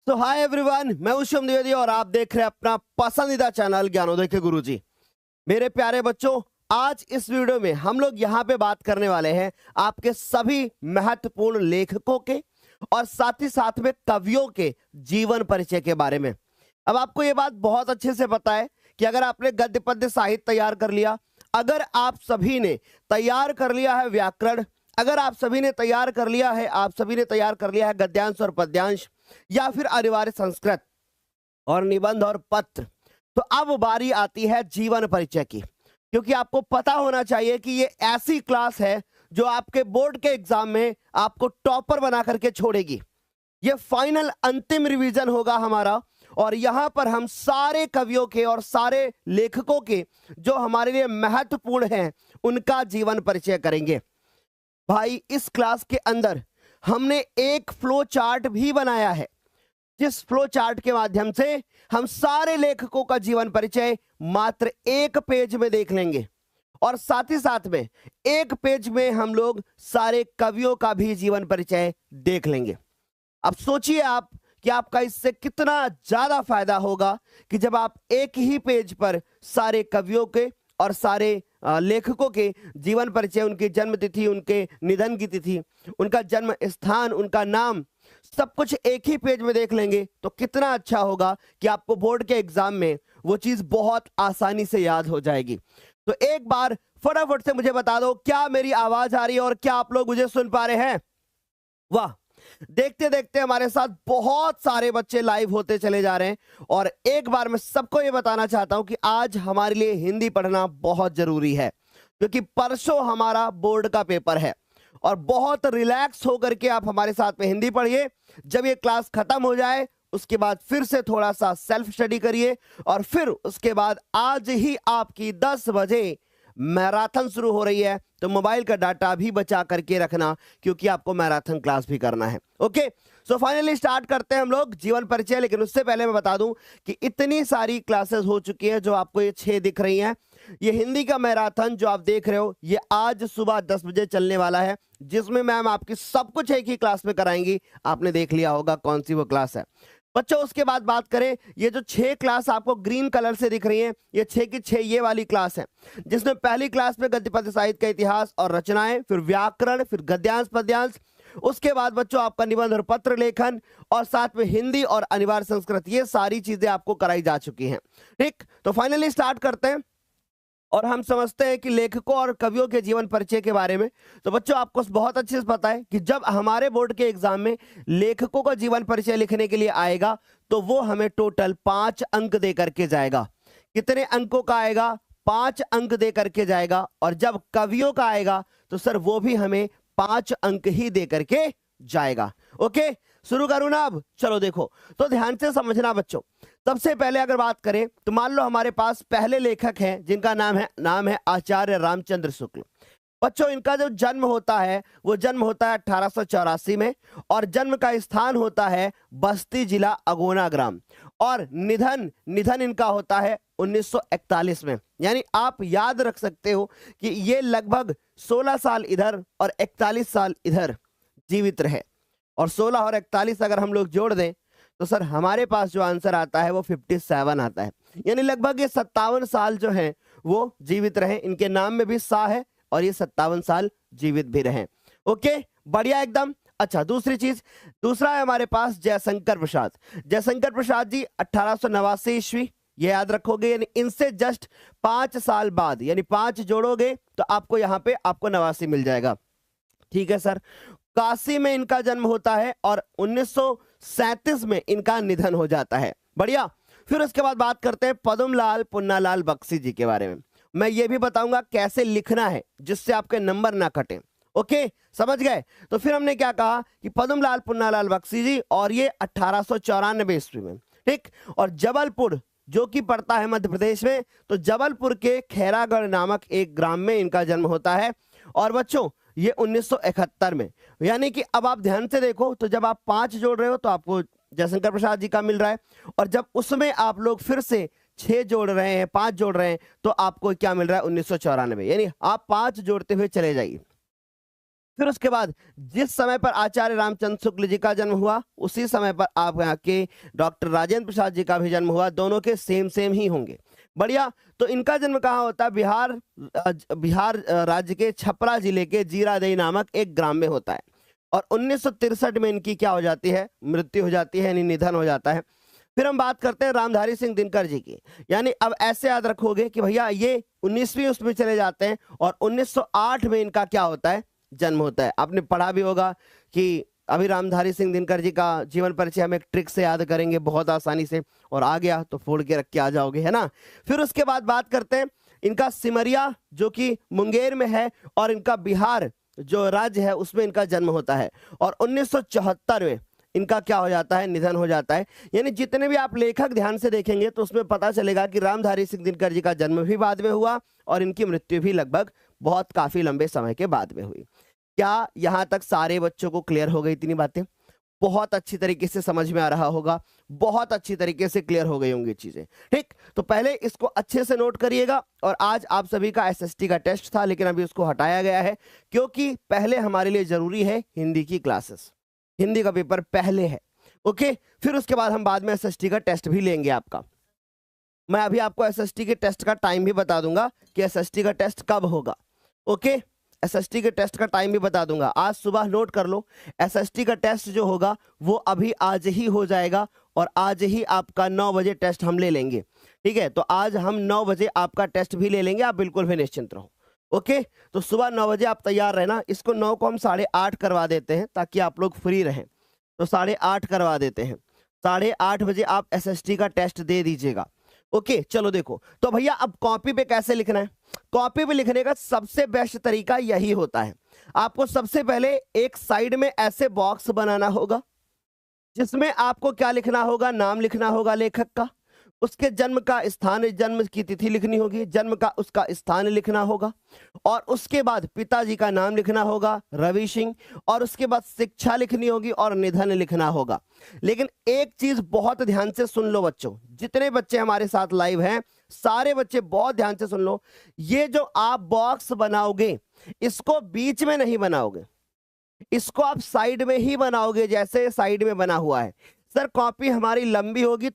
तो hi everyone, मैं हूं शिवम द्विवेदी और आप देख रहे हैं अपना पसंदीदा चैनल ज्ञानोदय के गुरुजी। मेरे प्यारे बच्चों, आज इस वीडियो में हम लोग यहां पे बात करने वाले हैं आपके सभी महत्वपूर्ण लेखकों के और साथ ही साथ में कवियों के जीवन परिचय के बारे में। अब आपको ये बात बहुत अच्छे से पता है कि अगर आपने गद्य पद्य साहित्य तैयार कर लिया, अगर आप सभी ने तैयार कर लिया है व्याकरण, अगर आप सभी ने तैयार कर लिया है गद्यांश और पद्यांश या फिर अनिवार्य संस्कृत और निबंध और पत्र, तो अब बारी आती है जीवन परिचय की। क्योंकि आपको पता होना चाहिए कि ये ऐसी क्लास है जो आपके बोर्ड के एग्जाम में आपको टॉपर बना करके छोड़ेगी। ये फाइनल अंतिम रिवीजन होगा हमारा और यहां पर हम सारे कवियों के और सारे लेखकों के जो हमारे लिए महत्वपूर्ण हैं उनका जीवन परिचय करेंगे। भाई, इस क्लास के अंदर हमने एक फ्लो चार्ट भी बनाया है, जिस फ्लो चार्ट के माध्यम से हम सारे लेखकों का जीवन परिचय मात्र एक पेज में देख लेंगे और साथ ही साथ में एक पेज में हम लोग सारे कवियों का भी जीवन परिचय देख लेंगे। अब सोचिए आप कि आपका इससे कितना ज्यादा फायदा होगा कि जब आप एक ही पेज पर सारे कवियों के और सारे लेखकों के जीवन परिचय, उनकी जन्म तिथि, उनके निधन की तिथि, उनका जन्म स्थान, उनका नाम, सब कुछ एक ही पेज में देख लेंगे तो कितना अच्छा होगा कि आपको बोर्ड के एग्जाम में वो चीज बहुत आसानी से याद हो जाएगी। तो एक बार फटाफट से मुझे बता दो, क्या मेरी आवाज आ रही है और क्या आप लोग मुझे सुन पा रहे हैं? वाह, देखते देखते हमारे साथ बहुत सारे बच्चे लाइव होते चले जा रहे हैं। और एक बार मैं सबको ये बताना चाहता हूं कि आज हमारे लिए हिंदी पढ़ना बहुत जरूरी है, क्योंकि परसों हमारा बोर्ड का पेपर है और बहुत रिलैक्स होकर के आप हमारे साथ में हिंदी पढ़िए। जब ये क्लास खत्म हो जाए उसके बाद फिर से थोड़ा सा सेल्फ स्टडी करिए और फिर उसके बाद आज ही आपकी 10 बजे मैराथन शुरू हो रही है, तो मोबाइल का डाटा भी बचा करके रखना क्योंकि आपको मैराथन क्लास भी करना है। ओके, सो फाइनली स्टार्ट करते हैं हम लोग जीवन परिचय। लेकिन उससे पहले मैं बता दूं कि इतनी सारी क्लासेस हो चुकी है, जो आपको ये 6 दिख रही हैं। ये हिंदी का मैराथन जो आप देख रहे हो ये आज सुबह 10 बजे चलने वाला है, जिसमें मैम आपकी सब कुछ एक ही क्लास में कराएंगी। आपने देख लिया होगा कौन सी वो क्लास है बच्चों। उसके बाद बात करें, ये जो 6 क्लास आपको ग्रीन कलर से दिख रही हैं, ये 6 की 6 ये वाली क्लास है, जिसमें पहली क्लास में गद्य पद्य साहित्य का इतिहास और रचनाएं, फिर व्याकरण, फिर गद्यांश पद्यांश, उसके बाद बच्चों आपका निबंध और पत्र लेखन और साथ में हिंदी और अनिवार्य संस्कृत, ये सारी चीजें आपको कराई जा चुकी हैं। ठीक, तो फाइनली स्टार्ट करते हैं और हम समझते हैं कि लेखकों और कवियों के जीवन परिचय के बारे में। तो बच्चों, आपको बहुत अच्छे से पता है कि जब हमारे बोर्ड के एग्जाम में लेखकों का जीवन परिचय लिखने के लिए आएगा तो वो हमें टोटल 5 अंक दे करके जाएगा। कितने अंकों का आएगा? 5 अंक दे करके जाएगा। और जब कवियों का आएगा तो सर वो भी हमें 5 अंक ही दे करके जाएगा। ओके, शुरू करूं ना? अब चलो देखो, तो ध्यान से समझना बच्चों। सबसे पहले अगर बात करें तो मान लो हमारे पास पहले लेखक हैं जिनका नाम है आचार्य रामचंद्र शुक्ल। बच्चों, इनका जो जन्म होता है वो जन्म होता है 1884 में और जन्म का स्थान होता है बस्ती जिला अगोना ग्राम और निधन इनका होता है 1941 में। यानी आप याद रख सकते हो कि ये लगभग 16 साल इधर और 41 साल इधर जीवित रहे। और 16 और 41 अगर हम लोग जोड़ दें तो सर हमारे पास जो आंसर आता है वो 57 आता है। यानी लगभग ये 57 साल जो है वो जीवित रहे। इनके नाम में भी सा है और ये 57 साल जीवित भी रहे। ओके, बढ़िया एकदम। अच्छा, दूसरा है हमारे पास जयशंकर प्रसाद जी 1889 ईस्वी, ये याद रखोगे। यानी इनसे जस्ट 5 साल बाद, यानी 5 जोड़ोगे तो आपको यहाँ पे आपको 89 मिल जाएगा। ठीक है सर। काशी में इनका जन्म होता है और 1937 में इनका निधन हो जाता है। बढ़िया। फिर उसके बाद बात करते हैं पद्मलाल पुन्नालाल बख्शी जी के बारे में। मैं ये भी बताऊंगा कैसे लिखना है जिससे आपके नंबर ना कटे। ओके, समझ गए? तो फिर हमने क्या कहा कि पद्मलाल पुन्नालाल बख्शी जी, और ये 1894 ईस्वी में। ठीक, और जबलपुर जो कि पड़ता है मध्य प्रदेश में, तो जबलपुर के खैरागढ़ नामक एक ग्राम में इनका जन्म होता है। और बच्चों ये 1971 में। यानी कि अब आप ध्यान से देखो, तो जब आप 5 जोड़ रहे हो तो आपको जयशंकर प्रसाद जी का मिल रहा है, और जब उसमें आप लोग फिर से 6 जोड़ रहे हैं, 5 जोड़ रहे हैं, तो आपको क्या मिल रहा है? 1994। यानी आप 5 जोड़ते हुए चले जाइए। फिर उसके बाद जिस समय पर आचार्य रामचंद्र शुक्ल जी का जन्म हुआ उसी समय पर आप यहाँ के डॉक्टर राजेंद्र प्रसाद जी का भी जन्म हुआ, दोनों के सेम ही होंगे। बढ़िया। तो इनका जन्म कहाँ होता है? बिहार राज्य के छपरा जिले के जीरादेई नामक एक ग्राम में होता है और 1963 में इनकी क्या हो जाती है? मृत्यु हो जाती है, यानी निधन हो जाता है। फिर हम बात करते हैं रामधारी सिंह दिनकर जी की। यानी अब ऐसे याद रखोगे कि भैया ये 19वीं उसमें चले जाते हैं और 1908 में इनका क्या होता है? जन्म होता है। आपने पढ़ा भी होगा कि अभी रामधारी सिंह दिनकर जी का जीवन परिचय हम एक ट्रिक से याद करेंगे बहुत आसानी से, और आ गया तो फोड़ के रख के आ जाओगे, है ना। फिर उसके बाद बात करते हैं इनका सिमरिया जो कि मुंगेर में है और इनका बिहार जो राज्य है उसमें इनका जन्म होता है और 1974 में इनका क्या हो जाता है? निधन हो जाता है। यानी जितने भी आप लेखक ध्यान से देखेंगे तो उसमें पता चलेगा कि रामधारी सिंह दिनकर जी का जन्म भी बाद में हुआ और इनकी मृत्यु भी लगभग बहुत काफी लंबे समय के बाद में हुई। क्या यहां तक सारे बच्चों को क्लियर हो गई? इतनी बातें बहुत अच्छी तरीके से समझ में आ रहा होगा, बहुत अच्छी तरीके से क्लियर हो गई होंगी चीजें। ठीक, तो पहले इसको अच्छे से नोट करिएगा। और आज आप सभी का एसएसटी का टेस्ट था लेकिन अभी उसको हटाया गया है क्योंकि पहले हमारे लिए जरूरी है हिंदी की क्लासेस, हिंदी का पेपर पहले है। ओके, फिर उसके बाद हम बाद में एसएसटी का टेस्ट भी लेंगे आपका। मैं अभी आपको एसएसटी के टेस्ट का टाइम भी बता दूंगा कि एसएसटी का टेस्ट कब होगा। ओके, एसएसटी के टेस्ट का टाइम भी बता दूंगा। आज सुबह नोट कर लो, एसएसटी का टेस्ट जो होगा वो अभी आज ही हो जाएगा और आज ही आपका 9 बजे टेस्ट हम ले लेंगे। ठीक है, तो आज हम 9 बजे आपका टेस्ट भी ले लेंगे, आप बिल्कुल भी निश्चिंत रहो। ओके, तो सुबह 9 बजे आप तैयार रहना। इसको 9 को हम 8:30 करवा देते हैं ताकि आप लोग फ्री रहें, तो 8:30 करवा देते हैं। 8:30 बजे आप एसएसटी का टेस्ट दे दीजिएगा। ओके, चलो देखो तो भैया अब कॉपी पे कैसे लिखना है? कॉपी पे लिखने का सबसे बेस्ट तरीका यही होता है। आपको सबसे पहले एक साइड में ऐसे बॉक्स बनाना होगा जिसमें आपको क्या लिखना होगा? नाम लिखना होगा लेखक का, उसके जन्म का स्थान, जन्म की तिथि लिखनी होगी, जन्म का उसका स्थान लिखना होगा और उसके बाद पिताजी का नाम लिखना होगा रवि सिंह, और उसके बाद शिक्षा लिखनी होगी और निधन लिखना होगा। लेकिन एक चीज बहुत ध्यान से सुन लो बच्चों, जितने बच्चे हमारे साथ लाइव हैं सारे बच्चे बहुत ध्यान से सुन लो। ये जो आप बॉक्स बनाओगे इसको बीच में नहीं बनाओगे, इसको आप साइड में ही बनाओगे, जैसे साइड में बना हुआ है। सर कॉपी हमारी लंबी होगी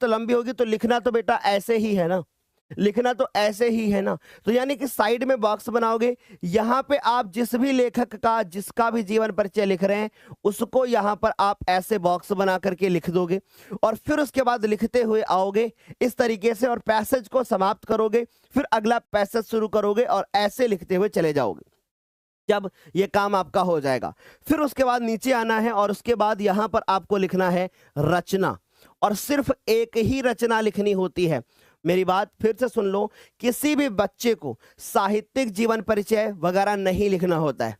तो लिखना तो बेटा ऐसे ही है ना, लिखना तो ऐसे ही है ना। तो यानी कि साइड में बॉक्स बनाओगे, यहां पे आप जिस भी लेखक का जिसका भी जीवन परिचय लिख रहे हैं उसको यहां पर आप ऐसे बॉक्स बना करके लिख दोगे और फिर उसके बाद लिखते हुए आओगे इस तरीके से और पैसेज को समाप्त करोगे, फिर अगला पैसेज शुरू करोगे और ऐसे लिखते हुए चले जाओगे। जब ये काम आपका हो जाएगा फिर उसके बाद नीचे आना है और उसके बाद यहां पर आपको लिखना है रचना, और सिर्फ एक ही रचना लिखनी होती है। मेरी बात फिर से सुन लो, किसी भी बच्चे को साहित्यिक जीवन परिचय वगैरह नहीं लिखना होता है।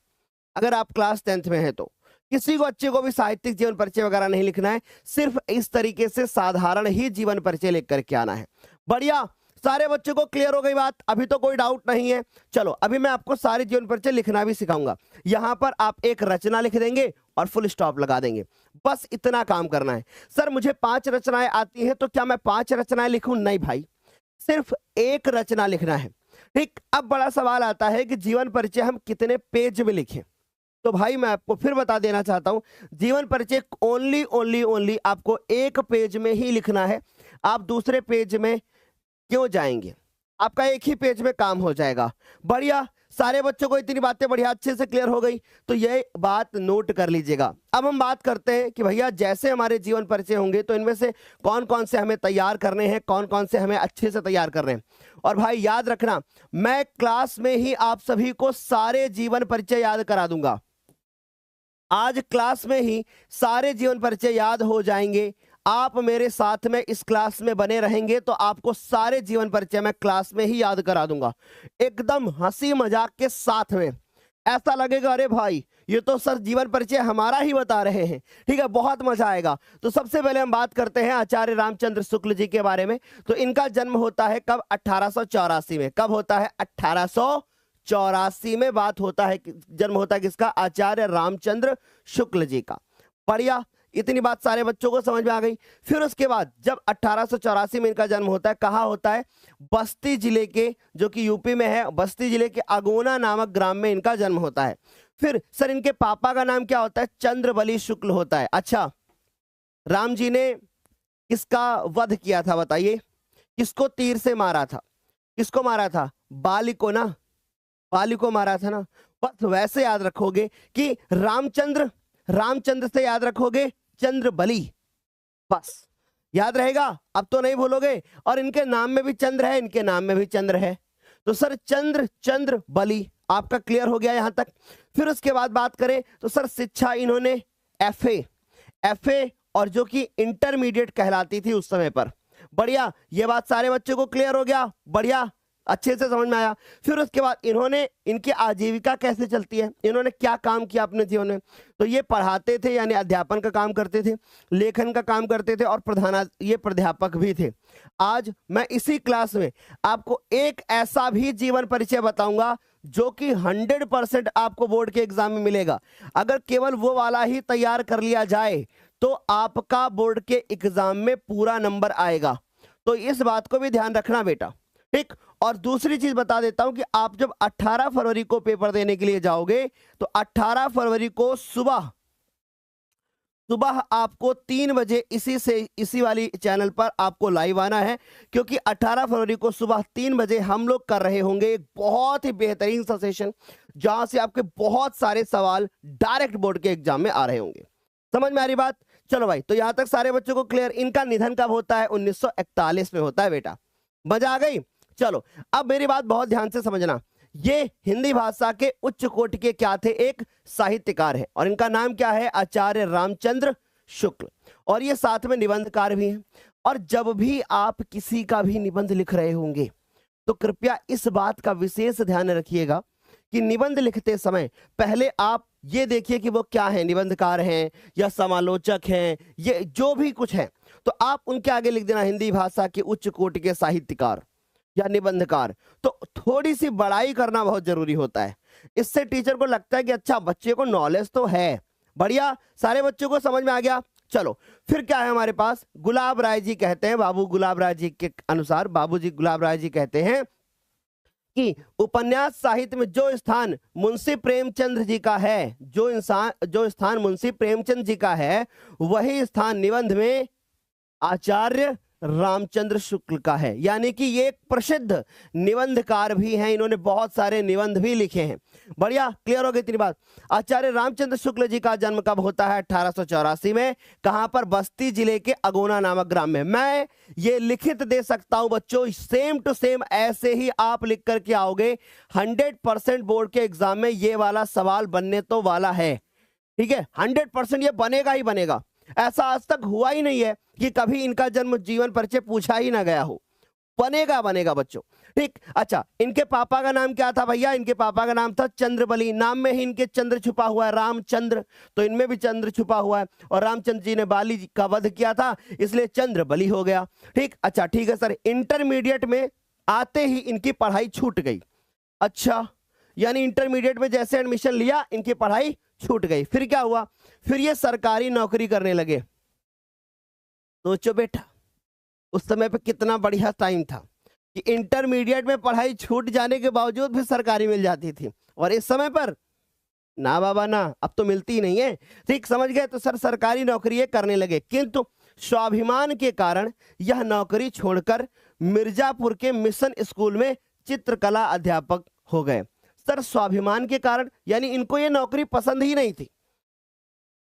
अगर आप क्लास 10th में हैं तो किसी को बच्चे को भी साहित्यिक जीवन परिचय वगैरह नहीं लिखना है, सिर्फ इस तरीके से साधारण ही जीवन परिचय लिख करके आना है। बढ़िया, सारे बच्चों को क्लियर हो गई बात? अभी तो कोई डाउट नहीं है। चलो अभी मैं आपको सारे जीवन परिचय लिखना भी सिखाऊंगा। यहां पर आप एक रचना लिख देंगे और फुल स्टॉप लगा देंगे, बस इतना काम करना है। सर मुझे 5 रचनाएं आती हैं तो क्या मैं 5 रचनाएं लिखूं? नहीं भाई, सिर्फ एक रचना लिखना है। ठीक, अब बड़ा सवाल आता है कि जीवन परिचय हम कितने पेज में लिखें? तो भाई मैं आपको फिर बता देना चाहता हूं, जीवन परिचय ओनली आपको एक पेज में ही लिखना है। आप दूसरे पेज में क्यों जाएंगे? आपका एक ही पेज में काम हो जाएगा। बढ़िया, सारे बच्चों को इतनी बातें बढ़िया अच्छे से क्लियर हो गई, तो ये बात नोट कर लीजिएगा। अब हम बात करते हैं कि भैया जैसे हमारे जीवन परिचय होंगे तो इनमें से कौन कौन से हमें तैयार करने हैं, कौन कौन से हमें अच्छे से तैयार करने हैं। और भाई याद रखना, मैं क्लास में ही आप सभी को सारे जीवन परिचय याद करा दूंगा। आज क्लास में ही सारे जीवन परिचय याद हो जाएंगे। आप मेरे साथ में इस क्लास में बने रहेंगे तो आपको सारे जीवन परिचय मैं क्लास में ही याद करा दूंगा, एकदम हंसी मजाक के साथ में। ऐसा लगेगा अरे भाई ये तो सर जीवन परिचय हमारा ही बता रहे हैं। ठीक है, बहुत मजा आएगा। तो सबसे पहले हम बात करते हैं आचार्य रामचंद्र शुक्ल जी के बारे में। तो इनका जन्म होता है कब? 1884 में। कब होता है? 1884 में बात होता है, जन्म होता है किसका? आचार्य रामचंद्र शुक्ल जी का। बढ़िया, इतनी बात सारे बच्चों को समझ में आ गई। फिर उसके बाद जब 1884 में इनका जन्म होता है, कहाँ होता है? बस्ती जिले के, जो कि यूपी में है, बस्ती जिले के अगोना नामक ग्राम में इनका जन्म होता है। फिर सर इनके पापा का नाम क्या होता है? चंद्रबली शुक्ल होता है। अच्छा, राम जी ने किसका वध किया था बताइए? किसको तीर से मारा था? किसको मारा था? बाली को ना, बाली को मारा था ना। बस वैसे याद रखोगे कि रामचंद्र, रामचंद्र से याद रखोगे चंद्रबली, बस याद रहेगा। अब तो नहीं भूलोगे। और इनके नाम में भी चंद्र है, इनके नाम में भी चंद्र है, तो सर चंद्र, चंद्र बली आपका क्लियर हो गया यहां तक। फिर उसके बाद बात करें तो सर शिक्षा इन्होंने एफए, एफए और जो कि इंटरमीडिएट कहलाती थी उस समय पर। बढ़िया, ये बात सारे बच्चों को क्लियर हो गया, बढ़िया, अच्छे से समझ में आया। फिर उसके बाद इन्होंने, इनकी आजीविका कैसे चलती है, इन्होंने क्या काम किया अपने जीवन में? तो ये पढ़ाते थे, यानी अध्यापन का काम करते थे, लेखन का काम करते थे और ये प्राध्यापक भी थे। आज मैं इसी क्लास में आपको एक ऐसा भी जीवन परिचय बताऊंगा जो कि 100% आपको बोर्ड के एग्जाम में मिलेगा। अगर केवल वो वाला ही तैयार कर लिया जाए तो आपका बोर्ड के एग्जाम में पूरा नंबर आएगा। तो इस बात को भी ध्यान रखना बेटा, ठीक। और दूसरी चीज बता देता हूं कि आप जब 18 फरवरी को पेपर देने के लिए जाओगे तो 18 फरवरी को सुबह आपको 3 बजे इसी वाली चैनल पर आपको लाइव आना है, क्योंकि 18 फरवरी को सुबह 3 बजे हम लोग कर रहे होंगे एक बहुत ही बेहतरीन सा सेशन, जहां से आपके बहुत सारे सवाल डायरेक्ट बोर्ड के एग्जाम में आ रहे होंगे। समझ में आ रही बात? चलो भाई, तो यहां तक सारे बच्चों को क्लियर। इनका निधन कब होता है? 1941 में होता है बेटा। मजा आ गई? चलो, अब मेरी बात बहुत ध्यान से समझना। ये हिंदी भाषा के उच्च कोटि के क्या थे? एक साहित्यकार है, और इनका नाम क्या है? आचार्य रामचंद्र शुक्ल। और ये साथ में निबंधकार भी हैं। और जब भी आप किसी का भी निबंध लिख रहे होंगे तो कृपया इस बात का विशेष ध्यान रखिएगा कि निबंध लिखते समय पहले आप ये देखिए कि वो क्या है, निबंधकार हैं या समालोचक हैं, ये जो भी कुछ है, तो आप उनके आगे लिख देना हिंदी भाषा के उच्च कोटि के साहित्यकार या निबंधकार। तो थोड़ी सी बड़ाई करना बहुत जरूरी होता है। इससे टीचर को लगता है कि अच्छा, बच्चे को नॉलेज तो है। बढ़िया, सारे बच्चों को समझ में आ गया। चलो, फिर क्या है हमारे पास? गुलाब राय जी कहते हैं, बाबू गुलाब राय जी के अनुसार, बाबूजी गुलाब राय जी कहते हैं कि उपन्यास साहित्य में जो स्थान मुंशी प्रेमचंद जी का है, जो स्थान मुंशी प्रेमचंद जी का है, वही स्थान निबंध में आचार्य रामचंद्र शुक्ल का है। यानी कि ये एक प्रसिद्ध निबंधकार भी हैं, इन्होंने बहुत सारे निबंध भी लिखे हैं। बढ़िया, क्लियर हो गई इतनी बात। आचार्य रामचंद्र शुक्ल जी का जन्म कब होता है? 1884 में। कहां पर? बस्ती जिले के अगोना नामक ग्राम में। मैं ये लिखित दे सकता हूं बच्चों, सेम टू सेम ऐसे ही आप लिख करके आओगे। 100% बोर्ड के एग्जाम में ये वाला सवाल बनने तो वाला है, ठीक है। 100% ये बनेगा ही बनेगा। ऐसा आज तक हुआ ही नहीं है कि कभी इनका जन्म जीवन परिचय पूछा ही ना गया हो। बनेगा बनेगा बच्चों, ठीक। अच्छा, इनके पापा का नाम क्या था भैया? इनके पापा का नाम था चंद्रबली। नाम में ही इनके चंद्र छुपा हुआ है, रामचंद्र, तो इनमें भी चंद्र छुपा हुआ है। और रामचंद्र जी ने बाली जी का वध किया था, इसलिए चंद्रबली हो गया, ठीक। अच्छा, ठीक है सर। इंटरमीडिएट में आते ही इनकी पढ़ाई छूट गई। अच्छा, यानी इंटरमीडिएट में जैसे एडमिशन लिया, इनकी पढ़ाई छूट गई। फिर क्या हुआ? फिर ये सरकारी नौकरी करने लगे। सोचो बेटा, उस समय पे कितना बढ़िया टाइम था कि इंटरमीडिएट में पढ़ाई छूट जाने के बावजूद भी सरकारी मिल जाती थी, और इस समय पर ना बाबा ना, अब तो मिलती ही नहीं है, ठीक। समझ गए? तो सर सरकारी नौकरी ये करने लगे, किंतु स्वाभिमान के कारण यह नौकरी छोड़कर मिर्जापुर के मिशन स्कूल में चित्रकला अध्यापक हो गए। सर स्वाभिमान के कारण, यानी इनको ये नौकरी पसंद ही नहीं थी,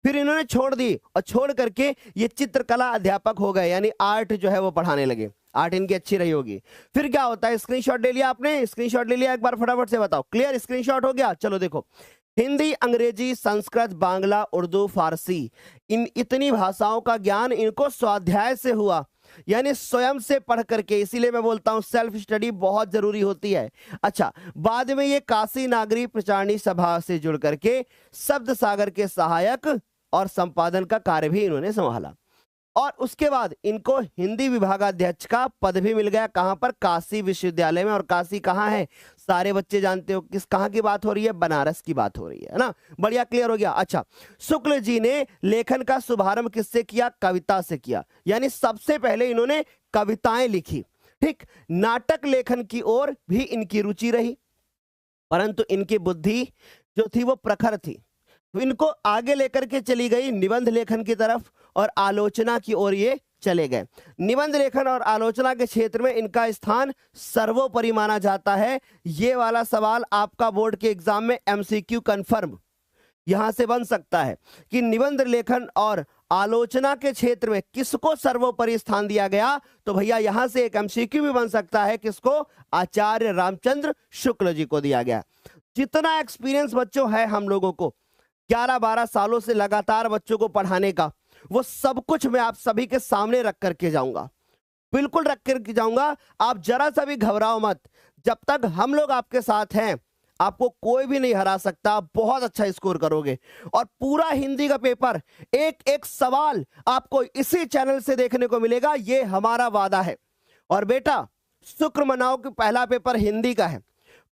फिर इन्होंने छोड़ दी और छोड़ करके ये चित्रकला अध्यापक हो गए, यानी आर्ट जो है वो पढ़ाने लगे। आर्ट इनकी अच्छी रही होगी। फिर क्या होता है? स्क्रीनशॉट ले लिया आपने? स्क्रीनशॉट ले लिया? एक बार फटाफट से बताओ। क्लियर? स्क्रीनशॉट हो गया? चलो देखो, हिंदी, अंग्रेजी, संस्कृत, बांग्ला, उर्दू, फारसी, इन इतनी भाषाओं का ज्ञान इनको स्वाध्याय से हुआ, यानी स्वयं से पढ़ करके। इसीलिए मैं बोलता हूं सेल्फ स्टडी बहुत जरूरी होती है। अच्छा, बाद में ये काशी नागरी प्रचारणी सभा से जुड़ करके शब्द सागर के सहायक और संपादन का कार्य भी इन्होंने संभाला। और उसके बाद इनको हिंदी विभागाध्यक्ष का पद भी मिल गया। कहां पर? काशी विश्वविद्यालय में। और काशी कहां है? सारे बच्चे जानते हो किस कहां की बात हो रही है? बनारस की बात हो रही है ना। बढ़िया, क्लियर हो गया। अच्छा, शुक्ल जी ने लेखन का शुभारंभ किससे किया? कविता से किया, यानी सबसे पहले इन्होंने कविताएं लिखी, ठीक। नाटक लेखन की ओर भी इनकी रुचि रही, परंतु इनकी बुद्धि जो थी वो प्रखर थी, तो इनको आगे लेकर के चली गई निबंध लेखन की तरफ और आलोचना की ओर ये चले गए। निबंध लेखन और आलोचना के क्षेत्र में इनका स्थान सर्वोपरि माना जाता है। ये वाला सवाल आपका बोर्ड के एग्जाम में एमसीक्यू कंफर्म यहां से बन सकता है कि निबंध लेखन और आलोचना के क्षेत्र में किसको सर्वोपरि स्थान दिया गया। तो भैया यहां से एक एमसीक्यू भी बन सकता है, किसको? आचार्य रामचंद्र शुक्ल जी को दिया गया। जितना एक्सपीरियंस बच्चों है हम लोगों को 11-12 सालों से लगातार बच्चों को पढ़ाने का, वो सब कुछ मैं आप सभी के सामने रख करके जाऊंगा, बिल्कुल रख करके जाऊंगा। आप जरा सा भी घबराओ मत, जब तक हम लोग आपके साथ हैं आपको कोई भी नहीं हरा सकता। बहुत अच्छा स्कोर करोगे और पूरा हिंदी का पेपर, एक एक सवाल आपको इसी चैनल से देखने को मिलेगा, ये हमारा वादा है। और बेटा शुक्र मनाओ कि पहला पेपर हिंदी का है,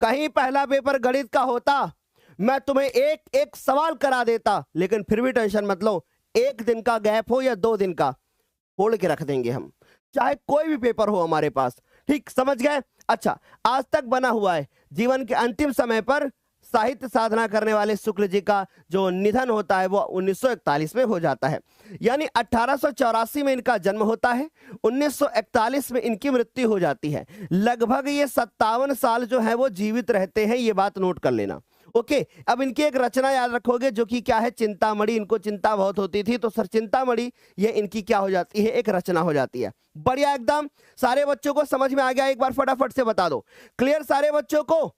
कहीं पहला पेपर गणित का होता मैं तुम्हें एक एक सवाल करा देता, लेकिन फिर भी टेंशन मत लो, 1 दिन का गैप हो या 2 दिन का छोड़ के रख देंगे हम, चाहे कोई भी पेपर हो हमारे पास। ठीक समझ गए? अच्छा, आज तक बना हुआ है जीवन के अंतिम समय पर साहित्य साधना करने वाले शुक्ल जी का जो निधन होता है वो 1941 में हो जाता है, यानी 1884 में इनका जन्म होता है, 1941 में इनकी मृत्यु हो जाती है। लगभग ये 57 साल जो है वो जीवित रहते हैं, ये बात नोट कर लेना। ओके, अब इनकी एक रचना याद रखोगे जो कि क्या है? चिंतामणि। इनको चिंता बहुत होती थी, तो सर चिंतामणि ये इनकी क्या हो जाती है? एक रचना हो जाती है। बढ़िया, एकदम सारे बच्चों को समझ में आ गया? एक बार फटाफट से बता दो, क्लियर सारे बच्चों को?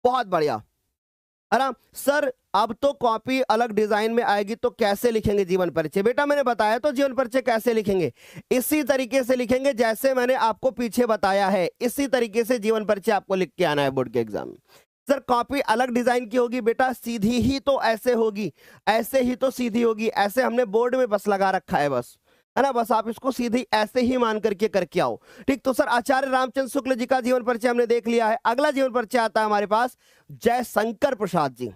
बहुत बढ़िया है ना सर। अब तो कॉपी अलग डिजाइन में आएगी, तो कैसे लिखेंगे जीवन परिचय? बेटा मैंने बताया तो जीवन परिचय कैसे लिखेंगे, इसी तरीके से लिखेंगे जैसे मैंने आपको पीछे बताया है, इसी तरीके से जीवन परिचय आपको लिख के आना है बोर्ड के एग्जाम में। सर कॉपी अलग डिजाइन की होगी बेटा, सीधी ही तो ऐसे होगी, ऐसे ही तो सीधी होगी, ऐसे हमने बोर्ड में बस लगा रखा है, बस है ना, बस आप इसको सीधी ऐसे ही मान करके करके आओ। ठीक, तो सर आचार्य रामचंद्र शुक्ल जी का जीवन परिचय हमने देख लिया है। अगला जीवन परिचय आता है हमारे पास जयशंकर प्रसाद जी।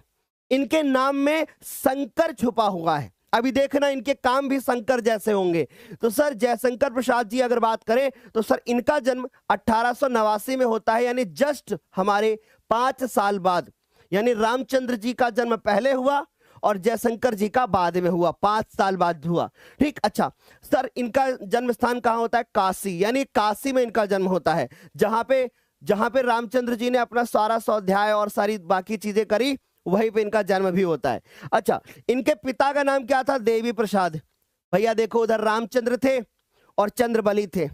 इनके नाम में शंकर छुपा हुआ है, अभी देखना इनके काम भी शंकर जैसे होंगे। तो सर जयशंकर प्रसाद जी अगर बात करें तो सर इनका जन्म 1889 में होता है, यानी जस्ट हमारे 5 साल बाद, यानी रामचंद्र जी का जन्म पहले हुआ और जयशंकर जी का बाद में हुआ, 5 साल बाद हुआ। ठीक, अच्छा सर इनका जन्म स्थान कहाँ होता है? काशी, यानी काशी में इनका जन्म होता है, जहां पे रामचंद्र जी ने अपना सारा स्वाध्याय और सारी बाकी चीजें करी, वहीं पे इनका जन्म भी होता है। अच्छा, इनके पिता का नाम क्या था? देवी प्रसाद। भैया देखो, उधर रामचंद्र थे और चंद्रबली थे,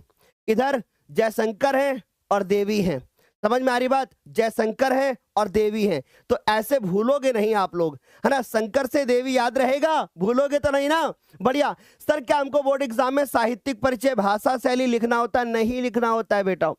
इधर जयशंकर है और देवी हैं। समझ में आ रही बात? जयशंकर है और देवी है, तो ऐसे भूलोगे नहीं आप लोग, है ना। शंकर से देवी याद रहेगा, भूलोगे तो नहीं ना। बढ़िया। सर क्या हमको बोर्ड एग्जाम में साहित्यिक परिचय, भाषा शैली लिखना होता है? नहीं लिखना होता है बेटा,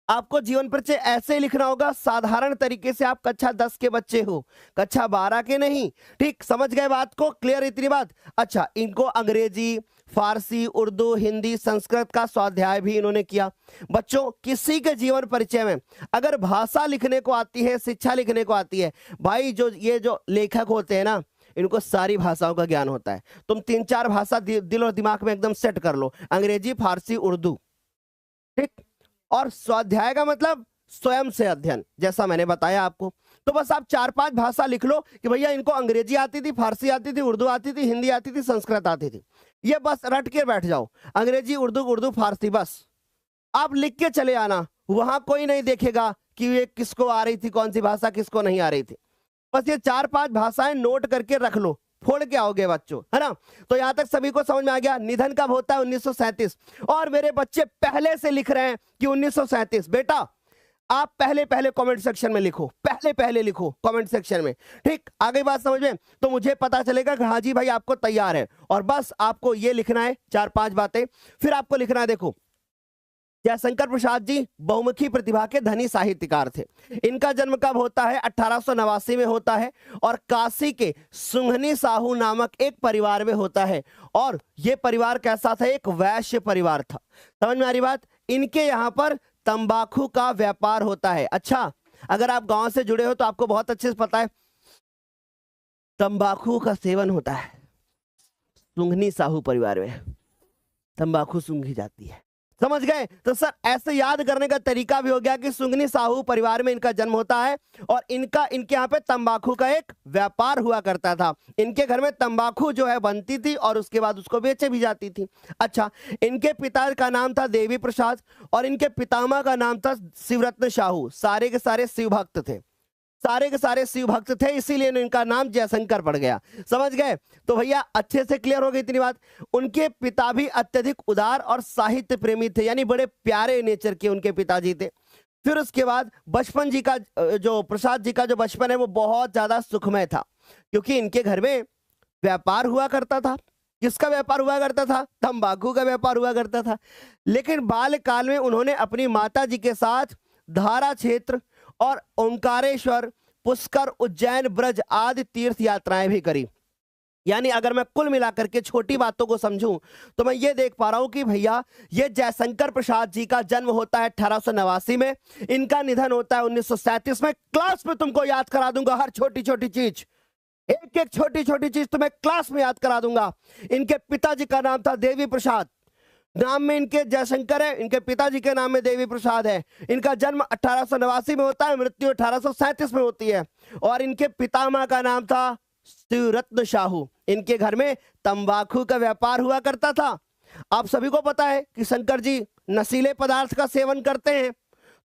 आपको जीवन परिचय ऐसे ही लिखना होगा साधारण तरीके से। आप कक्षा 10 के बच्चे हो, कक्षा 12 के नहीं। ठीक, समझ गए बात को? क्लियर इतनी बात? अच्छा, इनको अंग्रेजी, फारसी, उर्दू, हिंदी, संस्कृत का स्वाध्याय भी इन्होंने किया। बच्चों किसी के जीवन परिचय में अगर भाषा लिखने को आती है, शिक्षा लिखने को आती है, भाई ये जो लेखक होते हैं ना, इनको सारी भाषाओं का ज्ञान होता है। तुम 3-4 भाषा दिल और दिमाग में एकदम सेट कर लो, अंग्रेजी, फारसी, उर्दू। ठीक, और स्वाध्याय का मतलब स्वयं से अध्ययन, जैसा मैंने बताया आपको। तो बस आप 4-5 भाषा लिख लो कि भैया इनको अंग्रेजी आती थी, फारसी आती थी, उर्दू आती थी, हिंदी आती थी, संस्कृत आती थी। ये बस रट के बैठ जाओ, अंग्रेजी, उर्दू, फारसी, बस आप लिख के चले आना। वहां कोई नहीं देखेगा कि ये किसको आ रही थी, कौन सी भाषा किसको नहीं आ रही थी। बस ये 4-5 भाषाएं नोट करके रख लो, फोड़ के आओगे बच्चों, है ना। तो यहां तक सभी को समझ में आ गया। निधन कब होता है? 1937। और मेरे बच्चे पहले से लिख रहे हैं कि 1937। बेटा आप पहले कमेंट सेक्शन में लिखो, पहले लिखो कमेंट सेक्शन में। ठीक, आगे बात समझ में, तो मुझे पता चलेगा कि हाँ जी भाई आपको तैयार है। और बस आपको ये लिखना है 4-5 बातें, फिर आपको लिखना है, देखो जयशंकर प्रसाद जी बहुमुखी प्रतिभा के धनी साहित्यकार थे। इनका जन्म कब होता है? 1889 में होता है और काशी के सुंघनी साहू नामक एक परिवार में होता है। और यह परिवार कैसा था? एक वैश्य परिवार था। समझ में आ रही बात? इनके यहां पर तंबाकू का व्यापार होता है। अच्छा, अगर आप गांव से जुड़े हो तो आपको बहुत अच्छे से पता है, तंबाकू का सेवन होता है। सुंघनी साहू परिवार में तंबाकू सूंघी जाती है, समझ गए? तो सर ऐसे याद करने का तरीका भी हो गया कि सुंगनी साहू परिवार में इनका जन्म होता है और इनके यहाँ पे तंबाकू का एक व्यापार हुआ करता था। इनके घर में तंबाकू जो है बनती थी और उसके बाद उसको बेचे भी जाती थी। अच्छा, इनके पिता का नाम था देवी प्रसाद और इनके पितामह का नाम था शिवरत्न साहू। सारे के सारे शिव भक्त थे, सारे के सारे शिव भक्त थे, इसीलिए इनका नाम जयशंकर पड़ गया। समझ गए? तो भैया अच्छे से क्लियर हो गई इतनी बात। उनके पिता भी अत्यधिक उदार और साहित्य प्रेमी थे, यानी बड़े प्यारे नेचर के उनके पिताजी थे। फिर उसके बाद बचपन जी का जो प्रसाद जी का जो बचपन है वो बहुत ज्यादा सुखमय था, क्योंकि इनके घर में व्यापार हुआ करता था। किसका व्यापार हुआ करता था? तंबाकू का व्यापार हुआ करता था। लेकिन बाल्यकाल में उन्होंने अपनी माता जी के साथ धारा क्षेत्र और ओंकारेश्वर, पुष्कर, उज्जैन, ब्रज आदि तीर्थ यात्राएं भी करी। यानी अगर मैं कुल मिलाकर के छोटी बातों को समझूं तो मैं ये देख पा रहा हूं कि भैया ये जयशंकर प्रसाद जी का जन्म होता है 1889 में, इनका निधन होता है 1937 में। क्लास में तुमको याद करा दूंगा हर छोटी छोटी चीज, एक एक छोटी छोटी चीज तुम्हें क्लास में याद करा दूंगा। इनके पिताजी का नाम था देवी प्रसाद, नाम में इनके जयशंकर है, इनके पिताजी के नाम में देवी प्रसाद है। इनका जन्म 1889 में होता है, मृत्यु 1837 में होती है। और इनके पितामह का नाम था शिवरत्न साहू। इनके घर में तंबाकू का व्यापार हुआ करता था। आप सभी को पता है कि शंकर जी नशीले पदार्थ का सेवन करते हैं,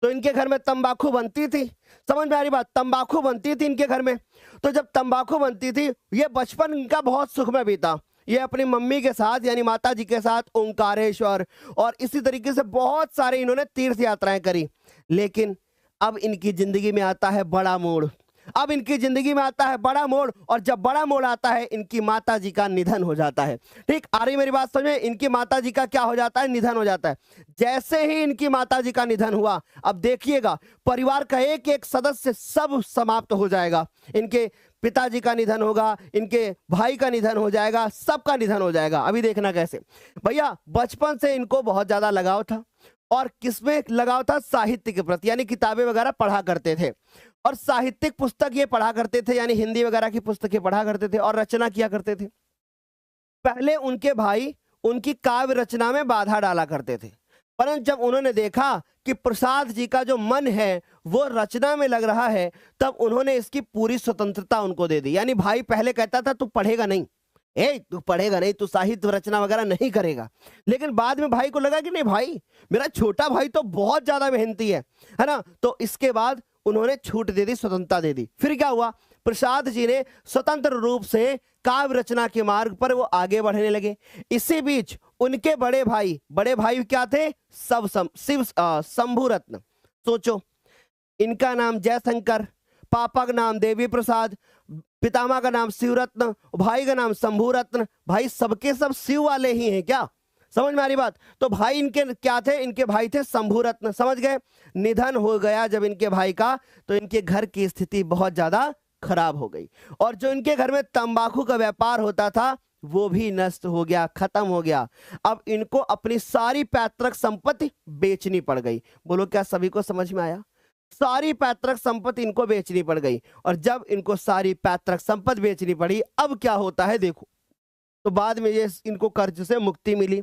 तो इनके घर में तंबाकू बनती थी। समझ में आ रही बात? तंबाकू बनती थी इनके घर में। तो जब तंबाकू बनती थी, ये बचपन इनका बहुत सुखमय बीता। ये अपनी मम्मी के साथ यानी माता जी के साथ ओंकारेश्वर और इसी तरीके से बहुत सारे इन्होंने तीर्थ यात्राएं करी। लेकिन अब इनकी जिंदगी में आता है बड़ा मोड़। अब इनकी जिंदगी में आता है बड़ा मोड़, और जब बड़ा मोड़ आता है इनकी माता जी का निधन हो जाता है। ठीक आ रही मेरी बात समझ में? इनकी माता जी का क्या हो जाता है? निधन हो जाता है। जैसे ही इनकी माता जी का निधन हुआ, अब देखिएगा परिवार का एक एक सदस्य सब समाप्त हो जाएगा। इनके पिताजी का निधन होगा, इनके भाई का निधन हो जाएगा, सबका निधन हो जाएगा। अभी देखना कैसे। भैया बचपन से इनको बहुत ज्यादा लगाव था, और किसमें लगाव था? साहित्य के प्रति, यानी किताबें वगैरह पढ़ा करते थे और साहित्यिक पुस्तक ये पढ़ा करते थे, यानी हिंदी वगैरह की पुस्तकें पढ़ा करते थे और रचना किया करते थे। पहले उनके भाई उनकी काव्य रचना में बाधा डाला करते थे, परंतु जब उन्होंने देखा कि प्रसाद जी का जो मन है वो रचना में लग रहा है, तब उन्होंने इसकी पूरी स्वतंत्रता उनको दे दी। यानी भाई पहले कहता था तू पढ़ेगा नहीं, तू पढ़ेगा नहीं, तू साहित्य रचना वगैरह नहीं करेगा। लेकिन बाद में भाई को लगा कि नहीं भाई, मेरा छोटा भाई तो बहुत ज्यादा मेहनती है ना। तो इसके बाद उन्होंने छूट दे दी, स्वतंत्रता दे दी। फिर क्या हुआ? प्रसाद जी ने स्वतंत्र रूप से काव्य रचना के मार्ग पर वो आगे बढ़ने लगे। इसी बीच उनके बड़े भाई क्या थे? शिव शंभू रत्न। सोचो, इनका नाम जयशंकर, पापा का नाम देवी प्रसाद, पितामह का नाम शिवरत्न, भाई का नाम शंभू रत्न। भाई सबके सब शिव वाले ही हैं क्या? समझ में आ रही बात? तो भाई इनके क्या थे? इनके भाई थे शंभू रत्न। समझ गए? निधन हो गया जब इनके भाई का, तो इनके घर की स्थिति बहुत ज्यादा खराब हो गई, और जो इनके घर में तंबाकू का व्यापार होता था वो भी नष्ट हो गया, खत्म हो गया। अब इनको अपनी सारी पैतृक संपत्ति बेचनी पड़ गई। बोलो क्या सभी को समझ में आया? सारी पैतृक संपत्ति इनको बेचनी पड़ गई, और जब इनको सारी पैतृक संपत्ति बेचनी पड़ी, अब क्या होता है देखो। तो बाद में ये इनको कर्ज से मुक्ति मिली,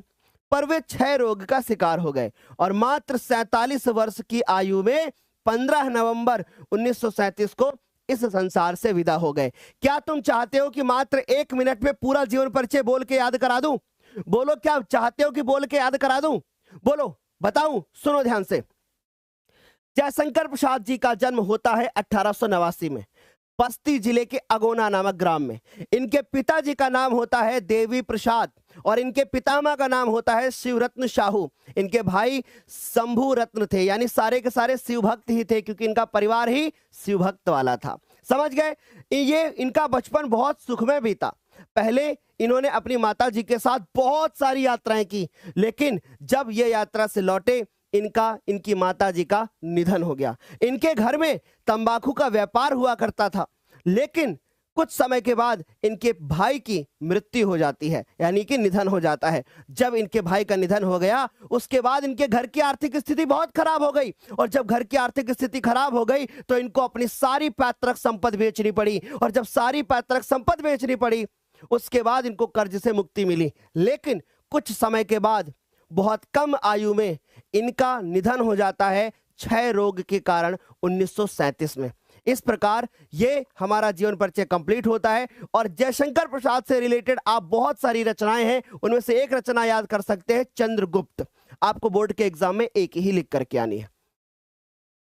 पर वे क्षय रोग का शिकार हो गए और मात्र 47 वर्ष की आयु में 15 नवंबर 1937 को इस संसार से विदा हो गए। क्या तुम चाहते हो कि मात्र 1 मिनट में पूरा जीवन परिचय बोल के याद करा दूं? बोलो क्या चाहते हो कि बोल के याद करा दूं? बोलो, बताऊं? सुनो ध्यान से। जयशंकर प्रसाद जी का जन्म होता है 1889 में बस्ती जिले के अगोना नामक ग्राम में। इनके पिताजी का नाम होता है देवी प्रसाद और इनके पितामह का नाम होता है शिवरत्न साहू। इनके भाई शंभू रत्न थे, यानी सारे के सारे शिव भक्त ही थे, क्योंकि इनका परिवार ही शिव भक्त वाला था। समझ गए? ये इनका बचपन बहुत सुखमय बीता। पहले इन्होंने अपनी माता जी के साथ बहुत सारी यात्राएं की, लेकिन जब ये यात्रा से लौटे इनकी माता जी का निधन हो गया। इनके घर में तंबाकू का व्यापार हुआ करता था, लेकिन कुछ समय के बाद इनके भाई की मृत्यु हो जाती है, यानी कि निधन हो जाता है। जब इनके भाई का निधन हो गया, उसके बाद इनके घर की आर्थिक स्थिति बहुत खराब हो गई, और जब घर की आर्थिक स्थिति खराब हो गई तो इनको अपनी सारी पैतृक संपत्ति बेचनी पड़ी, और जब सारी पैतृक संपत्ति बेचनी पड़ी उसके बाद इनको कर्ज से मुक्ति मिली। लेकिन कुछ समय के बाद बहुत कम आयु में इनका निधन हो जाता है क्षय रोग के कारण 1937 में। इस प्रकार ये हमारा जीवन परिचय कंप्लीट होता है। और जयशंकर प्रसाद से रिलेटेड आप बहुत सारी रचनाएं हैं, उनमें से एक रचना याद कर सकते हैं, चंद्रगुप्त। आपको बोर्ड के एग्जाम में एक ही लिख करके आनी है।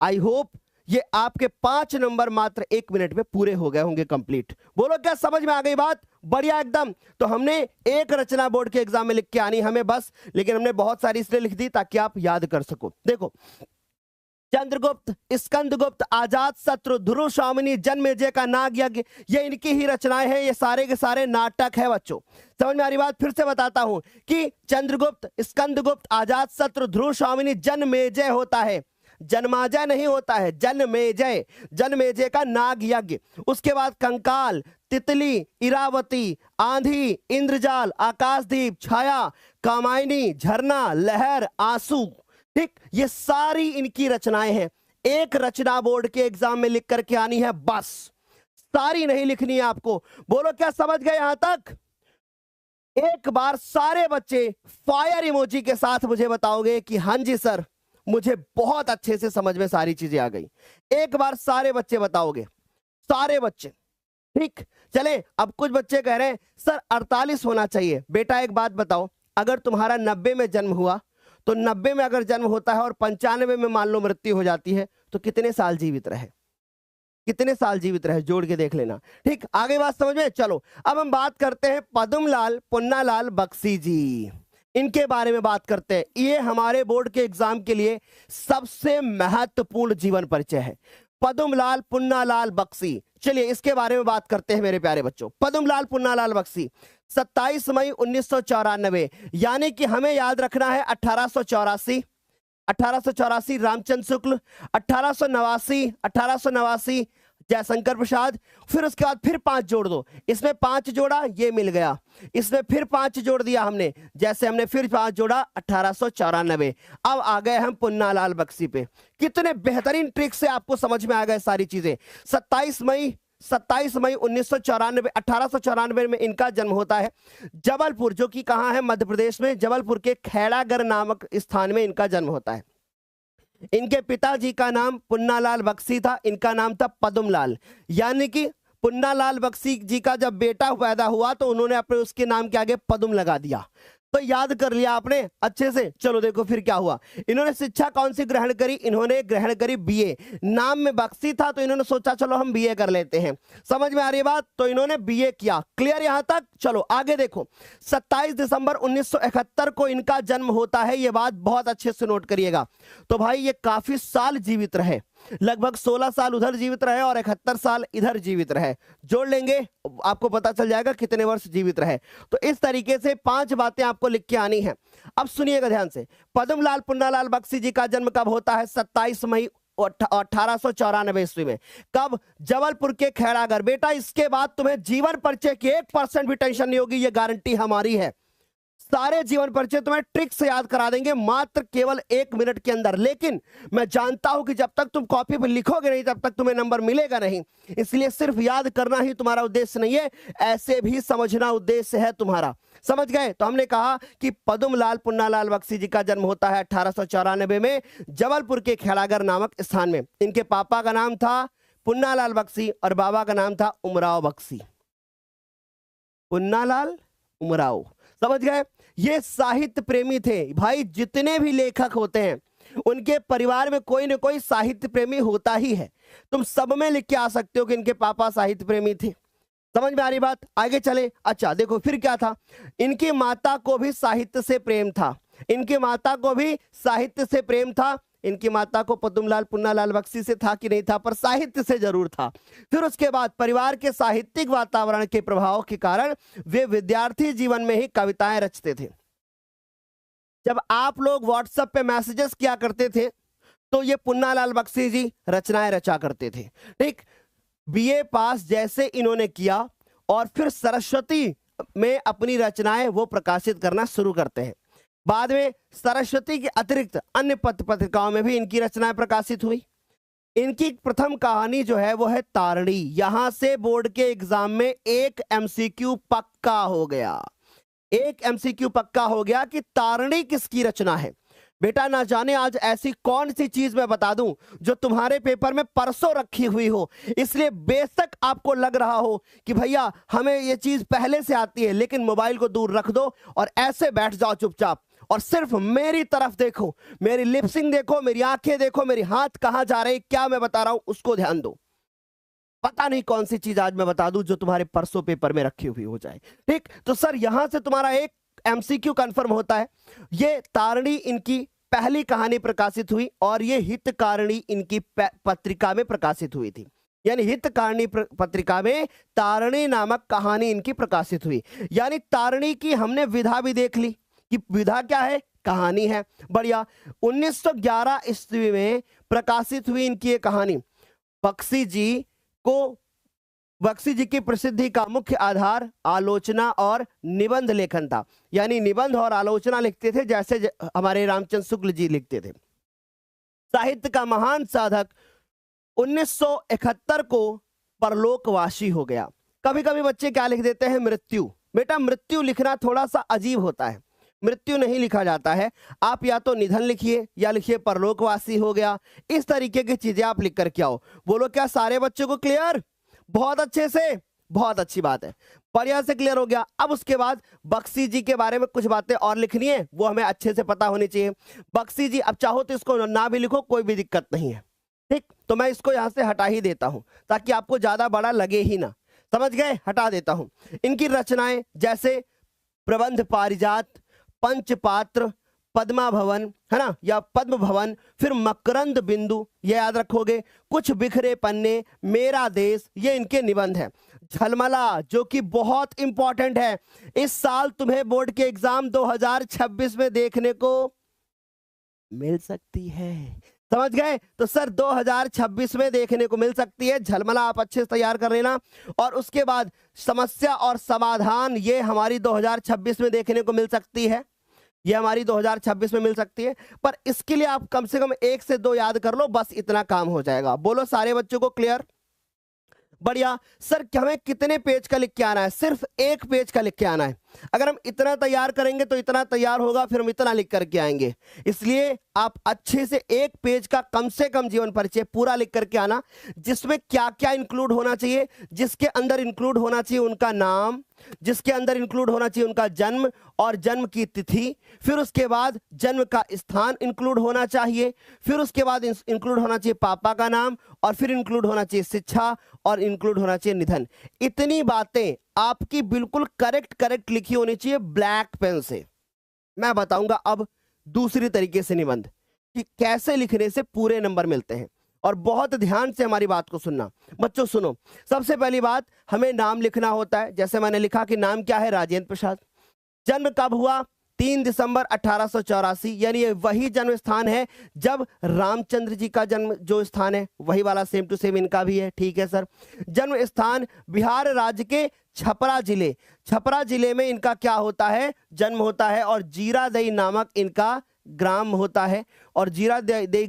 आई होप ये आपके 5 नंबर मात्र 1 मिनट में पूरे हो गए होंगे कंप्लीट। बोलो क्या समझ में आ गई बात? बढ़िया एकदम। तो हमने एक रचना बोर्ड के एग्जाम में लिख के आनी हमें बस, लेकिन हमने बहुत सारी इसलिए लिख दी ताकि आप याद कर सको। देखो, चंद्रगुप्त, स्कंदगुप्त, आजाद शत्रु, ध्रुव स्वामिनी, जन्मेजय का नाग यज्ञ, ये इनकी ही रचनाएं हैं। ये सारे के सारे नाटक है बच्चों। समझ में आ रही बात? फिर से बताता हूं कि चंद्रगुप्त, स्कंदगुप्त, आजाद शत्रु, ध्रुव स्वामिनी, जन्मेजय होता है, जन्माजय नहीं होता है, जन्मेजय। जन्मेजय का नाग यज्ञ। उसके बाद कंकाल, तितली, इरावती, आंधी, इंद्रजाल, आकाशदीप, छाया, कामायनी, झरना, लहर, आंसू। ठीक, ये सारी इनकी रचनाएं हैं। एक रचना बोर्ड के एग्जाम में लिख करके आनी है बस, सारी नहीं लिखनी है आपको। बोलो क्या समझ गए यहां तक? एक बार सारे बच्चे फायर इमोजी के साथ मुझे बताओगे कि हां जी सर, मुझे बहुत अच्छे से समझ में सारी चीजें आ गई। एक बार सारे बच्चे बताओगे, सारे बच्चे। ठीक, चले। अब कुछ बच्चे कह रहे हैं सर 48 होना चाहिए। बेटा एक बात बताओ, अगर तुम्हारा 90 में जन्म हुआ तो 90 में अगर जन्म होता है और 95 में मान लो मृत्यु हो जाती है तो कितने साल जीवित रहे? कितने साल जीवित रहे? जोड़ के देख लेना। ठीक, आगे बात समझ में? चलो अब हम बात करते हैं पद्मलाल पुन्नालाल बख्शी जी, इनके बारे में बात करते हैं। ये हमारे बोर्ड के एग्जाम के लिए सबसे महत्वपूर्ण जीवन परिचय है, पद्मलाल पुन्नालाल बख्शी। चलिए इसके बारे में बात करते हैं मेरे प्यारे बच्चों। पद्मलाल पुन्नालाल बख्शी 27 मई 1994, यानी कि हमें याद रखना है 1884, 1884 रामचंद्र शुक्ल, 1889 जयशंकर प्रसाद। फिर उसके बाद फिर 5 जोड़ दो, इसमें 5 जोड़ा, ये मिल गया, इसमें फिर 5 जोड़ दिया हमने, जैसे हमने फिर 5 जोड़ा 1894। अब आ गए हम पुन्नालाल बख्शी पे। कितने बेहतरीन ट्रिक से आपको समझ में आ गए सारी चीजें। 27 मई 1994, 1894 में इनका जन्म होता है जबलपुर, जो कि कहां है? मध्य प्रदेश में, जबलपुर के खैड़ागढ़ नामक स्थान में इनका जन्म होता है। इनके पिताजी का नाम पुन्नालाल बख्शी था, इनका नाम था पद्मलाल। यानी कि पुन्नालाल बख्शी जी का जब बेटा पैदा हुआ तो उन्होंने अपने उसके नाम के आगे पद्म लगा दिया। तो याद कर लिया आपने अच्छे से। चलो देखो फिर क्या हुआ। इन्होंने शिक्षा कौन सी ग्रहण करी? इन्होंने ग्रहण करी बीए। नाम में बख्शी था तो इन्होंने सोचा चलो हम बीए कर लेते हैं। समझ में आ रही है बात? तो इन्होंने बीए किया। क्लियर यहां तक? चलो आगे देखो। 27 दिसंबर 1971 को इनका जन्म होता है। ये बात बहुत अच्छे से नोट करिएगा। तो भाई ये काफी साल जीवित रहे, लगभग 16 साल उधर जीवित रहे और 71 साल इधर जीवित रहे। जोड़ लेंगे आपको पता चल जाएगा कितने वर्ष जीवित रहे। तो इस तरीके से 5 बातें आपको लिख के आनी है। अब सुनिएगा ध्यान से। पद्मलाल पुन्नालाल बख्शी जी का जन्म कब होता है? 27 मई 1894 ईस्वी में। कब? जबलपुर के खैड़ागढ़। बेटा इसके बाद तुम्हें जीवन परिचय की 1% भी टेंशन नहीं होगी, ये गारंटी हमारी है। सारे जीवन परिचय तुम्हें ट्रिक से याद करा देंगे मात्र केवल 1 मिनट के अंदर। लेकिन मैं जानता हूं कि जब तक तुम कॉपी पर लिखोगे नहीं तब तक तुम्हें नंबर मिलेगा नहीं। इसलिए सिर्फ याद करना ही तुम्हारा उद्देश्य नहीं है, ऐसे भी समझना उद्देश्य है तुम्हारा। समझ गए? तो हमने कहा कि पद्मलाल पुन्नालाल बख्शी जी का जन्म होता है 1894 में जबलपुर के खैड़ागढ़ नामक स्थान में। इनके पापा का नाम था पुन्नालाल बख्शी और बाबा का नाम था उमराव बख्शी। पुन्नालाल उमराव, समझ गए? ये साहित्य प्रेमी थे भाई। जितने भी लेखक होते हैं उनके परिवार में कोई ना कोई साहित्य प्रेमी होता ही है। तुम सब में लिख के आ सकते हो कि इनके पापा साहित्य प्रेमी थे। समझ में आ रही बात? आगे चले। अच्छा देखो फिर क्या था। इनकी माता को भी साहित्य से प्रेम था। इनकी माता को भी साहित्य से प्रेम था। इनकी माता को पद्मलाल पुन्नालाल बख्शी से था कि नहीं था, पर साहित्य से जरूर था। फिर उसके बाद परिवार के साहित्यिक वातावरण के प्रभाव के कारण वे विद्यार्थी जीवन में ही कविताएं रचते थे। जब आप लोग व्हाट्सएप पे मैसेजेस किया करते थे तो ये पुन्नालाल बख्शी जी रचनाएं रचा करते थे। ठीक, बीए पास जैसे इन्होंने किया और फिर सरस्वती में अपनी रचनाएं वो प्रकाशित करना शुरू करते हैं। बाद में सरस्वती के अतिरिक्त अन्य पत्र पत्रिकाओं में भी इनकी रचनाएं प्रकाशित हुई। इनकी प्रथम कहानी जो है वो है तारणी। यहां से बोर्ड के एग्जाम में एक एमसीक्यू पक्का हो गया। एक एमसीक्यू पक्का हो गया कि तारणी किसकी रचना है। बेटा ना जाने आज ऐसी कौन सी चीज मैं बता दूं जो तुम्हारे पेपर में परसों रखी हुई हो, इसलिए बेशक आपको लग रहा हो कि भैया हमें ये चीज पहले से आती है, लेकिन मोबाइल को दूर रख दो और ऐसे बैठ जाओ चुपचाप और सिर्फ मेरी तरफ देखो, मेरी लिपसिंग देखो, मेरी आंखें देखो, मेरी हाथ कहां जा रहे, क्या मैं बता रहा हूं उसको ध्यान दो। पता नहीं कौन सी चीज आज मैं बता दूं जो तुम्हारे परसों पेपर में रखी हुई हो जाए। ठीक, तो सर यहां से तुम्हारा एक एमसीक्यू कंफर्म होता है। ये तारणी इनकी पहली कहानी प्रकाशित हुई और ये हितकारिणी इनकी पत्रिका में प्रकाशित हुई थी, यानी हितकारिणी पत्रिका में तारणी नामक कहानी इनकी प्रकाशित हुई। यानी तारणी की हमने विधा भी देख ली कि विधा क्या है, कहानी है। बढ़िया। 1911 ईस्वी में प्रकाशित हुई इनकी ये कहानी। बख्शी जी की प्रसिद्धि का मुख्य आधार आलोचना और निबंध लेखन था, यानी निबंध और आलोचना लिखते थे जैसे हमारे रामचंद्र शुक्ल जी लिखते थे। साहित्य का महान साधक 1971 को परलोकवासी हो गया। कभी कभी बच्चे क्या लिख देते हैं, मृत्यु। बेटा मृत्यु लिखना थोड़ा सा अजीब होता है, मृत्यु नहीं लिखा जाता है। आप या तो निधन लिखिए या लिखिए परलोकवासी हो गया, इस तरीके की चीजें आप लिख कर के आओ। बोलो क्या सारे बच्चों को क्लियर? बहुत अच्छे से, बहुत अच्छी बात है, बढ़िया से क्लियर हो गया। अब उसके बाद बख्शी जी के बारे में कुछ बातें और लिखनी है, वो हमें अच्छे से पता होनी चाहिए। बख्शी जी, अब चाहो तो इसको ना भी लिखो, कोई भी दिक्कत नहीं है। ठीक, तो मैं इसको यहां से हटा ही देता हूं ताकि आपको ज्यादा बड़ा लगे ही ना, समझ गए? हटा देता हूं। इनकी रचनाएं जैसे प्रबंध पारिजात, पंचपात्र, पद्मा भवन, है ना, या पद्म भवन, फिर मकरंद बिंदु, ये याद रखोगे। कुछ बिखरे पन्ने, मेरा देश, ये इनके निबंध है। झलमला जो कि बहुत इंपॉर्टेंट है, इस साल तुम्हें बोर्ड के एग्जाम 2026 में देखने को मिल सकती है, समझ गए? तो सर 2026 में देखने को मिल सकती है झलमला, आप अच्छे से तैयार कर लेना। और उसके बाद समस्या और समाधान, ये हमारी 2026 में देखने को मिल सकती है, ये हमारी 2026 में मिल सकती है। पर इसके लिए आप कम से कम 1 से 2 याद कर लो, बस इतना काम हो जाएगा। बोलो सारे बच्चों को क्लियर? बढ़िया। सर हमें कितने पेज का लिख के आना है? सिर्फ 1 पेज का लिख के आना है। अगर हम इतना तैयार करेंगे तो इतना तैयार होगा, फिर हम इतना लिख करके आएंगे। इसलिए आप अच्छे से 1 पेज का कम से कम जीवन परिचय पूरा लिख करके आना, जिसमें क्या क्या इंक्लूड होना चाहिए। जिसके अंदर इंक्लूड होना चाहिए उनका नाम, जिसके अंदर इंक्लूड होना चाहिए उनका जन्म और जन्म की तिथि, फिर उसके बाद जन्म का स्थान इंक्लूड होना चाहिए, फिर उसके बाद इंक्लूड होना चाहिए पापा का नाम, और फिर इंक्लूड होना चाहिए शिक्षा, और इंक्लूड होना चाहिए निधन। इतनी बातें आपकी बिल्कुल करेक्ट लिखी होनी चाहिए ब्लैक पेन से। मैं बताऊंगा अब दूसरी तरीके से निबंध कि कैसे लिखने से पूरे नंबर मिलते हैं, और बहुत ध्यान से हमारी बात को सुनना। बच्चों सुनो, सबसे पहली बात हमें नाम लिखना होता है। जैसे मैंने लिखा कि नाम क्या है, राजेंद्र प्रसाद। जन्म कब हुआ? 3 दिसंबर 1884, यानी ये वही जन्म स्थान है जब रामचंद्र जी का जन्म जो स्थान है वही वाला सेम टू सेम इनका भी है। ठीक है सर। जन्म स्थान बिहार राज्य के छपरा जिले में इनका क्या होता है? जन्म होता है। और जीरादेई नामक इनका ग्राम होता है, और जीरादेई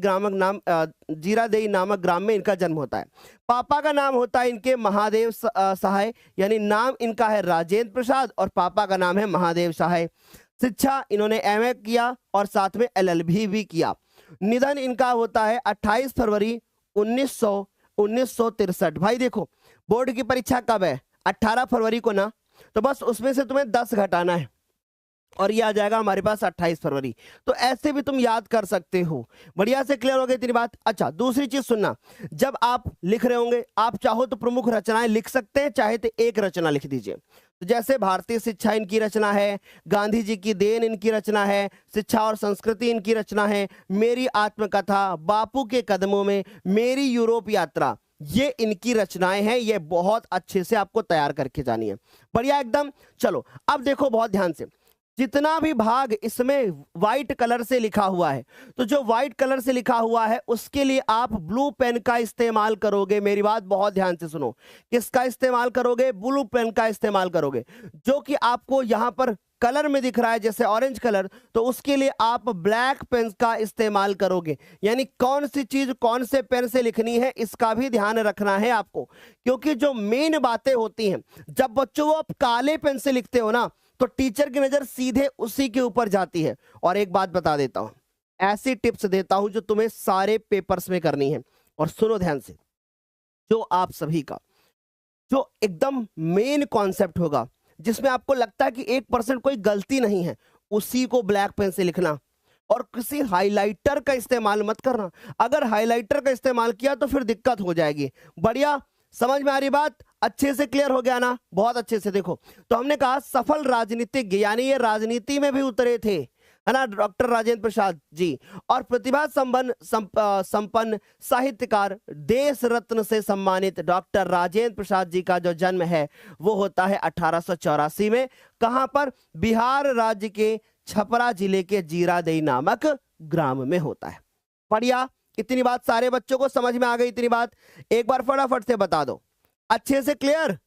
नामक ग्राम में इनका जन्म होता है। पापा का नाम होता है इनके महादेव सहाय, यानी नाम इनका है राजेंद्र प्रसाद और पापा का नाम है महादेव सहाय। शिक्षा इन्होंने एमए किया और साथ में एलएलबी भी किया। निधन इनका होता है 28 फरवरी 1963। भाई देखो बोर्ड की परीक्षा कब है? 18 फरवरी को ना, तो बस उसमें से तुम्हें 10 घटाना है और ये आ जाएगा हमारे पास 28 फरवरी। तो ऐसे भी तुम याद कर सकते हो। बढ़िया से क्लियर हो गई तेरी बात? अच्छा, दूसरी चीज सुनना, जब आप लिख रहे होंगे, आप चाहो तो प्रमुख रचनाएं लिख सकते हैं, चाहे तो एक रचना लिख दीजिए। तो जैसे भारतीय शिक्षा इनकी रचना है, गांधी जी की देन इनकी रचना है, शिक्षा और संस्कृति इनकी रचना है, मेरी आत्मकथा, बापू के कदमों में, मेरी यूरोप यात्रा, ये इनकी रचनाएं हैं। ये बहुत अच्छे से आपको तैयार करके जानी है। बढ़िया एकदम। चलो अब देखो बहुत ध्यान से, जितना भी भाग इसमें व्हाइट कलर से लिखा हुआ है, तो जो व्हाइट कलर से लिखा हुआ है उसके लिए आप ब्लू पेन का इस्तेमाल करोगे। मेरी बात बहुत ध्यान से सुनो, किसका इस्तेमाल करोगे? ब्लू पेन का इस्तेमाल करोगे। जो कि आपको यहां पर कलर में दिख रहा है जैसे ऑरेंज कलर, तो उसके लिए आप ब्लैक पेन का इस्तेमाल करोगे। यानी कौन सी चीज कौन से पेन से लिखनी है इसका भी ध्यान रखना है आपको, क्योंकि जो मेन बातें होती हैं, जब बच्चों आप काले पेन से लिखते हो ना, तो टीचर की नजर सीधे उसी के ऊपर जाती है। और एक बात बता देता हूं, ऐसी टिप्स देता हूं जो तुम्हें सारे पेपर्स में करनी है। और सुनो ध्यान से, जो आप सभी का जो एकदम मेन कॉन्सेप्ट होगा, जिसमें आपको लगता है कि 1% कोई गलती नहीं है, उसी को ब्लैक पेन से लिखना और किसी हाइलाइटर का इस्तेमाल मत करना। अगर हाइलाइटर का इस्तेमाल किया तो फिर दिक्कत हो जाएगी। बढ़िया, समझ में आ रही बात? अच्छे से क्लियर हो गया ना? बहुत अच्छे से। देखो, तो हमने कहा सफल राजनीतिज्ञ, यानी ये राजनीति में भी उतरे थे, है ना, डॉक्टर राजेंद्र प्रसाद जी, और प्रतिभा संपन्न साहित्यकार, देश रत्न से सम्मानित डॉक्टर राजेंद्र प्रसाद जी का जो जन्म है वो होता है 1884 में। कहां पर? बिहार राज्य के छपरा जिले के जीरादेई नामक ग्राम में होता है। बढ़िया, इतनी बात सारे बच्चों को समझ में आ गई? इतनी बात एक बार फटाफट से बता दो, अच्छे से क्लियर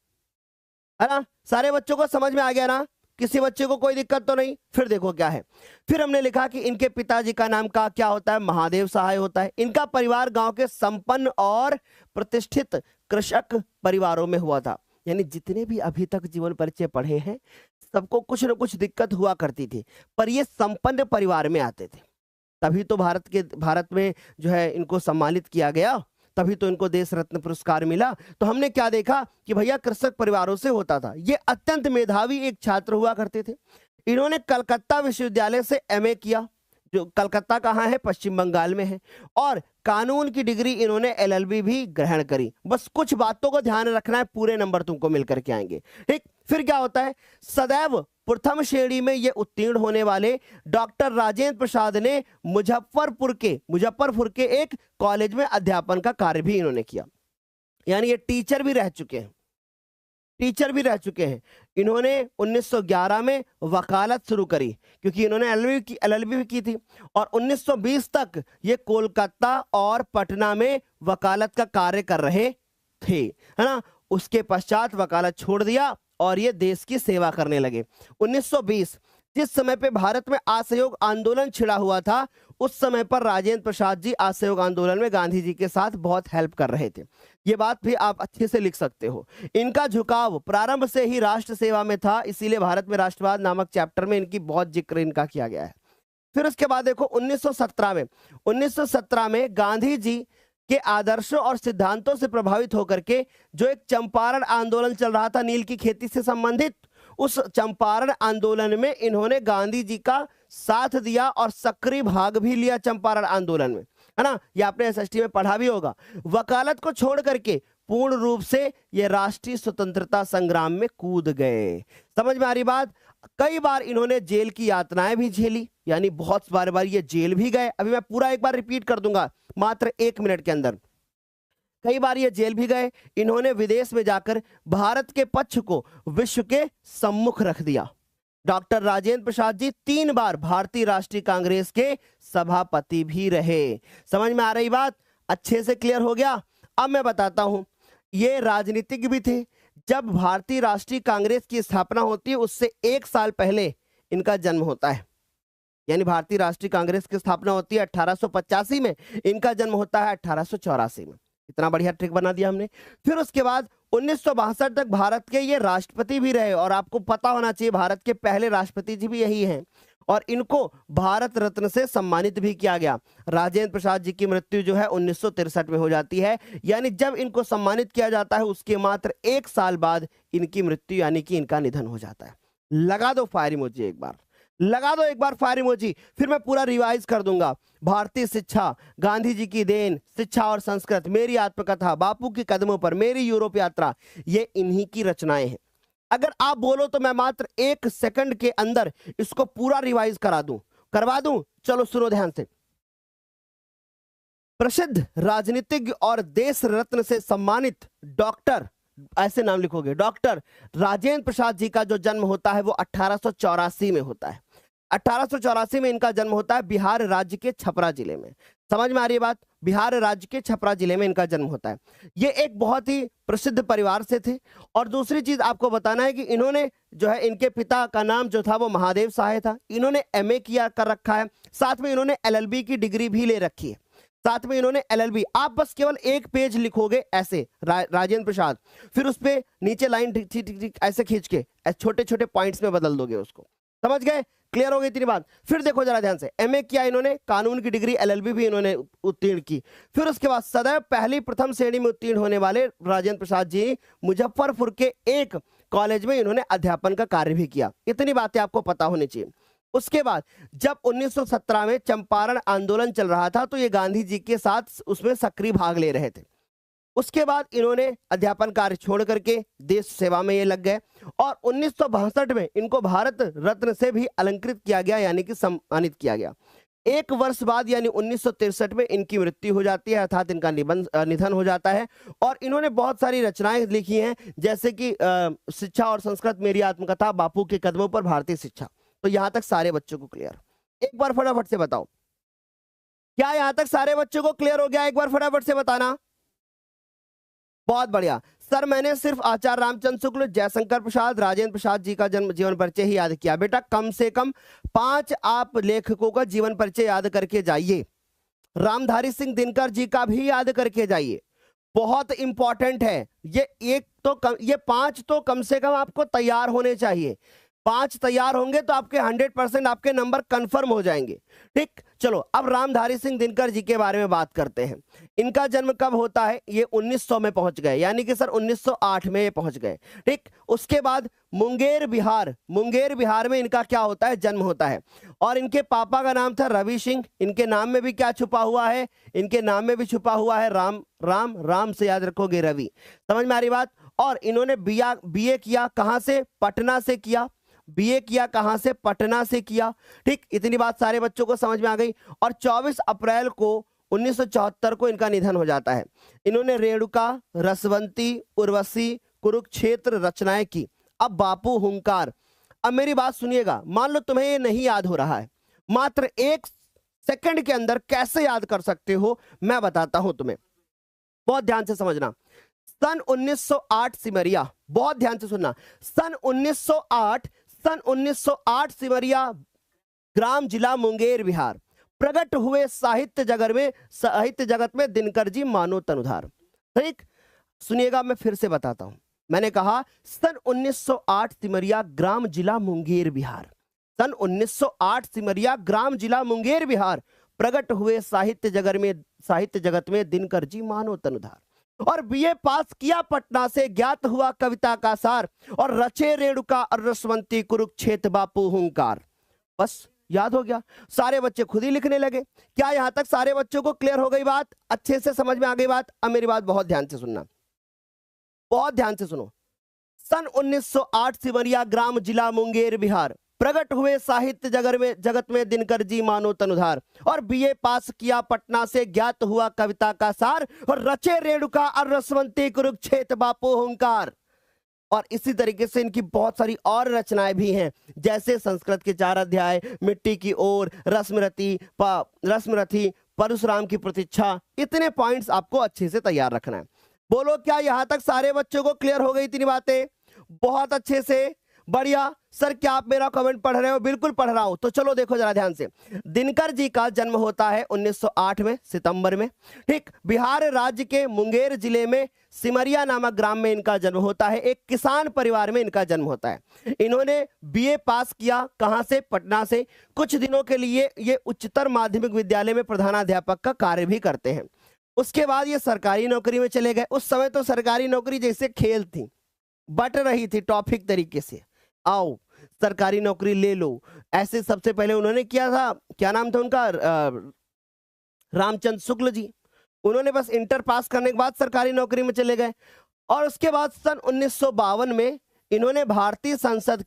है ना? सारे बच्चों को समझ में आ गया ना? किसी बच्चे को कोई दिक्कत तो नहीं? फिर देखो क्या है, फिर हमने लिखा कि इनके पिताजी का नाम का क्या होता है? महादेव सहाय होता है। इनका परिवार गांव के संपन्न और प्रतिष्ठित कृषक परिवारों में हुआ था। यानी जितने भी अभी तक जीवन परिचय पढ़े हैं, सबको कुछ न कुछ दिक्कत हुआ करती थी, पर ये संपन्न परिवार में आते थे। तभी तो भारत में जो है इनको सम्मानित किया गया, तभी तो इनको देश रत्न पुरस्कार मिला। तो हमने क्या देखा कि भैया कृषक परिवारों से होता था। ये अत्यंत मेधावी एक छात्र हुआ करते थे। इन्होंने कलकत्ता विश्वविद्यालय से एमए किया, जो कलकत्ता कहाँ है? पश्चिम बंगाल में है। और कानून की डिग्री इन्होंने एलएलबी भी ग्रहण करी। बस कुछ बातों को ध्यान रखना है, पूरे नंबर तुमको मिलकर के आएंगे, ठीक? फिर क्या होता है? सदैव प्रथम श्रेणी में ये उत्तीर्ण होने वाले डॉक्टर राजेंद्र प्रसाद ने मुजफ्फरपुर के एक कॉलेज में अध्यापन का कार्य भी इन्होंने किया। यानी ये टीचर भी रह चुके हैं। इन्होंने 1911 में वकालत शुरू करी, क्योंकि इन्होंने एलएलबी भी की थी। और 1920 तक ये कोलकाता और पटना में वकालत का कार्य कर रहे थे, है ना? उसके पश्चात वकालत छोड़ दिया और ये देश की सेवा करने लगे। 1920 जिस समय पे भारत में असहयोग आंदोलन छिड़ा हुआ था, उस समय पर राजेंद्र प्रसाद जी असहयोग आंदोलन में गांधी जी के साथ बहुत हेल्प कर रहे थे। ये बात भी आप अच्छे से लिख सकते हो। इनका झुकाव प्रारंभ से ही राष्ट्र सेवा में था, इसीलिए भारत में राष्ट्रवाद नामक चैप्टर में इनकी बहुत जिक्र इनका किया गया है। फिर उसके बाद देखो 1917 में गांधी जी के आदर्शों और सिद्धांतों से प्रभावित होकर के जो एक चंपारण आंदोलन चल रहा था नील की खेती से संबंधित, उस चंपारण आंदोलन में इन्होंने गांधी जी का साथ दिया और सक्रिय भाग भी लिया चंपारण आंदोलन में, है ना? ये आपने एसएसटी में पढ़ा भी होगा। वकालत को छोड़ करके पूर्ण रूप से ये राष्ट्रीय स्वतंत्रता संग्राम में कूद गए। समझ में आ रही बात? कई बार इन्होंने जेल की यातनाएं भी झेली, यानी बहुत बार ये जेल भी गए। अभी मैं पूरा एक बार रिपीट कर दूंगा मात्र 1 मिनट के अंदर। कई बार ये जेल भी गए। इन्होंने विदेश में जाकर भारत के पक्ष को विश्व के सम्मुख रख दिया। डॉक्टर राजेंद्र प्रसाद जी 3 बार भारतीय राष्ट्रीय कांग्रेस के सभापति भी रहे। समझ में आ रही बात? अच्छे से क्लियर हो गया? अब मैं बताता हूं, ये राजनीतिज्ञ भी थे। जब भारतीय राष्ट्रीय कांग्रेस की स्थापना होती है उससे 1 साल पहले इनका जन्म होता है। यानी भारतीय राष्ट्रीय कांग्रेस की स्थापना होती है 1885 में, इनका जन्म होता है 1884 में। इतना बढ़िया ट्रिक बना दिया हमने। फिर उसके बाद 1962 तक भारत के ये राष्ट्रपति भी रहे, और आपको पता होना चाहिए भारत के पहले राष्ट्रपति जी भी यही हैं, और इनको भारत रत्न से सम्मानित भी किया गया। राजेंद्र प्रसाद जी की मृत्यु जो है 1963 में हो जाती है। यानी जब इनको सम्मानित किया जाता है उसके मात्र 1 साल बाद इनकी मृत्यु यानी कि इनका निधन हो जाता है। लगा दो फायर इमोजी एक बार, लगा दो एक बार फायर इमोजी, फिर मैं पूरा रिवाइज कर दूंगा। भारतीय शिक्षा, गांधी जी की देन, शिक्षा और संस्कृत, मेरी आत्मकथा, बापू के कदमों पर, मेरी यूरोप यात्रा, ये इन्हीं की रचनाएं हैं। अगर आप बोलो तो मैं मात्र 1 सेकंड के अंदर इसको पूरा रिवाइज करवा दूं। चलो सुनो ध्यान से। प्रसिद्ध राजनीतिज्ञ और देश रत्न से सम्मानित डॉक्टर, ऐसे नाम लिखोगे, डॉक्टर राजेंद्र प्रसाद जी का जो जन्म होता है वो 1884 में होता है। 1884 में इनका जन्म होता है बिहार राज्य के छपरा जिले में। समझ में आ रही है बात? बिहार राज्य के छपरा जिले में इनका जन्म होता है। ये एक बहुत ही प्रसिद्ध परिवार से थे। और दूसरी चीज आपको बताना है कि इन्होंने जो है, इनके पिता का नाम जो था वो महादेव सहाय था। इन्होंने एमए किया कर रखा है, साथ में इन्होंने एलएलबी की डिग्री भी ले रखी है। साथ में इन्होंने LLB, आप बस केवल एक पेज लिखोगे ऐसे राजेंद्र प्रसाद, फिर उस पे नीचे लाइन ठीक ऐसे खींच के छोटे छोटे पॉइंट्स में बदल दोगे उसको। समझ गए? क्लियर हो गई इतनी बात? फिर देखो जरा ध्यान से, MA किया इन्होंने, कानून की डिग्री LLB भी इन्होंने उत्तीर्ण की। फिर उसके बाद सदैव पहली प्रथम श्रेणी में उत्तीर्ण होने वाले राजेंद्र प्रसाद जी मुजफ्फरपुर के एक कॉलेज में इन्होंने अध्यापन का कार्य भी किया। इतनी बातें आपको पता होनी चाहिए। उसके बाद जब 1917 में चंपारण आंदोलन चल रहा था तो ये गांधी जी के साथ उसमें सक्रिय भाग ले रहे थे। उसके बाद इन्होंने अध्यापन कार्य छोड़ करके देश सेवा में ये लग गए और 1962 में इनको भारत रत्न से भी अलंकृत किया गया, यानी कि सम्मानित किया गया। एक वर्ष बाद यानी 1963 में इनकी मृत्यु हो जाती है, अर्थात इनका निधन हो जाता है। और इन्होंने बहुत सारी रचनाएं लिखी हैं, जैसे कि शिक्षा और संस्कृत, मेरी आत्मकथा, बापू के कदमों पर भारतीय शिक्षा। तो यहां तक सारे बच्चों को क्लियर? एक बार फटाफट से बताओ, क्या यहां तक सारे बच्चों को क्लियर हो गया? एक बार फटाफट से बताना। बहुत बढ़िया सर, मैंने सिर्फ आचार्य रामचंद्र शुक्ल, जयशंकर प्रसाद, राजेंद्र प्रसाद जी का जन्म जीवन परिचय ही याद किया। बेटा कम से कम 5 आप लेखकों का जीवन परिचय याद करके जाइए। रामधारी सिंह दिनकर जी का भी याद करके जाइए, बहुत इंपॉर्टेंट है। ये 5 तो कम से कम आपको तैयार होने चाहिए। 5 तैयार होंगे तो आपके 100% आपके नंबर कंफर्म हो जाएंगे। ठीक, चलो अब रामधारी सिंह दिनकर जी के बारे में बात करते हैं। इनका जन्म कब होता है? ये 1900 में पहुंच गए, यानी कि सर 1908 में ये पहुंच गए। ठीक, उसके बाद मुंगेर बिहार में इनका क्या होता है? जन्म होता है। और इनके पापा का नाम था रवि सिंह। इनके नाम में भी क्या छुपा हुआ है? इनके नाम में भी छुपा हुआ है राम। राम राम से याद रखोगे रवि। समझ में आ रही बात? और इन्होंने BA किया कहां से? पटना से किया। BA किया कहां से? पटना से किया। ठीक, इतनी बात सारे बच्चों को समझ में आ गई। और 24 अप्रैल को 1974 को इनका निधन हो जाता है। इन्होंने रेणुका, रसवंती, उर्वशी, कुरुक्षेत्र रचनाएं की। अब बापू हुंकार, अब मेरी बात सुनिएगा, मान लो तुम्हें ये नहीं याद हो रहा है, मात्र 1 सेकंड के अंदर कैसे याद कर सकते हो मैं बताता हूं तुम्हें, बहुत ध्यान से समझना। सन 1908 सिमरिया, बहुत ध्यान से सुनना, सन 1908 सिमरिया ग्राम जिला मुंगेर बिहार। प्रकट हुए साहित्य जगत में दिनकर जी मानो तनुधार। ठीक, सुनिएगा मैं फिर से बताता हूं। मैंने कहा सन 1908 सिमरिया ग्राम जिला मुंगेर बिहार। सन 1908 सिमरिया ग्राम जिला मुंगेर बिहार। प्रकट हुए साहित्य जगत में दिनकर जी मानो तनुधार। और BA पास किया पटना से, ज्ञात हुआ कविता का सार, और रचे रेणुका और रसवंती, कुरुक्षेत्र बापू हुंकार। बस याद हो गया, सारे बच्चे खुद ही लिखने लगे। क्या यहां तक सारे बच्चों को क्लियर हो गई बात? अच्छे से समझ में आ गई बात? अब मेरी बात बहुत ध्यान से सुनना, बहुत ध्यान से सुनो। सन 1908 सिमरिया ग्राम जिला मुंगेर बिहार। प्रकट हुए साहित्य जगत में दिनकर जी मानो तनुधार। और BA पास किया पटना से, ज्ञात हुआ कविता का सार, और रचे रेणुका और रसवंती, कुरुक्षेत्र बापू हुंकार। और इसी तरीके से इनकी बहुत सारी और रचनाएं भी हैं, जैसे संस्कृत के 4 अध्याय, मिट्टी की ओर, रश्मरथी, परशुराम की प्रतीक्षा। इतने पॉइंट्स आपको अच्छे से तैयार रखना है। बोलो क्या यहां तक सारे बच्चों को क्लियर हो गई इतनी बातें? बहुत अच्छे से, बढ़िया। सर क्या आप मेरा कमेंट पढ़ रहे हो? बिल्कुल पढ़ रहा हूं। तो चलो देखो जरा ध्यान से, दिनकर जी का जन्म होता है 1908 में सितंबर में। ठीक, बिहार राज्य के मुंगेर जिले में सिमरिया नामक ग्राम में इनका जन्म होता है। एक किसान परिवार में इनका जन्म होता है। इन्होंने BA पास किया कहां से? पटना से। कुछ दिनों के लिए ये उच्चतर माध्यमिक विद्यालय में प्रधानाध्यापक का कार्य भी करते हैं। उसके बाद ये सरकारी नौकरी में चले गए। उस समय तो सरकारी नौकरी जैसे खेल थी, बट रही थी टॉपिक तरीके से, आओ सरकारी नौकरी ले लो, ऐसे सबसे पहले उन्होंने किया था। क्या नाम था उनका? रामचंद्र शुक्ल जी। उन्होंने बस इंटर पास करने के बाद सरकारी नौकरी में चले गए। और उसके बाद सन 1952 में इन्होंने भारतीय संसद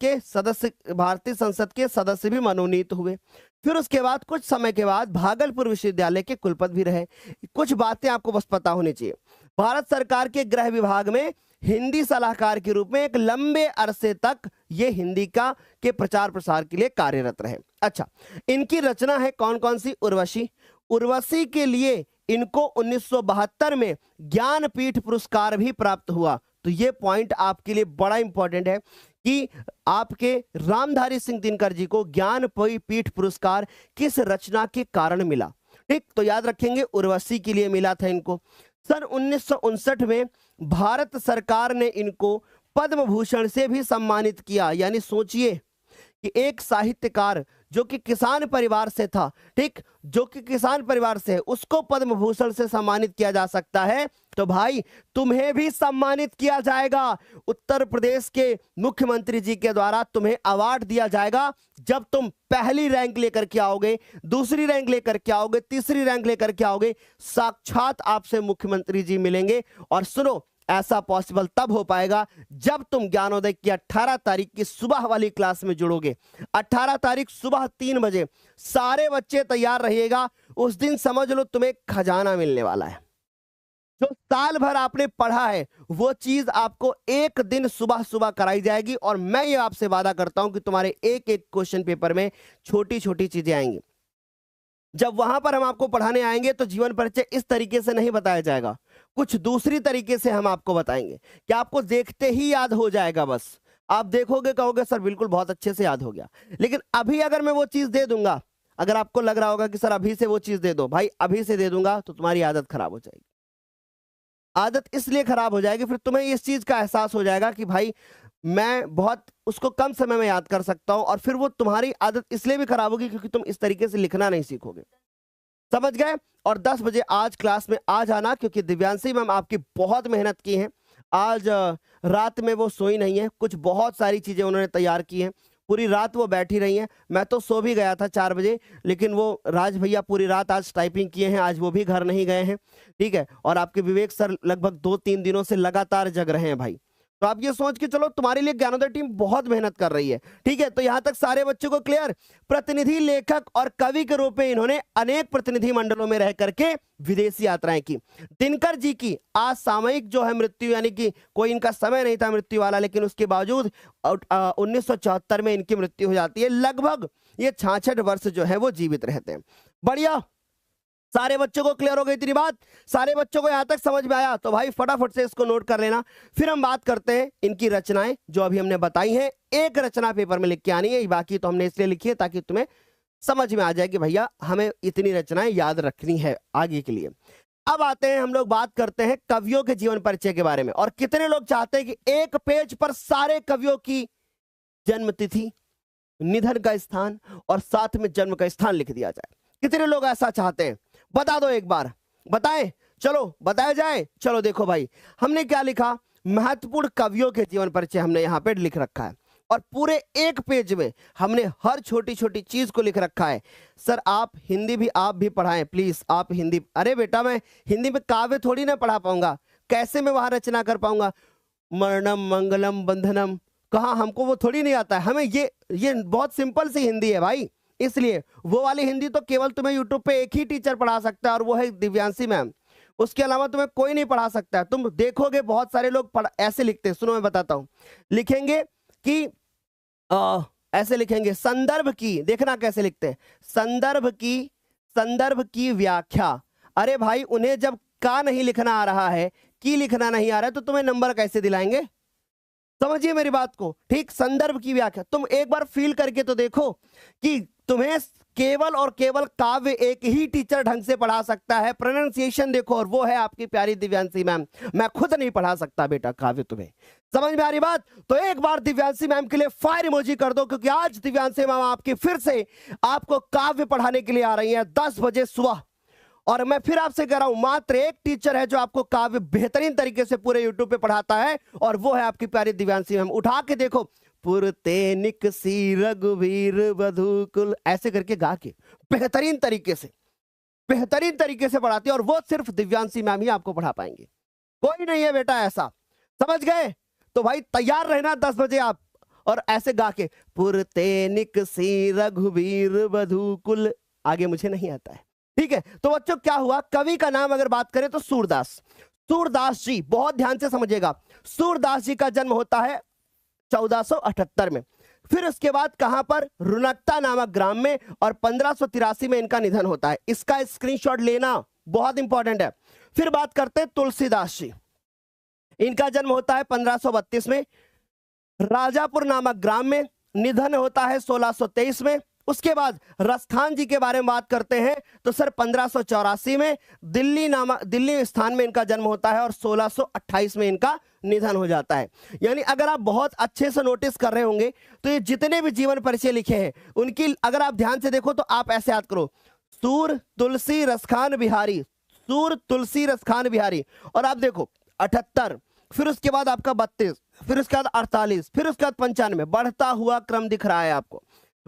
के सदस्य भी मनोनीत हुए। फिर उसके बाद कुछ समय के बाद भागलपुर विश्वविद्यालय के कुलपति भी रहे। कुछ बातें आपको बस पता होनी चाहिए। भारत सरकार के गृह विभाग में हिंदी सलाहकार के रूप में एक लंबे अरसे तक ये हिंदी के प्रचार प्रसार के लिए कार्यरत रहे। अच्छा, इनकी रचना है कौन कौन सी? उर्वशी के लिए इनको 1972 में ज्ञानपीठ पुरस्कार भी प्राप्त हुआ। तो ये पॉइंट आपके लिए बड़ा इंपॉर्टेंट है कि आपके रामधारी सिंह दिनकर जी को ज्ञानपीठ पुरस्कार किस रचना के कारण मिला। ठीक, तो याद रखेंगे उर्वशी के लिए मिला था इनको। सन 1959 में भारत सरकार ने इनको पद्म भूषण से भी सम्मानित किया। यानी सोचिए कि एक साहित्यकार जो कि किसान परिवार से था, ठीक, जो कि किसान परिवार से है, उसको पद्म भूषण से सम्मानित किया जा सकता है, तो भाई तुम्हें भी सम्मानित किया जाएगा। उत्तर प्रदेश के मुख्यमंत्री जी के द्वारा तुम्हें अवार्ड दिया जाएगा जब तुम पहली रैंक लेकर के आओगे, दूसरी रैंक लेकर के आओगे, तीसरी रैंक लेकर के आओगे, साक्षात आपसे मुख्यमंत्री जी मिलेंगे। और सुनो, ऐसा पॉसिबल तब हो पाएगा जब तुम ज्ञानोदय की 18 तारीख की सुबह वाली क्लास में जुड़ोगे। 18 तारीख सुबह 3 बजे सारे बच्चे तैयार रहिएगा। उस दिन समझ लो तुम्हें खजाना मिलने वाला है। जो साल भर आपने पढ़ा है वो चीज आपको एक दिन सुबह सुबह कराई जाएगी। और मैं ये आपसे वादा करता हूं कि तुम्हारे एक एक क्वेश्चन पेपर में छोटी छोटी चीजें आएंगी। जब वहां पर हम आपको पढ़ाने आएंगे तो जीवन परिचय इस तरीके से नहीं बताया जाएगा, कुछ दूसरी तरीके से हम आपको बताएंगे कि आपको देखते ही याद हो जाएगा। बस आप देखोगे, कहोगे सर बिल्कुल बहुत अच्छे से याद हो गया। लेकिन अभी अगर मैं वो चीज दे दूंगा, अगर आपको लग रहा होगा कि सर अभी से वो चीज दे दो, भाई अभी से दे दूंगा तो तुम्हारी आदत खराब हो जाएगी। आदत इसलिए खराब हो जाएगी, फिर तुम्हें इस चीज का एहसास हो जाएगा कि भाई मैं बहुत उसको कम समय में याद कर सकता हूं, और फिर वो तुम्हारी आदत इसलिए भी खराब होगी क्योंकि तुम इस तरीके से लिखना नहीं सीखोगे। समझ गए? और 10 बजे आज क्लास में आ जाना, क्योंकि दिव्यांशी मैम आपकी बहुत मेहनत की है। आज रात में वो सोई नहीं है, कुछ बहुत सारी चीजें उन्होंने तैयार की हैं, पूरी रात वो बैठी रही हैं। मैं तो सो भी गया था 4 बजे, लेकिन वो राज भैया पूरी रात आज टाइपिंग किए हैं, आज वो भी घर नहीं गए हैं, ठीक है। और आपके विवेक सर लगभग 2-3 दिनों से लगातार जग रहे हैं भाई। तो आप ये सोच के चलो तुम्हारे लिए ज्ञानोदय टीम बहुत मेहनत कर रही है, ठीक है। तो यहां तक सारे बच्चों को क्लियर? प्रतिनिधि, लेखक और कवि के रूप में इन्होंने अनेक प्रतिनिधि मंडलों में रह करके विदेशी यात्राएं की। दिनकर जी की आज सामयिक जो है मृत्यु, यानी कि कोई इनका समय नहीं था मृत्यु वाला, लेकिन उसके बावजूद 1974 में इनकी मृत्यु हो जाती है। लगभग ये 66 वर्ष जो है वो जीवित रहते हैं। बढ़िया, सारे बच्चों को क्लियर हो गई इतनी बात? सारे बच्चों को यहां तक समझ में आया? तो भाई फटाफट से इसको नोट कर लेना। फिर हम बात करते हैं इनकी रचनाएं जो अभी हमने बताई हैं। एक रचना पेपर में लिख के आनी है, बाकी तो हमने इसलिए लिखी है ताकि तुम्हें समझ में आ जाए कि भैया हमें इतनी रचनाएं याद रखनी है आगे के लिए। अब आते हैं, हम लोग बात करते हैं कवियों के जीवन परिचय के बारे में। और कितने लोग चाहते हैं कि एक पेज पर सारे कवियों की जन्म तिथि, निधन का स्थान और साथ में जन्म का स्थान लिख दिया जाए? कितने लोग ऐसा चाहते हैं? बता दो एक बार, बताएं, चलो बताया जाए। चलो देखो भाई, हमने क्या लिखा, महत्वपूर्ण कवियों के जीवन परिचय हमने यहाँ पे लिख रखा है। और पूरे एक पेज में हमने हर छोटी छोटी चीज को लिख रखा है। सर आप हिंदी भी आप भी पढ़ाएं प्लीज, आप हिंदी। अरे बेटा मैं हिंदी में काव्य थोड़ी ना पढ़ा पाऊंगा, कैसे मैं वहां रचना कर पाऊंगा? मरणम मंगलम बंधनम, कहाँ हमको वो थोड़ी नहीं आता है। हमें ये बहुत सिंपल सी हिंदी है भाई, इसलिए वो वाली हिंदी तो केवल तुम्हें यूट्यूब पे एक ही टीचर पढ़ा सकता है और वो है दिव्यांशी मैम। उसके अलावा तुम्हें कोई नहीं पढ़ा सकता है। तुम देखोगे बहुत सारे लोग ऐसे लिखते हैं, सुनो मैं बताता हूं। लिखेंगे कि ऐसे लिखेंगे संदर्भ की, देखना कैसे लिखते हैं, संदर्भ की व्याख्या। अरे भाई उन्हें जब का नहीं लिखना आ रहा है, की लिखना नहीं आ रहा है, तो तुम्हें नंबर कैसे दिलाएंगे? समझिए मेरी बात को, ठीक। संदर्भ की व्याख्या तुम एक बार फील करके तो देखो कि तुम्हें केवल और केवल काव्य एक ही टीचर ढंग से पढ़ा सकता है। प्रोनाउंसिएशन देखो, और वो है आपकी प्यारी दिव्यांशी मैम। मैं खुद नहीं पढ़ा सकता बेटा काव्य, तुम्हें समझ में आ रही बात? तो एक बार दिव्यांशी मैम के लिए फायर इमोजी कर दो, क्योंकि आज दिव्यांशी मैम आपकी फिर से आपको काव्य पढ़ाने के लिए आ रही है 10 बजे सुबह। और मैं फिर आपसे कह रहा हूं, मात्र एक टीचर है जो आपको काव्य बेहतरीन तरीके से पूरे यूट्यूब पे पढ़ाता है, और वो है आपकी प्यारी दिव्यांशी मैम। उठा के देखो, पुरते निकसी रघुवीर वधुकुल, ऐसे करके गा के बेहतरीन तरीके से पढ़ाती है, और वो सिर्फ दिव्यांशी मैम ही आपको पढ़ा पाएंगे, कोई नहीं है बेटा ऐसा। समझ गए? तो भाई तैयार रहना 10 बजे आप, और ऐसे गा के पुरते निकसी रघुवीर वधुकुल। आगे मुझे नहीं आता है, ठीक है। तो बच्चों क्या हुआ, कवि का नाम अगर बात करें तो सूरदास जी, बहुत ध्यान से समझिएगा। सूरदास जी का जन्म होता है 1478 में। फिर उसके बाद कहां पर, रुनकता नामक ग्राम में, और 1583 में इनका निधन होता है। इसका स्क्रीनशॉट लेना बहुत इंपॉर्टेंट है। फिर बात करते हैं तुलसीदास जी, इनका जन्म होता है 1532 में, राजापुर नामक ग्राम में। निधन होता है 1623 में। उसके बाद रसखान जी के बारे में बात करते हैं तो सर 1584 में दिल्ली स्थान में इनका जन्म होता है और 1628 में इनका निधन हो जाता है। यानी अगर आप बहुत अच्छे से नोटिस कर रहे होंगे तो ये जितने भी जीवन परिचय लिखे हैं उनकी अगर आप ध्यान से देखो तो आप ऐसे याद करो, सूर तुलसी रसखान बिहारी, सूर तुलसी रसखान बिहारी, और आप देखो 78, फिर उसके बाद आपका 32, फिर उसके बाद 48, फिर उसके बाद 95, बढ़ता हुआ क्रम दिख रहा है आपको।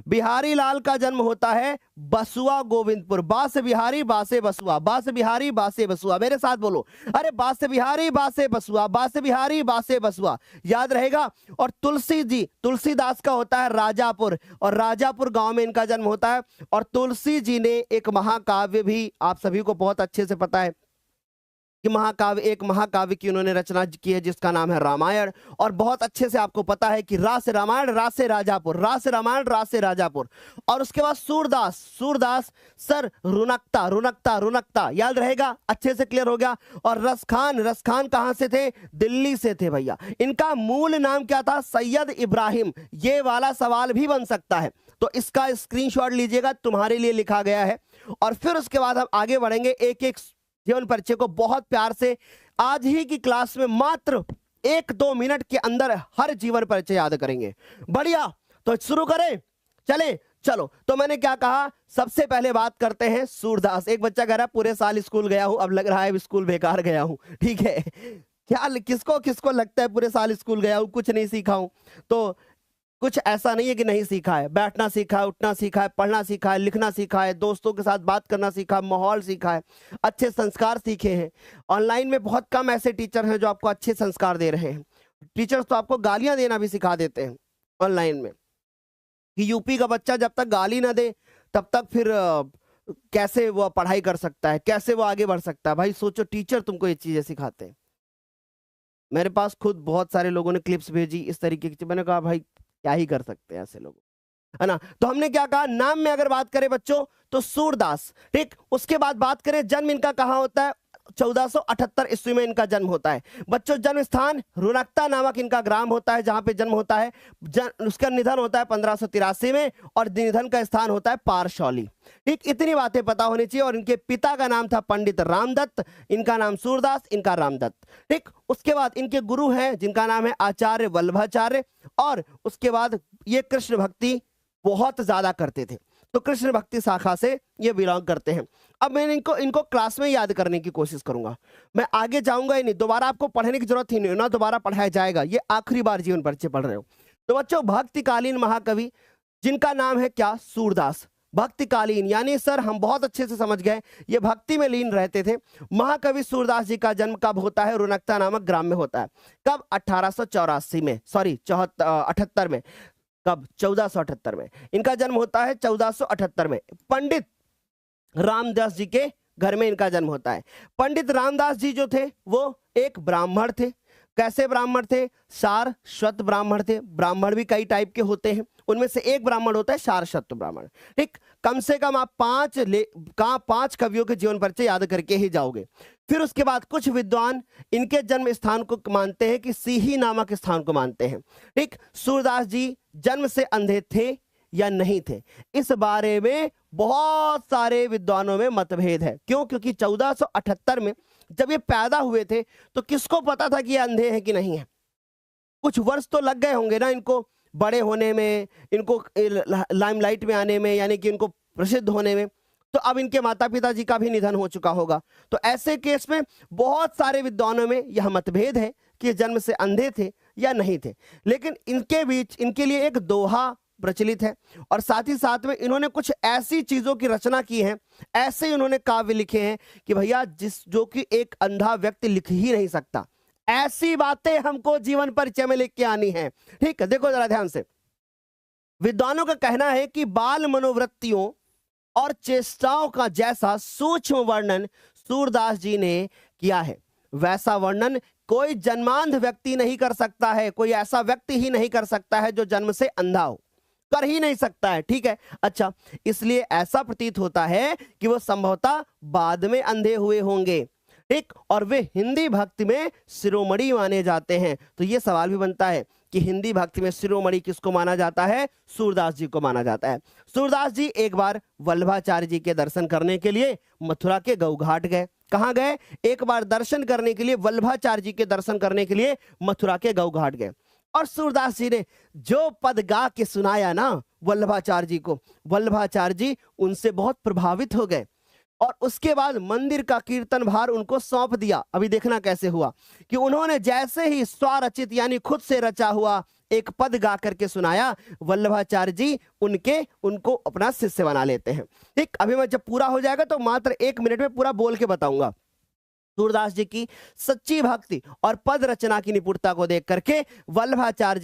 बिहारी लाल का जन्म होता है बसुआ गोविंदपुर, बासे बिहारी बासे बसुआ, बासे बिहारी बासे बसुआ, मेरे साथ बोलो, अरे बासे बिहारी बासे बसुआ, बासे बिहारी बासे बसुआ, याद रहेगा। और तुलसी जी, तुलसीदास का होता है राजापुर, और राजापुर गांव में इनका जन्म होता है। और तुलसी जी ने एक महाकाव्य भी, आप सभी को बहुत अच्छे से पता है कि एक महाकाव्य की उन्होंने रचना की है जिसका नाम है रामायण। और बहुत अच्छे से आपको पता है कि रा से रामायण रा से राजापुर, रा से रामायण रा से राजापुर। और उसके बाद सूरदास सर रुनकता रुनकता रुनकता, याद रहेगा, अच्छे से क्लियर हो गया। और रसखान कहां से थे? दिल्ली से थे भैया। इनका मूल नाम क्या था? सैयद इब्राहिम। ये वाला सवाल भी बन सकता है तो इसका स्क्रीनशॉट लीजिएगा, तुम्हारे लिए लिखा गया है। और फिर उसके बाद हम आगे बढ़ेंगे, एक एक जीवन परिचय को बहुत प्यार से आज ही की क्लास में मात्र 1-2 मिनट के अंदर हर जीवन परिचय याद करेंगे। बढ़िया, तो शुरू करें, चलो। तो मैंने क्या कहा, सबसे पहले बात करते हैं सूरदास। एक बच्चा कह रहा है पूरे साल स्कूल गया हूं, अब लग रहा है स्कूल बेकार गया हूं। ठीक है, क्या किसको लगता है पूरे साल स्कूल गया हूं कुछ नहीं सीखा हूं? तो कुछ ऐसा नहीं है कि नहीं सीखा है, बैठना सीखा है, उठना सीखा है, पढ़ना सीखा है, लिखना सीखा है, दोस्तों के साथ बात करना सीखा है, माहौल सीखा है, अच्छे संस्कार सीखे हैं। ऑनलाइन में बहुत कम ऐसे टीचर हैं जो आपको अच्छे संस्कार दे रहे हैं। टीचर्स तो आपको गालियां देना भी सिखा देते हैं ऑनलाइन में, कि यूपी का बच्चा जब तक गाली ना दे तब तक फिर कैसे वो पढ़ाई कर सकता है, कैसे वो आगे बढ़ सकता है। भाई सोचो, टीचर तुमको ये चीजें सिखाते हैं। मेरे पास खुद बहुत सारे लोगों ने क्लिप्स भेजी इस तरीके की, मैंने कहा भाई क्या ही कर सकते हैं ऐसे लोग, है ना। तो हमने क्या कहा, नाम में अगर बात करें बच्चों तो सूरदास, ठीक। उसके बाद बात करें जन्म इनका कहां होता है, 1478 ईस्वी में इनका जन्म होता है बच्चों। जन्म स्थान रुनकता नामक इनका ग्राम होता है जहां पे जन्म होता है। उसका निधन होता है 1583 में, और निधन का स्थान होता है पारशौली। ठीक, इतनी बातें पता होनी चाहिए। और इनके पिता का नाम था पंडित रामदत्त, इनका नाम सूरदास, इनका रामदत्त। ठीक, उसके बाद इनके गुरु हैं जिनका नाम है आचार्य वल्लभाचार्य। और उसके बाद ये कृष्ण भक्ति बहुत ज्यादा करते थे, तो कृष्ण भक्ति शाखा से ये बिलोंग करते हैं। अब मैं इनको क्लास में याद करने की कोशिश करूंगा, मैं आगे जाऊंगा ही नहीं, दोबारा आपको पढ़ने की जरूरत ही नहीं, ना दोबारा पढ़ाया जाएगा, ये आखिरी बार जीवन परिचय पढ़ रहे हो। तो बच्चों, भक्तिकालीन महाकवि जिनका नाम है क्या, सूरदास। भक्तिकालीन यानी सर हम बहुत अच्छे से समझ गए, ये भक्ति में लीन रहते थे। महाकवि सूरदास जी का जन्म कब होता है? रुनकता नामक ग्राम में होता है। कब? 1884 में, सॉरी 78 में। कब? 1478 में इनका जन्म होता है। 1478 में पंडित रामदास जी के घर में इनका जन्म होता है। पंडित रामदास जी जो थे वो एक ब्राह्मण थे। कैसे ब्राह्मण थे? सारस्वत ब्राह्मण थे। ब्राह्मण भी कई टाइप के होते हैं, उनमें से एक ब्राह्मण होता है सारस्वत ब्राह्मण। ठीक, कम से कम आप 5 कवियों के जीवन परिचय याद करके ही जाओगे। फिर उसके बाद कुछ विद्वान इनके जन्म स्थान को मानते हैं कि सीही नामक स्थान को मानते हैं। ठीक, सूरदास जी जन्म से अंधे थे या नहीं थे, इस बारे में बहुत सारे विद्वानों में मतभेद है। क्यों? क्योंकि 1478 में जब ये पैदा हुए थे तो किसको पता था कि ये अंधे हैं कि नहीं है? कुछ वर्ष तो लग गए होंगे ना इनको बड़े होने में, इनको लाइमलाइट में आने में, यानी कि इनको प्रसिद्ध होने में। तो अब इनके माता पिता जी का भी निधन हो चुका होगा। तो ऐसे केस में बहुत सारे विद्वानों में यह मतभेद है कि जन्म से अंधे थे या नहीं थे। लेकिन इनके बीच इनके लिए एक दोहा प्रचलित है, और साथ ही साथ में इन्होंने कुछ ऐसी चीजों की रचना की है, ऐसे इन्होंने काव्य लिखे हैं कि भैया जो कि एक अंधा व्यक्ति लिख ही नहीं सकता। ऐसी बातें हमको जीवन परिचय में लिख के आनी है। ठीक है, देखो जरा ध्यान से। विद्वानों का कहना है कि बाल मनोवृत्तियों और चेष्टाओं का जैसा सूक्ष्म वर्णन सूरदास जी ने किया है, वैसा वर्णन कोई जन्मांध व्यक्ति नहीं कर सकता है। कोई ऐसा व्यक्ति ही नहीं कर सकता है जो जन्म से अंधा हो, कर ही नहीं सकता है। ठीक है, अच्छा, इसलिए ऐसा प्रतीत होता है कि वो संभवतः बाद में अंधे हुए होंगे। ठीक, और वे हिंदी भक्ति में शिरोमणि माने जाते हैं। तो ये सवाल भी बनता है कि हिंदी भक्ति में शिरोमणि किसको माना जाता है? सूरदास जी को माना जाता है। सूरदास जी एक बार वल्लभाचार्य जी के दर्शन करने के लिए मथुरा के गौ घाट गए। कहां गए? एक बार दर्शन करने के लिए, वल्लभाचार्य जी के दर्शन करने के लिए मथुरा के गौ घाट गए। और सूरदास जी ने जो पद गा के सुनाया ना वल्लभाचार्य जी को, वल्लभाचार्य जी उनसे बहुत प्रभावित हो गए और उसके बाद मंदिर का कीर्तन भार उनको सौंप दिया। अभी देखना कैसे हुआ कि उन्होंने जैसे ही स्वरचित यानी खुद से रचा हुआ एक पद गा करके सुनाया, वल्लभाचार्य जी उनको अपना शिष्य बना लेते हैं। ठीक, अभी मैं जब पूरा हो जाएगा तो मात्र 1 मिनट में पूरा बोल के बताऊंगा। सूरदास जी की सच्ची भक्ति और पद रचना की निपुणता को देख करके वल्लभाचार्य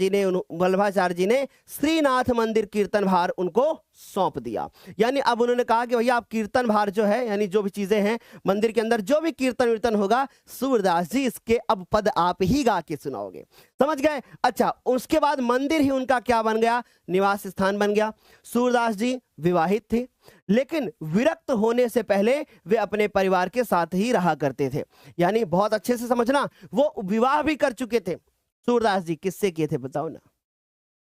जी ने श्रीनाथ मंदिर कीर्तन भार उनको सौंप दिया। यानी अब उन्होंने कहा कि भैया आप कीर्तन भार जो है, यानी जो भी चीजें हैं मंदिर के अंदर, जो भी कीर्तन वीर्तन होगा, सूरदास जी इसके अब पद आप ही गा के सुनाओगे। समझ गए? अच्छा, उसके बाद मंदिर ही उनका क्या बन गया? निवास स्थान बन गया। सूरदास जी विवाहित थे, लेकिन विरक्त होने से पहले वे अपने परिवार के साथ ही रहा करते थे। यानी बहुत अच्छे से समझना, वो विवाह भी कर चुके थे। सूरदास जी किससे किए थे बताओ ना?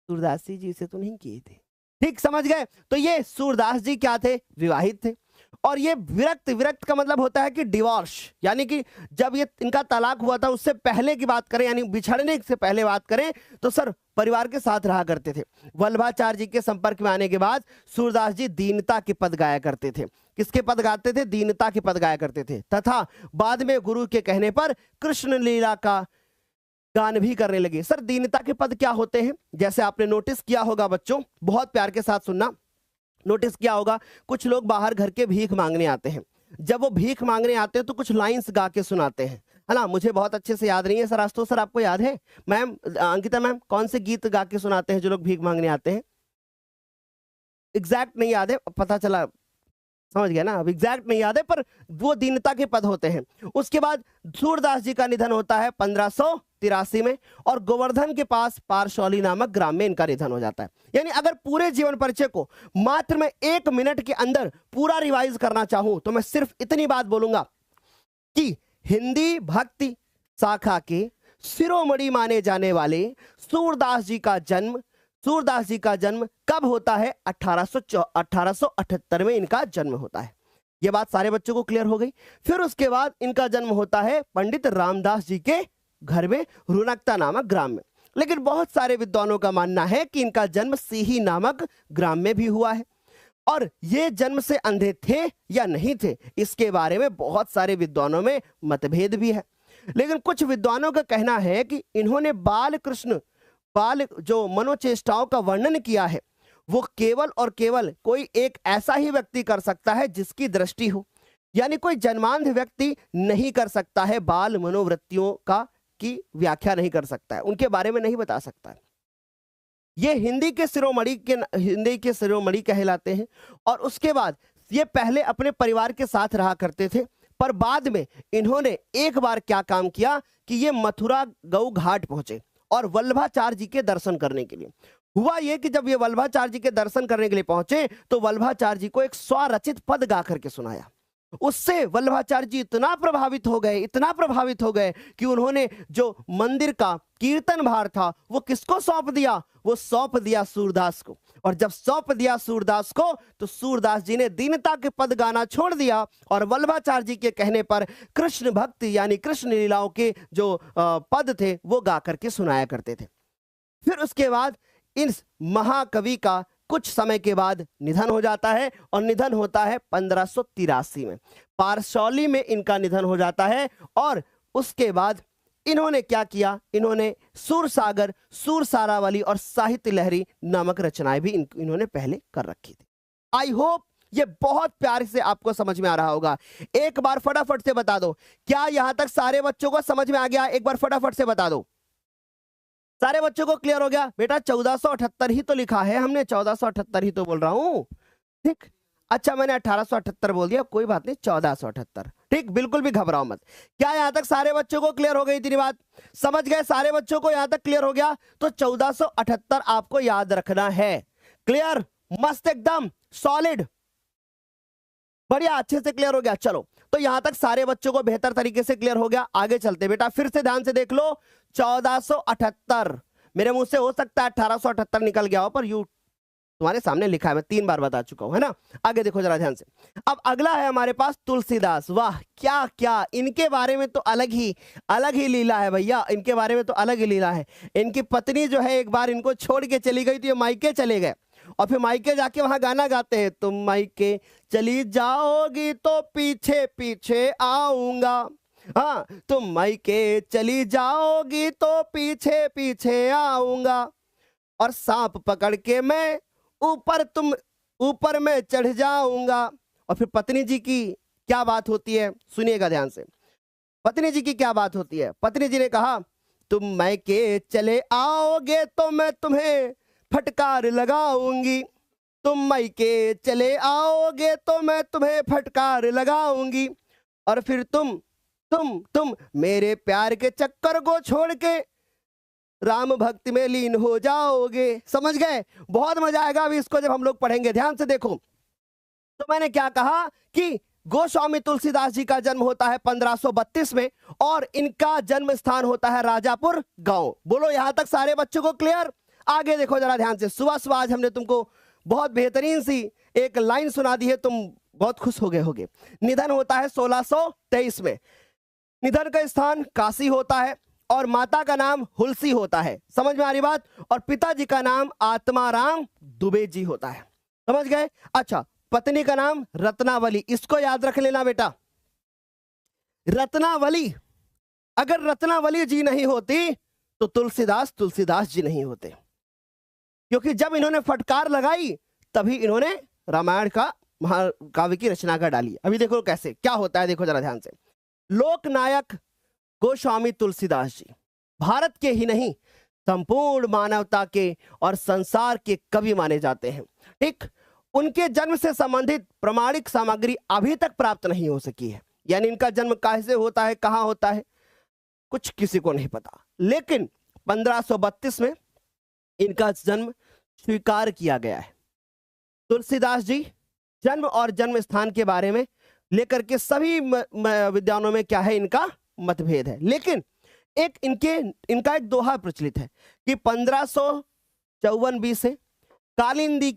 सूरदास जी से तो नहीं किए थे। ठीक, समझ गए? तो ये सूरदास जी क्या थे? विवाहित थे। और ये विरक्त का मतलब होता है कि डिवोर्स, यानी कि जब ये इनका तलाक हुआ था उससे पहले की बात करें, यानी बिछड़ने से पहले बात करें तो सर परिवार के साथ रहा करते थे। वल्लभाचार्य जी के संपर्क में आने के बाद सूरदास जी दीनता के पद गाया करते थे। किसके पद गाते थे? दीनता के पद गाया करते थे। तथा बाद में गुरु के कहने पर कृष्ण लीला का गान भी करने लगे। सर दीनता के पद क्या होते हैं? जैसे आपने नोटिस किया होगा बच्चों, बहुत प्यार के साथ सुनना, नोटिस किया होगा कुछ लोग बाहर घर के भीख मांगने आते हैं। जब वो भीख मांगने आते हैं तो कुछ लाइंस गा के सुनाते हैं, है ना? मुझे बहुत अच्छे से याद नहीं है सर, आज तो सर आपको याद है? मैम अंकिता मैम, कौन से गीत गा के सुनाते हैं जो लोग भीख मांगने आते हैं? एग्जैक्ट नहीं याद है, पता चला, समझ गया ना? अब एग्जैक्ट नहीं याद है, पर वो दीनता के पद होते हैं। उसके बाद सूरदास जी का निधन होता है 1583 में, और गोवर्धन के पास पारसौली नामक ग्राम में इनका निधन हो जाता है। यानी अगर पूरे जीवन परिचय को मात्र मैं 1 मिनट के अंदर पूरा रिवाइज करना चाहूं तो मैं सिर्फ इतनी बात बोलूंगा कि हिंदी भक्ति शाखा के शिरोमणि माने जाने वाले सूरदास जी का जन्म कब होता है? 1878 में इनका जन्म होता है। यह बात सारे बच्चों को क्लियर हो गई। फिर उसके बाद इनका जन्म होता है पंडित रामदास जी के घर में, रुनकता नामक ग्राम में। लेकिन बहुत सारे विद्वानों का मानना है कि इनका जन्म सीही नामक ग्राम में भी हुआ है। और ये जन्म से अंधे थे या नहीं थे, इसके बारे में बहुत सारे विद्वानों में मतभेद भी है। लेकिन कुछ विद्वानों का कहना है कि इन्होंने बाल जो मनोचेष्टाओं का वर्णन किया है वो केवल और केवल कोई एक ऐसा ही व्यक्ति कर सकता है जिसकी दृष्टि हो। यानी कोई जन्मांध व्यक्ति नहीं कर सकता है, बाल मनोवृत्तियों की व्याख्या नहीं कर सकता है, उनके बारे में नहीं बता सकता है। ये हिंदी के शिरोमणि कहलाते हैं। और उसके बाद ये पहले अपने परिवार के साथ रहा करते थे, पर बाद में इन्होंने एक बार क्या काम किया कि ये मथुरा गौ घाट पहुंचे और वल्लभाचार्य जी के दर्शन करने के लिए। हुआ ये कि जब ये वल्लभाचार्य जी के दर्शन करने के लिए पहुंचे तो वल्लभाचार्य जी को एक स्वरचित पद गा करके सुनाया। उससे वल्लभाचार्य जी इतना प्रभावित हो गए कि उन्होंने जो मंदिर का कीर्तन भार था वो किसको सौंप दिया? वो सौंप दिया सूरदास को। और जब सौंप दिया सूरदास को तो सूरदास जी ने दीनता के पद गाना छोड़ दिया और वल्लभाचार्य जी के कहने पर कृष्ण भक्ति यानी कृष्ण लीलाओं के जो पद थे वो गा करके सुनाया करते थे। फिर उसके बाद इस महाकवि का कुछ समय के बाद निधन हो जाता है और निधन होता है 1583 में। पारसौली में इनका निधन हो जाता है। और उसके बाद इन्होंने क्या किया? इन्होंने सूरसागर, सूरसारावली और साहित्य लहरी नामक रचनाएं भी इन्होंने पहले कर रखी थी। आई होप ये बहुत प्यार से आपको समझ में आ रहा होगा। एक बार फटाफट से बता दो, क्या यहां तक सारे बच्चों को समझ में आ गया? एक बार फटाफट से बता दो, सारे बच्चों को क्लियर हो गया? बेटा 1478 ही तो लिखा है हमने, 1478 ही तो बोल रहा हूं। ठीक, अच्छा मैंने 1878 बोल दिया, कोई बात नहीं, 1478। ठीक, बिल्कुल भी घबराओ मत। क्या यहां तक सारे बच्चों को क्लियर हो गई? इतनी बात समझ गए? सारे बच्चों को यहां तक क्लियर हो गया? तो 1478 आपको याद रखना है। क्लियर? मस्त, एकदम सॉलिड, बढ़िया, अच्छे से क्लियर हो गया। चलो, तो यहां तक सारे बच्चों को बेहतर तरीके से क्लियर हो गया। आगे चलते बेटा, फिर से ध्यान से देख लो। 1478 मेरे मुंह से हो सकता है 1878 निकल गया हो, पर यू तुम्हारे सामने लिखा है, मैं 3 बार बता चुका हूं, है ना। आगे देखो जरा ध्यान से। अब अगला है हमारे पास तुलसीदास। वाह क्या क्या, इनके बारे में तो अलग ही लीला है भैया, इनके बारे में तो अलग ही लीला है। इनकी पत्नी जो है एक बार इनको छोड़ के चली गई, तो ये मायके चले गए और फिर मायके जाके वहां गाना गाते हैं, तुम मायके चली जाओगी तो पीछे पीछे आऊंगा, हाँ तुम मायके चली जाओगी तो पीछे पीछे आऊंगा, और सांप पकड़ के मैं ऊपर में चढ़ जाऊंगा। और फिर पत्नी जी की क्या बात होती है, सुनिएगा ध्यान से। पत्नी जी की क्या बात होती है। पत्नी जी ने कहा, तुम मायके चले आओगे तो मैं तुम्हें फटकार लगाऊंगी, तुम मायके चले आओगे तो मैं तुम्हें फटकार लगाऊंगी, और फिर तुम मेरे प्यार के चक्कर को छोड़ के राम भक्ति में लीन हो जाओगे। समझ गए, बहुत मजा आएगा अभी इसको जब हम लोग पढ़ेंगे। ध्यान से देखो, तो मैंने क्या कहा कि गोस्वामी तुलसीदास जी का जन्म होता है 1532 में, और इनका जन्म स्थान होता है राजापुर गांव। बोलो यहां तक सारे बच्चों को क्लियर। आगे देखो जरा ध्यान से। सुबह सुबह आज हमने तुमको बहुत बेहतरीन सी एक लाइन सुना दी है, तुम बहुत खुश हो गए होगे। निधन होता है 1623 में। निधन का स्थान काशी होता है, और माता का नाम हुलसी होता है। समझ में आ रही बात। और पिताजी का नाम आत्माराम दुबे जी होता है। समझ गए। अच्छा, पत्नी का नाम रत्नावली, इसको याद रख लेना बेटा, रत्नावली। अगर रत्नावली जी नहीं होती तो तुलसीदास जी नहीं होते, क्योंकि जब इन्होंने फटकार लगाई तभी इन्होंने रामायण का महाकाव्य की रचना कर डाली। अभी देखो कैसे क्या होता है, देखो जरा ध्यान से। लोकनायक गोस्वामी तुलसीदास जी भारत के ही नहीं, संपूर्ण मानवता के और संसार के कवि माने जाते हैं। ठीक, उनके जन्म से संबंधित प्रमाणिक सामग्री अभी तक प्राप्त नहीं हो सकी है। यानी इनका जन्म कैसे होता है, कहां होता है, कुछ किसी को नहीं पता। लेकिन 1532 में इनका जन्म स्वीकार किया गया है। तुलसीदास जी जन्म और जन्म स्थान के बारे में लेकर के सभी विद्वानों में क्या है, इनका मतभेद है। लेकिन इनका एक दोहा प्रचलित है कि 1554 से कालिंदी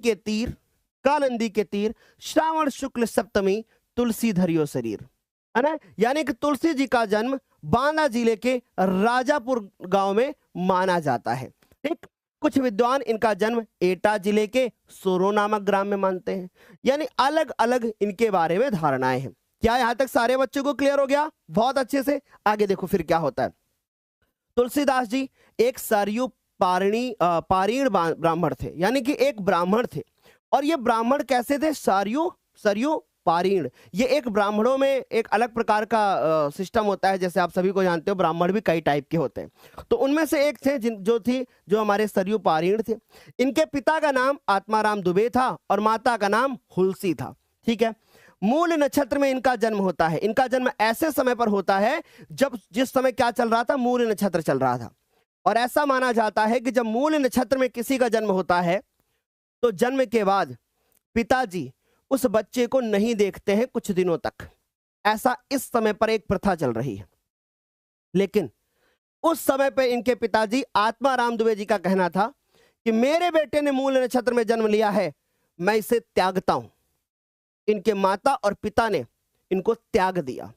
के तीर श्रावण शुक्ल सप्तमी तुलसी धरियो शरीर, है ना। यानी कि तुलसी जी का जन्म बांदा जिले के राजापुर गांव में माना जाता है। ठीक, कुछ विद्वान इनका जन्म एटा जिले के सोरो नामक ग्राम में मानते हैं। यानी अलग अलग इनके बारे में धारणाएं हैं। क्या यहां तक सारे बच्चों को क्लियर हो गया? बहुत अच्छे से। आगे देखो फिर क्या होता है। तुलसीदास जी एक सरयू पारीण ब्राह्मण थे, यानी कि एक ब्राह्मण थे। और ये ब्राह्मण कैसे थे? सरयू पारीण, ये एक ब्राह्मणों में एक अलग प्रकार का सिस्टम होता है। जैसे आप सभी को जानते हो, ब्राह्मण भी कई टाइप के होते हैं। तो उनमें से एक थे जो हमारे सरयू पारीण थे। इनके पिता का नाम आत्माराम दुबे था और माता का नाम हुलसी था। ठीक है, मूल नक्षत्र में इनका जन्म होता है। इनका जन्म ऐसे समय पर होता है जिस समय क्या चल रहा था, मूल नक्षत्र चल रहा था। और ऐसा माना जाता है कि जब मूल नक्षत्र में किसी का जन्म होता है तो जन्म के बाद पिताजी उस बच्चे को नहीं देखते हैं कुछ दिनों तक। ऐसा इस समय पर एक प्रथा चल रही है। लेकिन उस समय पे इनके पिताजी आत्माराम दुबे जी का कहना था कि मेरे बेटे ने मूल नक्षत्र में जन्म लिया है, मैं इसे त्यागता हूं। इनके माता और पिता ने इनको त्याग दिया,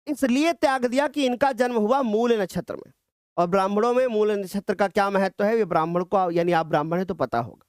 इसलिए त्याग दिया कि इनका जन्म हुआ मूल नक्षत्र में। और ब्राह्मणों में मूल नक्षत्र का क्या महत्व है, ये ब्राह्मण को, यानी आप ब्राह्मण है तो पता होगा।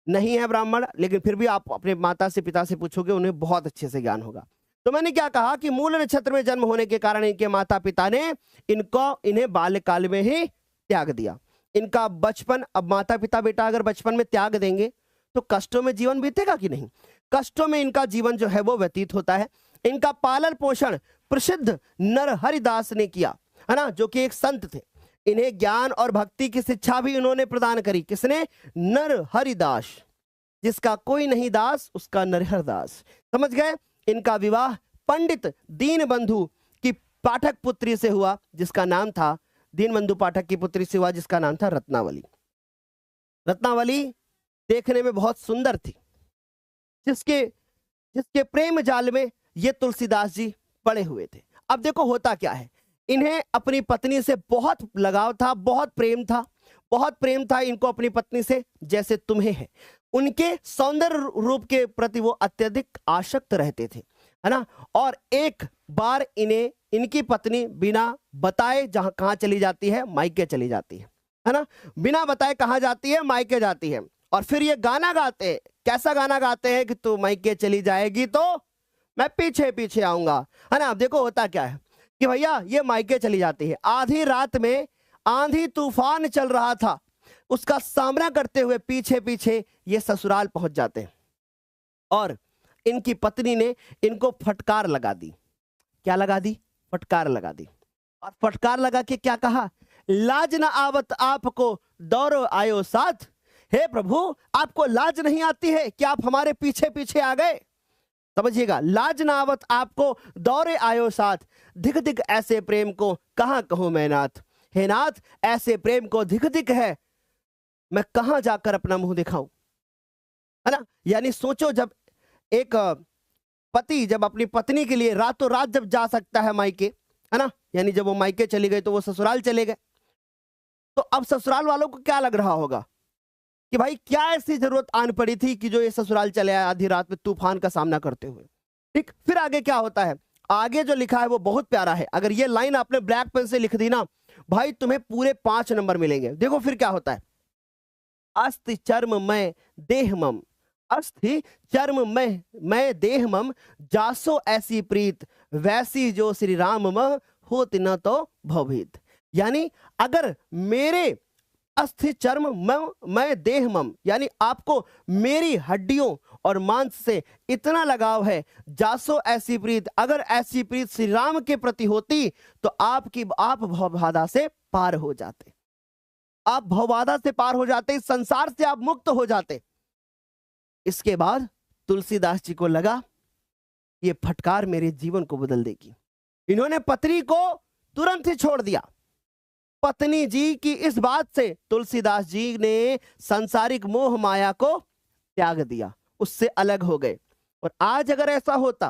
नहीं है ब्राह्मण, लेकिन फिर भी आप अपने माता से पिता से पूछोगे, उन्हें बहुत अच्छे से ज्ञान होगा। तो मैंने क्या कहा कि मूल नक्षत्र में जन्म होने के कारण इनके माता पिता ने इन्हें बाल्यकाल में ही त्याग दिया। इनका बचपन, अब माता पिता बेटा अगर बचपन में त्याग देंगे तो कष्टों में जीवन बीतेगा कि नहीं? कष्टों में इनका जीवन जो है वो व्यतीत होता है। इनका पालन पोषण प्रसिद्ध नरहरिदास ने किया, है ना, जो कि एक संत थे। इन्हें ज्ञान और भक्ति की शिक्षा भी इन्होंने प्रदान करी। किसने? नरहरिदास। जिसका कोई नहीं दास उसका नरहरिदास। समझ गए। इनका विवाह पंडित दीनबंधु की पाठक पुत्री से हुआ, जिसका नाम था दीनबंधु पाठक की पुत्री से हुआ, जिसका नाम था रत्नावली। रत्नावली देखने में बहुत सुंदर थी, जिसके प्रेम जाल में ये तुलसीदास जी पड़े हुए थे। अब देखो होता क्या है, इन्हें अपनी पत्नी से बहुत लगाव था, बहुत प्रेम था, बहुत प्रेम था इनको अपनी पत्नी से जैसे तुम्हें है। उनके सौंदर्य रूप के प्रति वो अत्यधिक आसक्त रहते थे, है ना। और एक बार इन्हें इनकी पत्नी बिना बताए जहां कहां चली जाती है, मायके चली जाती है ना। बिना बताए कहां जाती है, मायके जाती है। और फिर ये गाना गाते हैं। कैसा गाना गाते हैं कि तू मायके चली जाएगी तो मैं पीछे पीछे आऊंगा, है ना। अब देखो होता क्या है कि भैया ये मायके चली जाती है, आधी रात में आंधी तूफान चल रहा था, उसका सामना करते हुए पीछे पीछे ये ससुराल पहुंच जाते हैं। और इनकी पत्नी ने इनको फटकार लगा दी। क्या लगा दी? फटकार लगा दी। और फटकार लगा के क्या कहा? लाज न आवत आपको दौड़ो आयो साथ। हे प्रभु, आपको लाज नहीं आती है कि आप हमारे पीछे पीछे आ गए? समझिएगा, लाज न आवत आपको दौड़े आयो साथ, धिक धिक ऐसे प्रेम को कहां कहूं मैं नाथ। हे नाथ, ऐसे प्रेम को धिक धिक है, मैं कहां जाकर अपना मुंह दिखाऊं, है ना। यानी सोचो, जब एक पति जब अपनी पत्नी के लिए रातों रात जब जा सकता है मायके, है ना, यानी जब वो मायके चली गई तो वो ससुराल चले गए, तो अब ससुराल वालों को क्या लग रहा होगा कि भाई क्या ऐसी जरूरत आन पड़ी थी कि जो ये ससुराल चले आए आधी रात में तूफान का सामना करते हुए। ठीक, फिर आगे क्या होता है? आगे जो लिखा है वो बहुत प्यारा है। अगर ये लाइन आपने ब्लैक पेन से लिख दी ना भाई, तुम्हें पूरे 5 नंबर मिलेंगे। देखो फिर क्या होता है। अस्थि चर्म मैं देह मम, अस्थि चर्म मैं देह मम, जासो ऐसी प्रीत वैसी जो श्री राम मह होत न तो भवभीत। यानी अगर मेरे अस्थि चर्म मैं देह मम, यानी आपको मेरी हड्डियों और मांस से इतना लगाव है, जासो ऐसी प्रीत, अगर ऐसी प्रीत श्री राम के प्रति होती तो आप भवबाधा से पार हो जाते, आप भवबाधा से पार हो जाते, इस संसार से आप मुक्त हो जाते। इसके बाद तुलसीदास जी को लगा ये फटकार मेरे जीवन को बदल देगी। इन्होंने पत्नी को तुरंत ही छोड़ दिया। पत्नी जी की इस बात से तुलसीदास जी ने सांसारिक मोह माया को त्याग दिया, उससे अलग हो गए। और आज अगर ऐसा होता,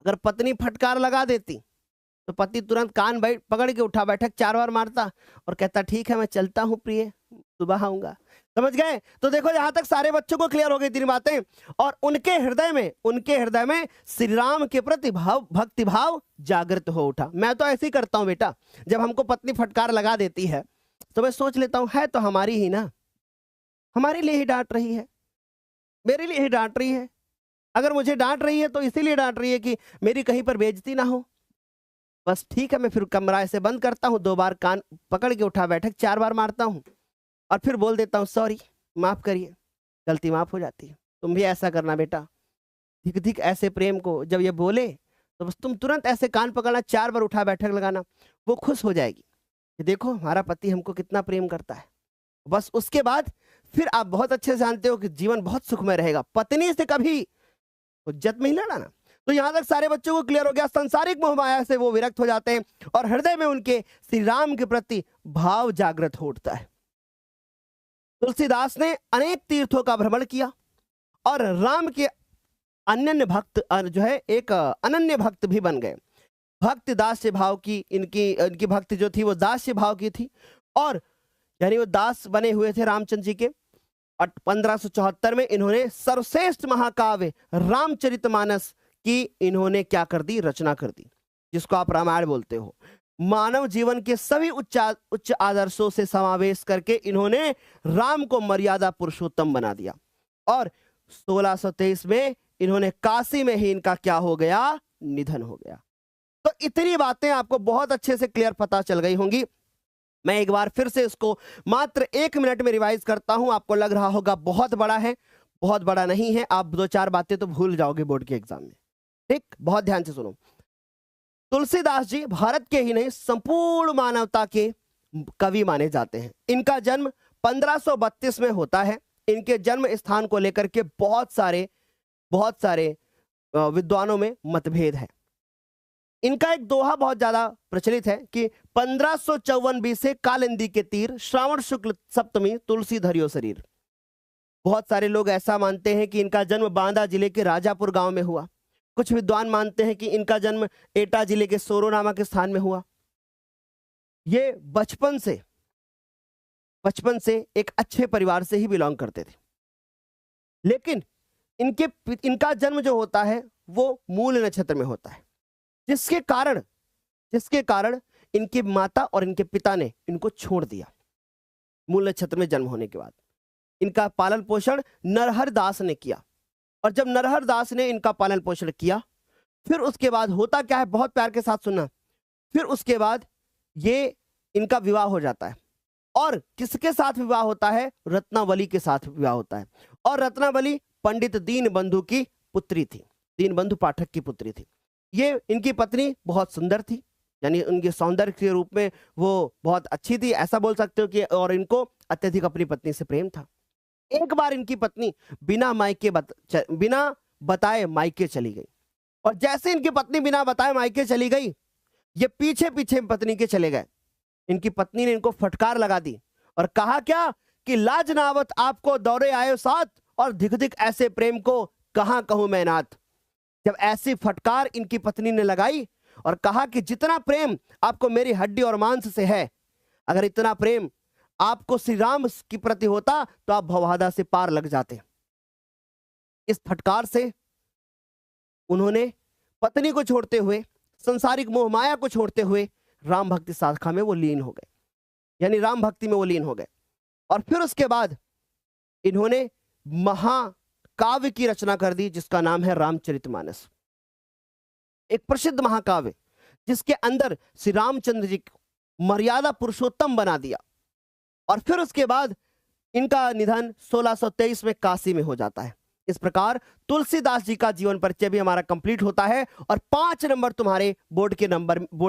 अगर पत्नी फटकार लगा देती तो पति तुरंत कान पकड़ के उठा बैठक 4 बार मारता और कहता ठीक है मैं चलता हूं प्रिय, सुबह आऊंगा। समझ गए? तो देखो यहां तक सारे बच्चों को क्लियर हो गई 3 बातें। और उनके हृदय में श्री राम के प्रति भक्ति भाव जागृत हो उठा। मैं तो ऐसे ही करता हूं बेटा, जब हमको पत्नी फटकार लगा देती है तो मैं सोच लेता हूं है तो हमारी ही ना, हमारे लिए ही डांट रही है, मेरे लिए ही डांट रही है। अगर मुझे डांट रही है तो इसीलिए डांट रही है कि मेरी कहीं पर बेइज्जती ना हो। बस ठीक है, मैं फिर कमरा ऐसे बंद करता हूं, 2 बार कान पकड़ के उठा बैठक 4 बार मारता हूं और फिर बोल देता हूं सॉरी, माफ करिए, गलती माफ हो जाती है। तुम भी ऐसा करना बेटा, धिक धिक ऐसे प्रेम को जब ये बोले तो बस तुम तुरंत ऐसे कान पकड़ना, 4 बार उठा बैठक लगाना, वो खुश हो जाएगी कि देखो हमारा पति हमको कितना प्रेम करता है। बस उसके बाद फिर आप बहुत अच्छे से जानते हो कि जीवन बहुत सुखमय रहेगा। पत्नी से कभी हुज्जत में ही लड़ाना। तो यहां तक सारे बच्चों को क्लियर हो गया, संसारिक मोह माया से वो विरक्त हो जाते हैं और हृदय में उनके श्री राम के प्रति भाव जागृत हो उठता है। तुलसीदास ने अनेक तीर्थों का भ्रमण किया और राम के अनन्य भक्त जो है एक अनन्य भक्त भी बन गए। भक्ति दास्य भाव की, इनकी भक्ति जो थी वो दास्य भाव की थी और यानी वो दास बने हुए थे रामचंद्र जी के। और 1574 में इन्होंने सर्वश्रेष्ठ महाकाव्य रामचरितमानस की इन्होंने क्या कर दी? रचना कर दी, जिसको आप रामायण बोलते हो। मानव जीवन के सभी उच्च आदर्शों से समावेश करके इन्होंने राम को मर्यादा पुरुषोत्तम बना दिया। और 1623 में इन्होंने काशी में ही इनका क्या हो गया? निधन हो गया। तो इतनी बातें आपको बहुत अच्छे से क्लियर पता चल गई होंगी। मैं एक बार फिर से इसको मात्र 1 मिनट में रिवाइज करता हूं। आपको लग रहा होगा बहुत बड़ा है, बहुत बड़ा नहीं है, आप 2-4 बातें तो भूल जाओगे बोर्ड के एग्जाम में। ठीक, बहुत ध्यान से सुनो। तुलसीदास जी भारत के ही नहीं संपूर्ण मानवता के कवि माने जाते हैं। इनका जन्म 1532 में होता है। इनके जन्म स्थान को लेकर के बहुत सारे विद्वानों में मतभेद है। इनका एक दोहा बहुत ज्यादा प्रचलित है कि 1554 बीसे कालिंदी के तीर, श्रावण शुक्ल सप्तमी तुलसी धरियो शरीर। बहुत सारे लोग ऐसा मानते हैं कि इनका जन्म बांदा जिले के राजापुर गांव में हुआ। कुछ विद्वान मानते हैं कि इनका जन्म एटा जिले के सोरो नामक स्थान में हुआ। ये बचपन से बचपन से एक अच्छे परिवार से ही बिलोंग करते थे, लेकिन इनका जन्म जो होता है वो मूल नक्षत्र में होता है, जिसके कारण इनके माता और इनके पिता ने इनको छोड़ दिया। मूल नक्षत्र में जन्म होने के बाद इनका पालन पोषण नरहर दास ने किया, और जब नरहर दास ने इनका पालन पोषण किया, फिर उसके बाद होता क्या है, बहुत प्यार के साथ सुनना, फिर उसके बाद ये इनका विवाह हो जाता है। और किसके साथ विवाह होता है? रत्नावली के साथ विवाह होता है। और रत्नावली पंडित दीनबंधु की पुत्री थी, दीनबंधु पाठक की पुत्री थी। ये इनकी पत्नी बहुत सुंदर थी, यानी उनके सौंदर्य के रूप में वो बहुत अच्छी थी, ऐसा बोल सकते हो कि, और इनको अत्यधिक अपनी पत्नी से प्रेम था। एक बार इनकी पत्नी बिना बताए मायके चली गई, और जैसे इनकी पत्नी बिना बताए मायके चली गई, ये पीछे पीछे पत्नी के चले गए। इनकी पत्नी ने इनको फटकार लगा दी और कहा क्या कि लाज नावत आपको दौरे आए साथ, और धिक धिक ऐसे प्रेम को कहां कहूं मैं नाथ। जब ऐसी फटकार इनकी पत्नी ने लगाई और कहा कि जितना प्रेम आपको मेरी हड्डी और मांस से है, अगर इतना प्रेम आपको श्री राम की प्रति होता तो आप भवबाधा से पार लग जाते। इस फटकार से उन्होंने पत्नी को छोड़ते हुए, संसारिक मोह माया को छोड़ते हुए राम भक्ति शाखा में वो लीन हो गए, यानी राम भक्ति में वो लीन हो गए। और फिर उसके बाद इन्होंने महाकाव्य की रचना कर दी, जिसका नाम है रामचरितमानस। एक प्रसिद्ध महाकाव्य जिसके अंदर श्री रामचंद्र जी को मर्यादा पुरुषोत्तम बना दिया। और फिर उसके बाद इनका निधन 1623 में काशी में हो जाता है। इस प्रकार तुलसीदास जी का जीवन परिचय भी हमारा कंप्लीट होता है, और 5 नंबर तुम्हारे बोर्ड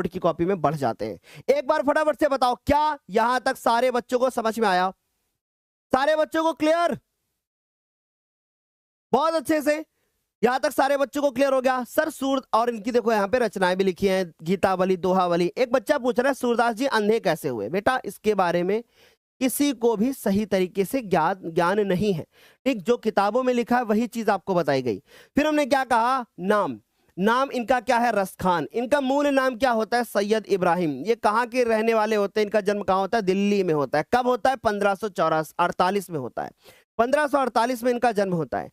की कॉपी में बढ़ जाते हैं। एक बार फटाफट से बताओ, क्या यहां तक सारे बच्चों को समझ में आया? सारे बच्चों को क्लियर? बहुत अच्छे से, यहां तक सारे बच्चों को क्लियर हो गया। सर सूर, और इनकी देखो यहाँ पे रचनाएं भी लिखी हैं, गीतावली, दोहावली। एक बच्चा पूछ रहा है सूरदास जी अंधे कैसे हुए? बेटा, इसके बारे में किसी को भी सही तरीके से ज्ञान नहीं है। ठीक, जो किताबों में लिखा है वही चीज आपको बताई गई। फिर हमने क्या कहा? नाम इनका क्या है? रसखान। इनका मूल नाम क्या होता है? सैयद इब्राहिम। ये कहाँ के रहने वाले होते हैं? इनका जन्म कहाँ होता है? दिल्ली में होता है। कब होता है? 1548 में होता है। 1548 में इनका जन्म होता है।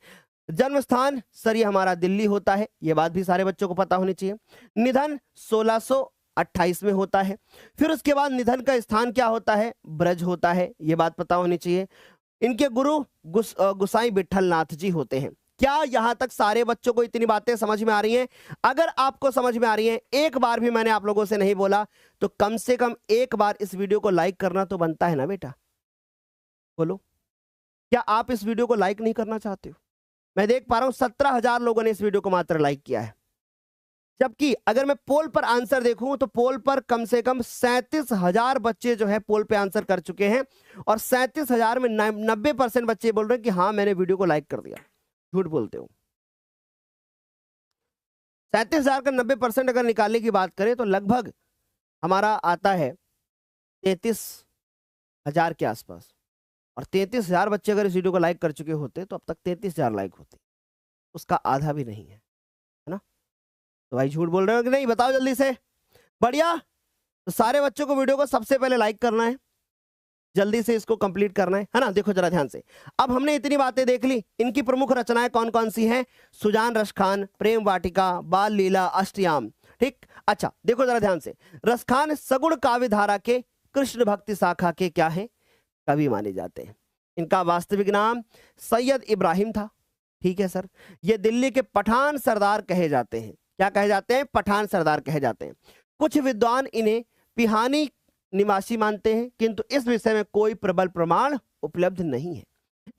जन्म स्थान सर ये हमारा दिल्ली होता है, ये बात भी सारे बच्चों को पता होनी चाहिए। निधन 1628 में होता है। फिर उसके बाद निधन का स्थान क्या होता है? ब्रज होता है, ये बात पता होनी चाहिए। इनके गुरु गुसाई विठल नाथ जी होते हैं। क्या यहां तक सारे बच्चों को इतनी बातें समझ में आ रही हैं? अगर आपको समझ में आ रही हैं, एक बार भी मैंने आप लोगों से नहीं बोला, तो कम से कम एक बार इस वीडियो को लाइक करना तो बनता है ना बेटा? बोलो, क्या आप इस वीडियो को लाइक नहीं करना चाहते हो? मैं देख पा रहा हूं 17,000 लोगों ने इस वीडियो को मात्र लाइक किया है, जबकि अगर मैं पोल पर आंसर देखूं तो पोल पर कम से कम 37,000 बच्चे जो है पोल पे आंसर कर चुके हैं, और 37,000 में 90% बच्चे बोल रहे हैं कि हाँ मैंने वीडियो को लाइक कर दिया। झूठ बोलते हो। 37,000 का 90% अगर निकालने की बात करें तो लगभग हमारा आता है 33,000 के आसपास, और 33,000 बच्चे अगर इस वीडियो को लाइक कर चुके होते तो अब तक 33,000 लाइक होते, उसका आधा भी नहीं है ना? तो भाई झूठ बोल रहे हो कि नहीं? बताओ जल्दी से। बढ़िया, तो सारे बच्चों को वीडियो को सबसे पहले लाइक करना है, जल्दी से इसको कंप्लीट करना है ना? देखो जरा ध्यान से, अब हमने इतनी बातें देख ली। इनकी प्रमुख रचनाएं कौन कौन सी हैं? सुजान रसखान, प्रेम वाटिका, बाल लीला, अष्टयाम। ठीक, अच्छा देखो जरा ध्यान से। रसखान सगुण काव्य धारा के कृष्ण भक्ति शाखा के क्या है? कवि माने जाते हैं। इनका वास्तविक नाम सैयद इब्राहिम था। ठीक है सर, ये दिल्ली के पठान सरदार कहे जाते हैं। क्या कहे जाते हैं? पठान सरदार कहे जाते हैं। कुछ विद्वान इन्हें पिहानी निवासी मानते हैं, किंतु इस विषय में कोई प्रबल प्रमाण उपलब्ध नहीं है।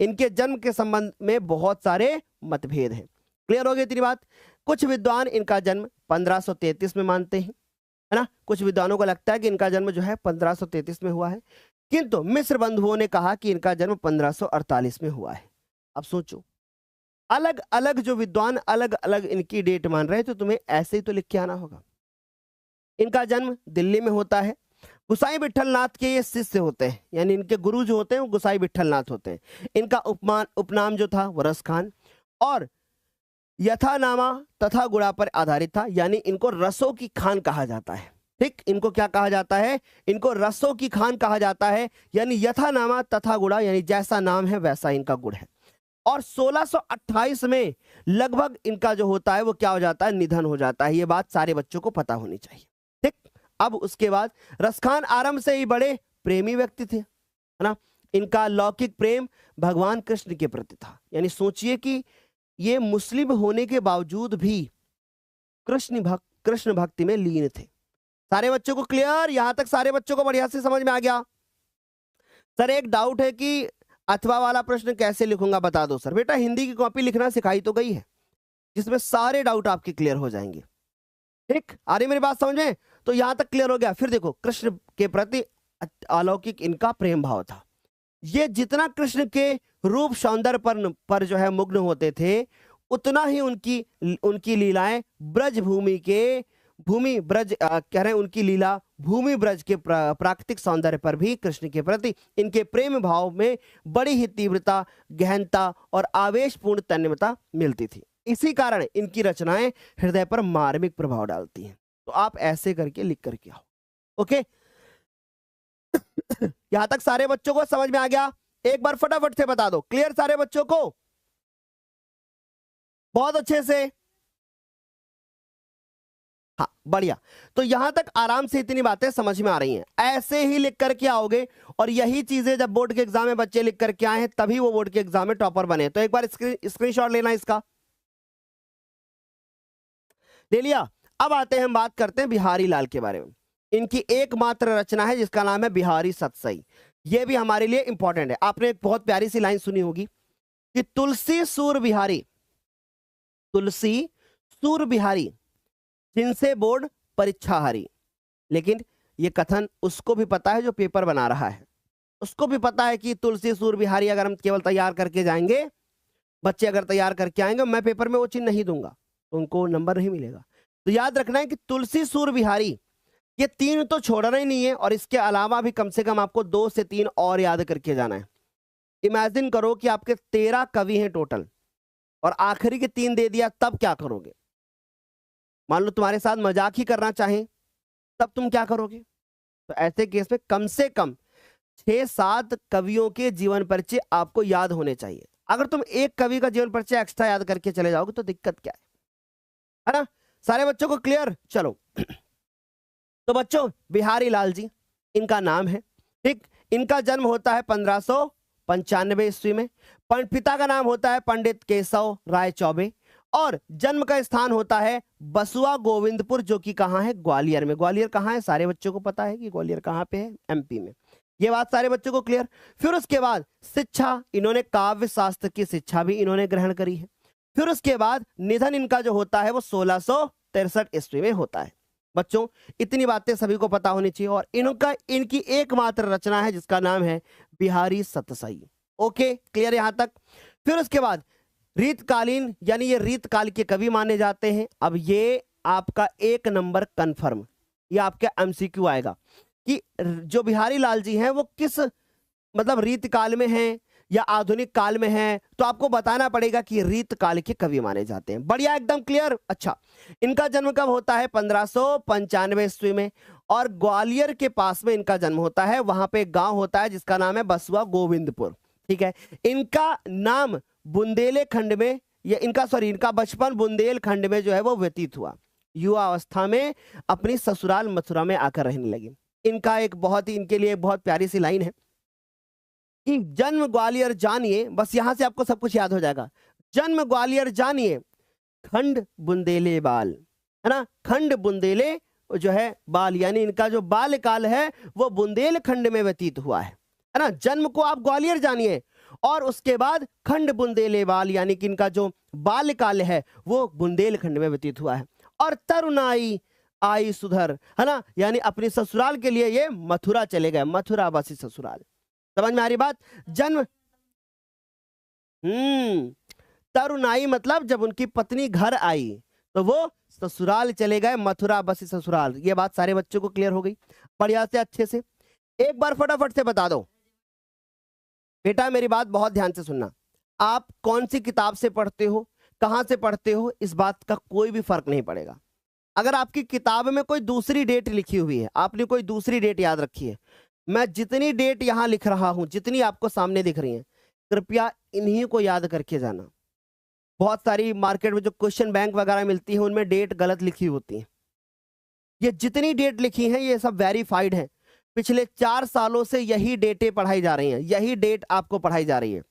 इनके जन्म के संबंध में बहुत सारे मतभेद हैं। क्लियर हो गई इतनी बात? कुछ विद्वान इनका जन्म 1533 में मानते हैं, है ना? कुछ विद्वानों को लगता है कि इनका जन्म जो है 1533 में हुआ है, किंतु मिस्र बंधुओं ने कहा कि इनका जन्म 1548 में हुआ है। अब सोचो, अलग अलग जो विद्वान अलग अलग इनकी डेट मान रहे हैं, तो तुम्हें ऐसे ही तो लिख के आना होगा। इनका जन्म दिल्ली में होता है। गुसाई विठल नाथ के ये शिष्य होते हैं, यानी इनके गुरु जो होते हैं वो गुसाई विठल नाथ होते हैं। इनका उपनाम जो था वो रसखान, और यथानामा तथा गुणा पर आधारित था, यानी इनको रसों की खान कहा जाता है। ठीक, इनको क्या कहा जाता है? इनको रसों की खान कहा जाता है, यानी यथा नामा तथा गुणा, यानी जैसा नाम है वैसा इनका गुण है। और 1628 में लगभग इनका जो होता है वो क्या हो जाता है? निधन हो जाता है। ये बात सारे बच्चों को पता होनी चाहिए। ठीक, अब उसके बाद रसखान आरंभ से ही बड़े प्रेमी व्यक्ति थे, है ना। इनका लौकिक प्रेम भगवान कृष्ण के प्रति था, यानी सोचिए कि ये मुस्लिम होने के बावजूद भी कृष्ण भक्ति में लीन थे। सारे बच्चों को क्लियर? यहां तक सारे बच्चों को बढ़िया से समझ में आ गया? सर एक डाउट है कि अथवा वाला प्रश्न कैसे लिखूंगा, बता दो सर। बेटा हिंदी की कॉपी लिखना सिखाई तो गई है, जिसमें सारे डाउट आपके क्लियर हो जाएंगे। ठीक, आ रही मेरी बात समझ में? तो यहां तक क्लियर हो गया। फिर देखो, कृष्ण के प्रति अलौकिक इनका प्रेम भाव था। ये जितना कृष्ण के रूप सौंदर्य पर जो है मुग्न होते थे, उतना ही उनकी लीलाएं ब्रज भूमि के भूमि ब्रज कह रहे हैं, उनकी लीला भूमि ब्रज के प्राकृतिक सौंदर्य पर भी कृष्ण के प्रति इनके प्रेम भाव में बड़ी ही तीव्रता, गहनता और आवेशपूर्ण तन्मयता मिलती थी। इसी कारण इनकी रचनाएं हृदय पर मार्मिक प्रभाव डालती हैं। तो आप ऐसे करके लिख करके आओ। ओके, यहां तक सारे बच्चों को समझ में आ गया? एक बार फटाफट से बता दो, क्लियर सारे बच्चों को? बहुत अच्छे से, हाँ बढ़िया। तो यहां तक आराम से इतनी बातें समझ में आ रही हैं। ऐसे ही लिख करके आओगे, और यही चीजें जब बोर्ड के एग्जाम में बच्चे लिख करके आए हैं, तभी वो बोर्ड के एग्जाम में टॉपर बने। तो एक बार स्क्रीनशॉट लेना इसका, ले लिया। अब आते हैं, हम बात करते हैं बिहारी लाल के बारे में। इनकी एकमात्र रचना है जिसका नाम है बिहारी सतसई। यह भी हमारे लिए इंपॉर्टेंट है। आपने एक बहुत प्यारी सी लाइन सुनी होगी कि तुलसी सूर बिहारी, तुलसी सूर बिहारी जिनसे बोर्ड परीक्षा हारी। लेकिन यह कथन उसको भी पता है जो पेपर बना रहा है, उसको भी पता है कि तुलसी सूर बिहारी अगर हम केवल तैयार करके जाएंगे, बच्चे अगर तैयार करके आएंगे, मैं पेपर में वो चीज नहीं दूंगा तो उनको नंबर नहीं मिलेगा। तो याद रखना है कि तुलसी सूर बिहारी, ये तीन तो छोड़ना ही नहीं है, और इसके अलावा भी कम से कम आपको 2 से 3 और याद करके जाना है। इमेजिन करो कि आपके 13 कवि हैं टोटल, और आखिरी के 3 दे दिया, तब क्या करोगे? मान लो तुम्हारे साथ मजाक ही करना चाहें, तब तुम क्या करोगे? तो ऐसे केस में कम से कम 6-7 कवियों के जीवन परिचय आपको याद होने चाहिए। अगर तुम एक कवि का जीवन परिचय एक्स्ट्रा याद करके चले जाओगे तो दिक्कत क्या है ना? सारे बच्चों को क्लियर? चलो तो बच्चों, बिहारी लाल जी इनका नाम है। ठीक, इनका जन्म होता है 1595 ईस्वी में। पिता का नाम होता है पंडित केशव राय चौबे, और जन्म का स्थान होता है बसुआ गोविंदपुर, जो कि कहां है? ग्वालियर में। ग्वालियर कहां है? सारे बच्चों को पता है कि ग्वालियर कहां पे है? एमपी में। ये बात सारे बच्चों को क्लियर? फिर उसके बाद शिक्षा, इन्होंने काव्य शास्त्र की शिक्षा भी इन्होंने ग्रहण करी है। फिर उसके बाद निधन इनका जो होता है वो 1663 ईस्वी में होता है। बच्चों इतनी बातें सभी को पता होनी चाहिए, और इनकी एकमात्र रचना है जिसका नाम है बिहारी सतसई। ओके, क्लियर यहां तक? फिर उसके बाद रीतकालीन, यानी ये रीतकाल के कवि माने जाते हैं। अब ये आपका 1 नंबर कंफर्म, ये आपका एमसीक्यू आएगा कि जो बिहारी लाल जी हैं वो किस मतलब रीतकाल में हैं या आधुनिक काल में हैं, तो आपको बताना पड़ेगा कि रीतकाल के कवि माने जाते हैं। बढ़िया, एकदम क्लियर। अच्छा, इनका जन्म कब होता है? 1595 ईस्वी में, और ग्वालियर के पास में इनका जन्म होता है। वहां पे एक गांव होता है जिसका नाम है बसुआ गोविंदपुर। ठीक है, इनका नाम बुंदेलखंड में, या इनका बचपन बुंदेलखंड में जो है वो व्यतीत हुआ। युवा अवस्था में अपनी ससुराल मथुरा में आकर रहने लगे। इनका एक बहुत ही, इनके लिए एक बहुत प्यारी सी लाइन है कि जन्म ग्वालियर जानिए, बस यहां से आपको सब कुछ याद हो जाएगा। जन्म ग्वालियर जानिए, खंड बुंदेले बाल, है ना। खंड बुंदेले जो है बाल, यानी इनका जो बाल्यकाल है वो बुंदेलखंड में व्यतीत हुआ है ना। जन्म को आप ग्वालियर जानिए, और उसके बाद खंड बुंदेले बाल, यानी कि इनका जो बाल्यकाल है वो बुंदेलखंड में व्यतीत हुआ है। और तरुणाई आई सुधर, है ना, यानी अपनी ससुराल के लिए ये मथुरा चले गए, मथुरा वासी ससुराल। समझ में आ रही बात? जन्म तरुणाई मतलब जब उनकी पत्नी घर आई तो वो ससुराल चले गए, मथुरा बसी ससुराल। ये बात सारे बच्चों को क्लियर हो गई? बढ़िया से, अच्छे से। एक बार फटाफट से बता दो बेटा, मेरी बात बहुत ध्यान से सुनना। आप कौन सी किताब से पढ़ते हो, कहां से पढ़ते हो, इस बात का कोई भी फर्क नहीं पड़ेगा। अगर आपकी किताब में कोई दूसरी डेट लिखी हुई है, आपने कोई दूसरी डेट याद रखी है, मैं जितनी डेट यहां लिख रहा हूं, जितनी आपको सामने दिख रही है, कृपया इन्हीं को याद करके जाना। बहुत सारी मार्केट में जो क्वेश्चन बैंक वगैरह मिलती है उनमें डेट गलत लिखी होती है। ये जितनी डेट लिखी है ये सब वेरीफाइड है। पिछले 4 सालों से यही डेटें पढ़ाई जा रही हैं, यही डेट आपको पढ़ाई जा रही है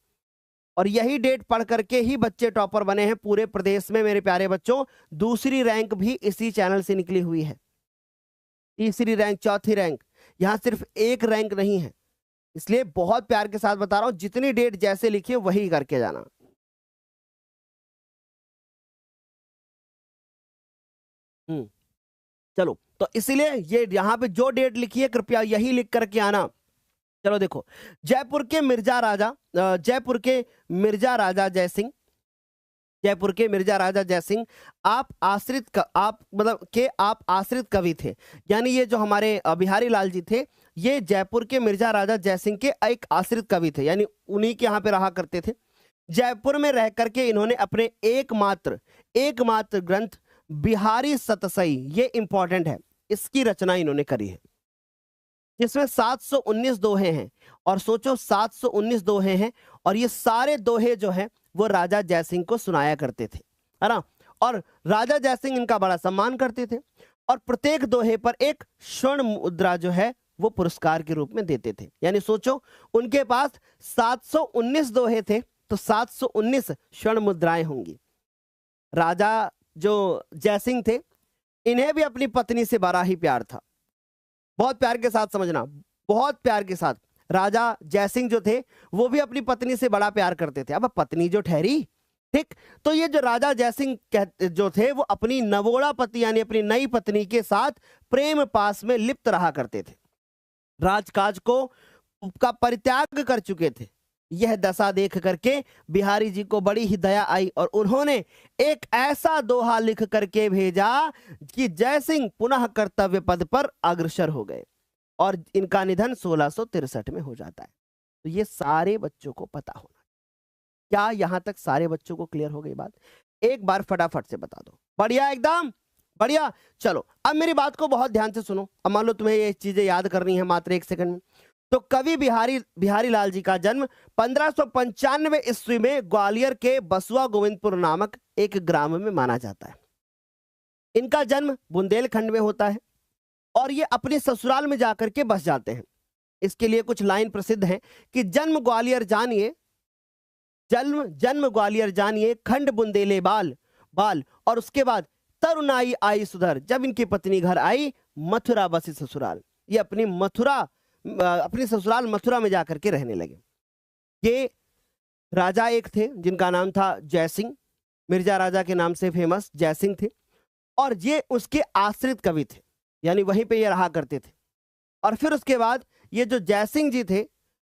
और यही डेट पढ़ करके ही बच्चे टॉपर बने हैं पूरे प्रदेश में। मेरे प्यारे बच्चों, दूसरी रैंक भी इसी चैनल से निकली हुई है, तीसरी रैंक, चौथी रैंक, यहां सिर्फ एक रैंक नहीं है। इसलिए बहुत प्यार के साथ बता रहा हूं, जितनी डेट जैसे लिखी है वही करके जाना। चलो, तो इसीलिए ये यहां पे जो डेट लिखी है कृपया यही लिख करके आना। चलो देखो, जयपुर के मिर्जा राजा जयसिंह, जयपुर के मिर्जा राजा जयसिंह आप आश्रित कवि थे। यानी ये जो हमारे बिहारी लाल जी थे, ये जयपुर के मिर्जा राजा जयसिंह के एक आश्रित कवि थे, यानी उन्हीं के यहाँ पे रहा करते थे। जयपुर में रह करके इन्होंने अपने एकमात्र ग्रंथ बिहारी सतसई, ये इंपॉर्टेंट है, इसकी रचना इन्होंने करी है, जिसमें 719 दोहे हैं। और सोचो 719 दोहे हैं और ये सारे दोहे जो हैं वो राजा जयसिंह को सुनाया करते थे, है ना। और राजा जयसिंह इनका बड़ा सम्मान करते थे और प्रत्येक दोहे पर एक स्वर्ण मुद्रा जो है वो पुरस्कार के रूप में देते थे। यानी सोचो उनके पास 719 दोहे थे तो 719 स्वर्ण मुद्राएं होंगी। राजा जो जयसिंह थे, इन्हें भी अपनी पत्नी से बड़ा ही प्यार था। बहुत प्यार के साथ समझना, बहुत प्यार के साथ। राजा जयसिंह जो थे वो भी अपनी पत्नी से बड़ा प्यार करते थे। अब पत्नी जो ठहरी, ठीक, तो ये जो राजा जयसिंह जो थे वो अपनी नवोड़ा पति यानी अपनी नई पत्नी के साथ प्रेम पास में लिप्त रहा करते थे। राजकाज का परित्याग कर चुके थे। यह दशा देख करके बिहारी जी को बड़ी ही दया आई और उन्होंने एक ऐसा दोहा लिख करके भेजा कि जयसिंह पुनः कर्तव्य पद पर अग्रसर हो गए और इनका निधन 1663 में हो जाता है। तो ये सारे बच्चों को पता होना। क्या यहां तक सारे बच्चों को क्लियर हो गई बात? एक बार फटाफट से बता दो। बढ़िया, एकदम बढ़िया। चलो अब मेरी बात को बहुत ध्यान से सुनो। अब मान लो तुम्हें ये चीजें याद करनी है मात्र 1 सेकंड में। तो कवि बिहारी लाल जी का जन्म 1595 ईस्वी में ग्वालियर के बसुआ गोविंदपुर नामक एक ग्राम में माना जाता है। इनका जन्म बुंदेलखंड में होता है और ये अपने ससुराल में जाकर के बस जाते हैं। इसके लिए कुछ लाइन प्रसिद्ध हैं कि जन्म ग्वालियर जानिए खंड बुंदेले बाल और उसके बाद तरुणाई आई सुधर। जब इनकी पत्नी घर आई, मथुरा बसी ससुराल। ये अपनी ससुराल मथुरा में जाकर के रहने लगे। ये राजा एक थे जिनका नाम था जयसिंह, मिर्जा राजा के नाम से फेमस जयसिंह थे और ये उसके आश्रित कवि थे, यानी वहीं पे ये रहा करते थे। और फिर उसके बाद ये जो जयसिंह जी थे,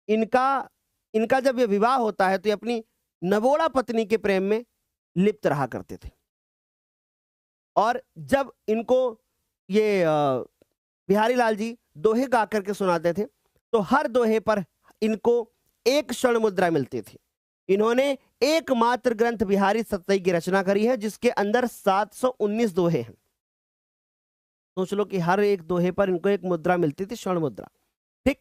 इनका जब ये विवाह होता है तो ये अपनी नवोड़ा पत्नी के प्रेम में लिप्त रहा करते थे। और जब इनको ये बिहारी लाल जी दोहे गा करके सुनाते थे तो हर दोहे पर इनको एक स्वर्ण मुद्रा मिलती थी। इन्होंने एकमात्र ग्रंथ बिहारी सतसई की रचना करी है जिसके अंदर 719 दोहे हैं। सोच लो कि हर एक दोहे पर इनको एक मुद्रा मिलती थी, स्वर्ण मुद्रा, ठीक।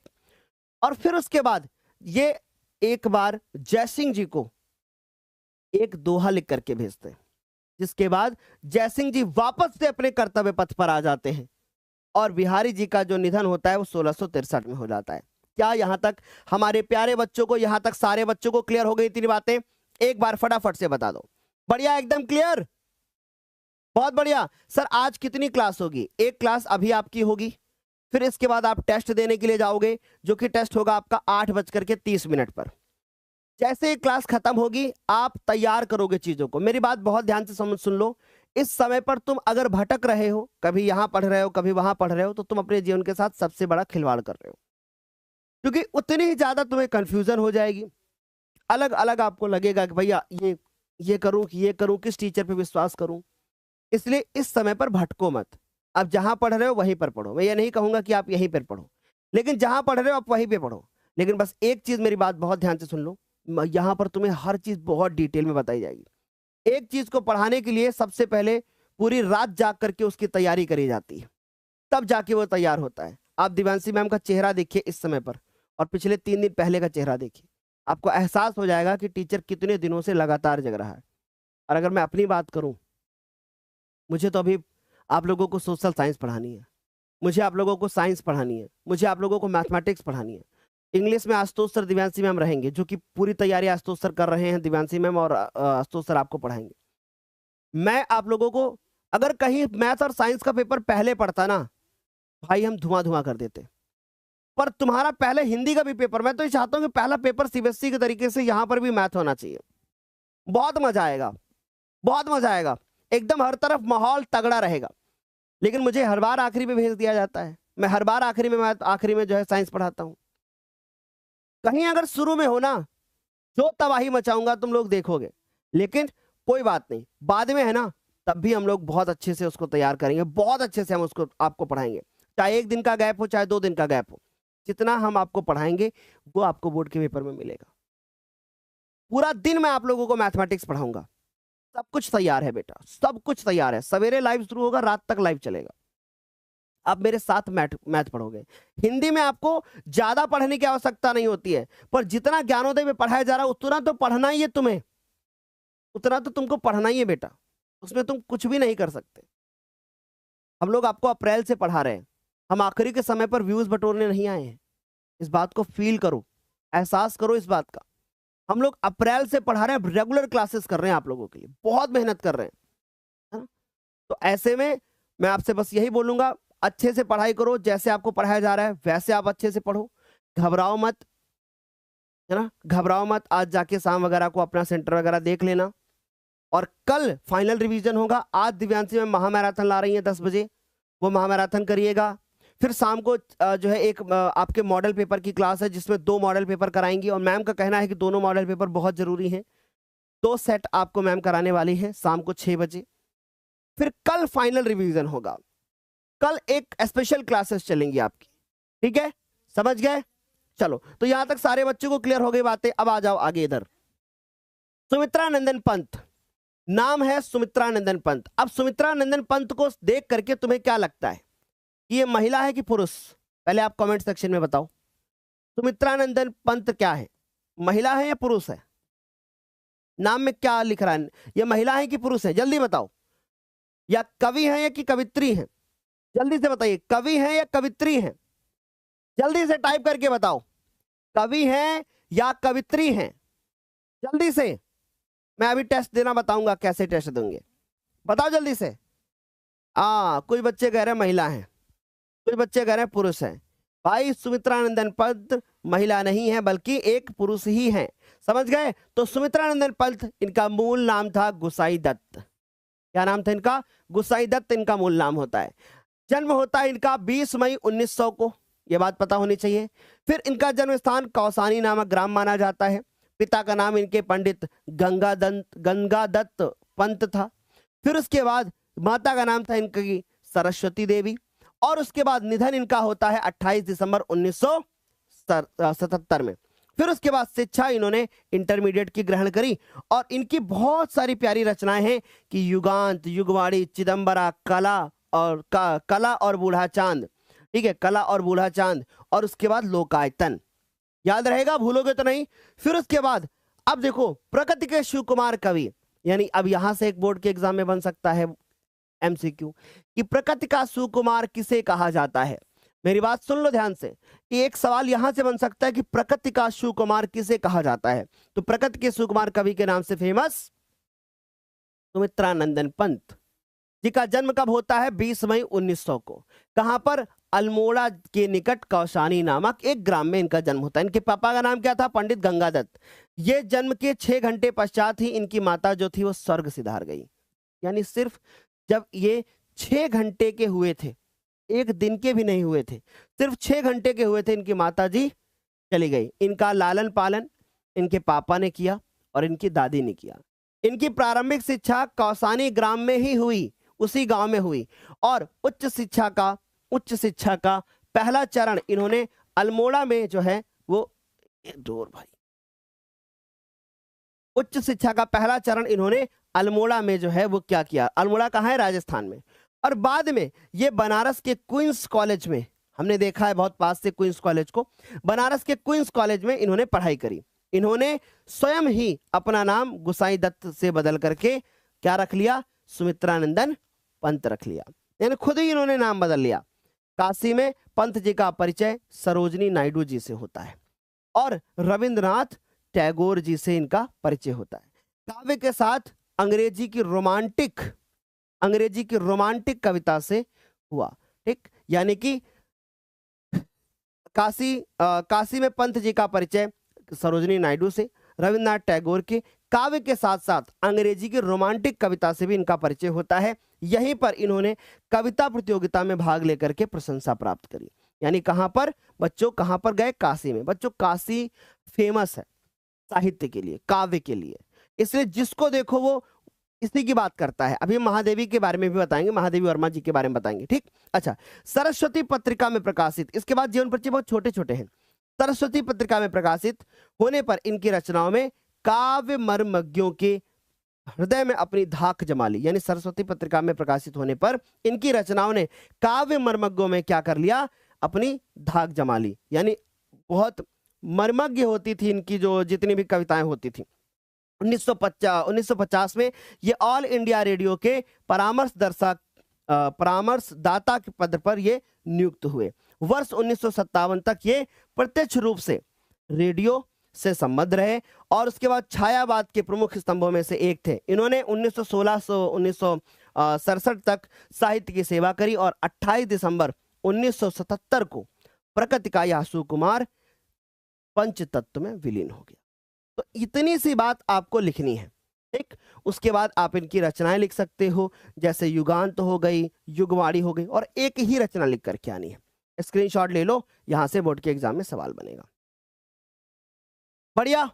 और फिर उसके बाद ये एक बार जयसिंह जी को एक दोहा लिख करके भेजते हैं, जिसके बाद जयसिंह जी वापस से अपने कर्तव्य पथ पर आ जाते हैं और बिहारी जी का जो निधन होता है वो 1663 में हो जाता है। क्या यहां तक हमारे प्यारे बच्चों को, यहां तक सारे बच्चों को क्लियर हो गई तीन बातें? एक बार फटाफट से बता दो। बढ़िया, एकदम क्लियर, बहुत बढ़िया। सर आज कितनी क्लास होगी? एक क्लास अभी आपकी होगी, फिर इसके बाद आप टेस्ट देने के लिए जाओगे, जो कि टेस्ट होगा आपका 8:30 पर। जैसे ही क्लास खत्म होगी आप तैयार करोगे चीजों को। मेरी बात बहुत ध्यान से सुन लो। इस समय पर तुम अगर भटक रहे हो, कभी यहां पढ़ रहे हो कभी वहां पढ़ रहे हो, तो तुम अपने जीवन के साथ सबसे बड़ा खिलवाड़ कर रहे हो, क्योंकि उतनी ही ज्यादा तुम्हें कंफ्यूजन हो जाएगी। अलग अलग आपको लगेगा कि भैया ये करूं कि ये करूं, किस टीचर पे विश्वास करूं। इसलिए इस समय पर भटको मत। आप जहां पढ़ रहे हो वहीं पर पढ़ो। मैं ये नहीं कहूंगा कि आप यहीं पर पढ़ो, लेकिन जहां पढ़ रहे हो आप वहीं पे पढ़ो। लेकिन बस एक चीज, मेरी बात बहुत ध्यान से सुन लो, यहां पर तुम्हें हर चीज बहुत डिटेल में बताई जाएगी। एक चीज को पढ़ाने के लिए सबसे पहले पूरी रात जाग करके उसकी तैयारी करी जाती है, तब जाके वो तैयार होता है। आप दिव्यांशी मैम का चेहरा देखिए इस समय पर, और पिछले 3 दिन पहले का चेहरा देखिए, आपको एहसास हो जाएगा कि टीचर कितने दिनों से लगातार जग रहा है। और अगर मैं अपनी बात करूं, मुझे तो अभी आप लोगों को सोशल साइंस पढ़ानी है, मुझे आप लोगों को साइंस पढ़ानी है, मुझे आप लोगों को मैथमेटिक्स पढ़ानी है। इंग्लिश में आशुतोष सर, दिव्यांशी मैम रहेंगे, जो कि पूरी तैयारी आशुतोष सर कर रहे हैं, दिव्यांशी मैम और आशुतोष सर आपको पढ़ाएंगे। मैं आप लोगों को, अगर कहीं मैथ और साइंस का पेपर पहले पढ़ता ना भाई, हम धुआं धुआं कर देते। पर तुम्हारा पहले हिंदी का भी पेपर, मैं तो ये चाहता हूं कि पहला पेपर सीबीएसई के तरीके से यहां पर भी मैथ होना चाहिए। बहुत मजा आएगा, बहुत मजा आएगा, एकदम हर तरफ माहौल तगड़ा रहेगा। लेकिन मुझे हर बार आखिरी में भेज दिया जाता है, मैं हर बार आखिरी में मैथ, आखिरी में जो है साइंस पढ़ाता हूं। कहीं अगर शुरू में हो ना, जो तबाही मचाऊंगा तुम लोग देखोगे। लेकिन कोई बात नहीं, बाद में है ना, तब भी हम लोग बहुत अच्छे से उसको तैयार करेंगे, बहुत अच्छे से हम उसको आपको पढ़ाएंगे। चाहे 1 दिन का गैप हो, चाहे 2 दिन का गैप हो, जितना हम आपको पढ़ाएंगे वो आपको बोर्ड के पेपर में मिलेगा। पूरा दिन मैं आप लोगों को मैथमेटिक्स पढ़ाऊंगा। सब कुछ तैयार है बेटा, सब कुछ तैयार है। सवेरे लाइव शुरू होगा, रात तक लाइव चलेगा। आप मेरे साथ मैथ पढ़ोगे। हिंदी में आपको ज्यादा पढ़ने की आवश्यकता नहीं होती है, पर जितना ज्ञानोदय में पढ़ाया जा रहा है उतना तो पढ़ना ही है तुम्हें, उतना तो तुमको पढ़ना ही है बेटा, उसमें तुम कुछ भी नहीं कर सकते। हम लोग आपको अप्रैल से पढ़ा रहे हैं, हम आखिरी के समय पर व्यूज बटोरने नहीं आए हैं। इस बात को फील करो, एहसास करो इस बात का। हम लोग अप्रैल से पढ़ा रहे हैं, रेगुलर क्लासेस कर रहे हैं आप लोगों के लिए, बहुत मेहनत कर रहे हैं, है ना। तो ऐसे में मैं आपसे बस यही बोलूंगा, अच्छे से पढ़ाई करो, जैसे आपको पढ़ाया जा रहा है वैसे आप अच्छे से पढ़ो, घबराओ मत, है ना, घबराओ मत। आज जाके शाम वगैरह को अपना सेंटर वगैरह देख लेना, और कल फाइनल रिवीजन होगा। आज दिव्यांशी में महामैराथन ला रही है 10 बजे, वो महामैराथन करिएगा। फिर शाम को जो है एक आपके मॉडल पेपर की क्लास है, जिसमें 2 मॉडल पेपर कराएंगी, और मैम का कहना है कि दोनों मॉडल पेपर बहुत जरूरी हैं। 2 सेट आपको मैम कराने वाली है शाम को 6 बजे। फिर कल फाइनल रिवीजन होगा, कल एक स्पेशल क्लासेस चलेंगी आपकी, ठीक है, समझ गए। चलो, तो यहां तक सारे बच्चों को क्लियर हो गई बातें। अब आ जाओ आगे इधर। सुमित्रा नंदन पंत, नाम है सुमित्रा नंदन पंत। अब सुमित्रा नंदन पंत को देख करके तुम्हें क्या लगता है कि ये महिला है कि पुरुष? पहले आप कमेंट सेक्शन में बताओ, सुमित्रा नंदन पंत क्या है, महिला है या पुरुष है? नाम में क्या लिख रहा है, ये महिला है कि पुरुष है? जल्दी बताओ। या कवि है या कि कवित्री है? जल्दी से बताइए, कवि है या कवित्री है? जल्दी से टाइप करके बताओ, कवि है या कवित्री है? जल्दी से, मैं अभी टेस्ट देना बताऊंगा, कैसे टेस्ट देंगे बताओ जल्दी से। कुछ बच्चे कह रहे हैं महिला है, कुछ बच्चे कह रहे हैं पुरुष है। भाई सुमित्रा नंदन पंत महिला नहीं है, बल्कि एक पुरुष ही है, समझ गए। तो सुमित्रा नंदन पंत, इनका मूल नाम था गुसाई दत्त। क्या नाम था इनका? गुसाई दत्त इनका मूल नाम होता है। जन्म होता है इनका 20 मई 1900 को, यह बात पता होनी चाहिए। फिर इनका जन्म स्थान कौसानी नामक ग्राम माना जाता है। पिता का नाम इनके पंडित गंगादत्त पंत था। फिर उसके बाद माता का नाम था इनकी सरस्वती देवी, और उसके बाद निधन इनका होता है 28 दिसंबर 1977 में। फिर उसके बाद शिक्षा इन्होंने इंटरमीडिएट की ग्रहण करी, और इनकी बहुत सारी प्यारी रचनाएं हैं कि युगांत, युगवाणी, चिदंबरा, कला और बूढ़ा चांद, ठीक है, कला और बूढ़ा चांद, और उसके बाद लोकायतन। याद रहेगा, भूलोगे तो नहीं। फिर उसके बाद अब देखो, प्रकृति के शिव कुमार कवि, यानी अब यहां से एक बोर्ड के एग्जाम में बन सकता है एमसीक्यू कि प्रकृति का सुकुमार किसे कहा जाता है। मेरी बात सुन लो ध्यान से, कि एक सवाल यहां से बन सकता है कि प्रकृति का सुकुमार किसे कहा जाता है। तो प्रकृति के सुकुमार कवि के नाम से फेमस सुमित्रा नंदन पंत जी का जन्म कब होता है? 20 मई 1900 को। कहां पर? अल्मोड़ा के निकट कौसानी नामक एक ग्राम में इनका जन्म होता है। इनके पापा का नाम क्या था? पंडित गंगादत्त। ये जन्म के 6 घंटे पश्चात ही इनकी माता जो थी वो स्वर्ग सिधार गई। यानी सिर्फ जब ये 6 घंटे के हुए थे, एक दिन के भी नहीं हुए थे, सिर्फ 6 घंटे के हुए थे, इनकी माता जी चली गई। इनका लालन पालन इनके पापा ने किया और इनकी दादी ने किया। इनकी प्रारंभिक शिक्षा कौसानी ग्राम में ही हुई, उसी गांव में हुई, और उच्च शिक्षा का पहला चरण इन्होंने अल्मोड़ा में जो है वो उच्च शिक्षा का पहला चरण इन्होंने अल्मोड़ा में जो है वो क्या किया, अल्मोड़ा कहाँ है, राजस्थान में। और बाद में ये बनारस के क्वींस कॉलेज में, हमने देखा है बहुत पास से क्वींस कॉलेज को, बनारस के क्वींस कॉलेज में इन्होंने पढ़ाई करी। इन्होंने स्वयं ही अपना नाम गुसाई दत्त से बदल करके क्या रख लिया, सुमित्रानंदन पंत रख लिया, यानी खुद ही इन्होंने नाम बदल लिया। काशी में पंत जी का परिचय सरोजनी नायडू जी से होता है और रविंद्रनाथ टैगोर जी से इनका परिचय होता है। काव्य के साथ अंग्रेजी की रोमांटिक कविता से हुआ, ठीक, यानी कि काशी में पंत जी का परिचय सरोजनी नायडू से, रविंद्रनाथ टैगोर के काव्य के साथ साथ अंग्रेजी की रोमांटिक कविता से भी इनका परिचय होता है। यहीं पर इन्होंने कविता प्रतियोगिता में भाग लेकर के प्रशंसा प्राप्त करी। यानी कहां पर बच्चों, कहां पर गए, काशी में। बच्चों काशी फेमस है साहित्य के लिए, काव्य के लिए, इसलिए जिसको देखो वो इसी की बात करता है। अभी महादेवी के बारे में भी बताएंगे, महादेवी वर्मा जी के बारे में बताएंगे, ठीक। अच्छा, सरस्वती पत्रिका में प्रकाशित, इसके बाद जीवन परिचय बहुत छोटे छोटे हैं। सरस्वती पत्रिका में प्रकाशित होने पर इनकी रचनाओं में काव्य मर्मज्ञों के हृदय में अपनी धाक जमा ली। यानी सरस्वती पत्रिका में प्रकाशित होने पर इनकी रचनाओं ने काव्य मर्मज्ञों में क्या कर लिया, अपनी धाक जमा ली। यानी बहुत मर्मज्ञ होती थी इनकी जो जितनी भी कविताएं होती थी। 1950 में ये ऑल इंडिया रेडियो के परामर्शदाता के पद पर ये नियुक्त हुए। वर्ष 1957 तक ये प्रत्यक्ष रूप से रेडियो से संबद्ध रहे और उसके बाद छायावाद के प्रमुख स्तंभों में से एक थे। इन्होंने 1967 तक साहित्य की सेवा करी और 28 दिसंबर 1977 को प्रकृति का यासु कुमार पंचतत्व में विलीन हो गया। तो इतनी सी बात आपको लिखनी है, ठीक। उसके बाद आप इनकी रचनाएं लिख सकते हो, जैसे युगांत हो गई, युगवाणी हो गई, और एक ही रचना लिख करके आनी है। स्क्रीनशॉट ले लो, यहां से बोर्ड के एग्जाम में सवाल बनेगा। बढ़िया,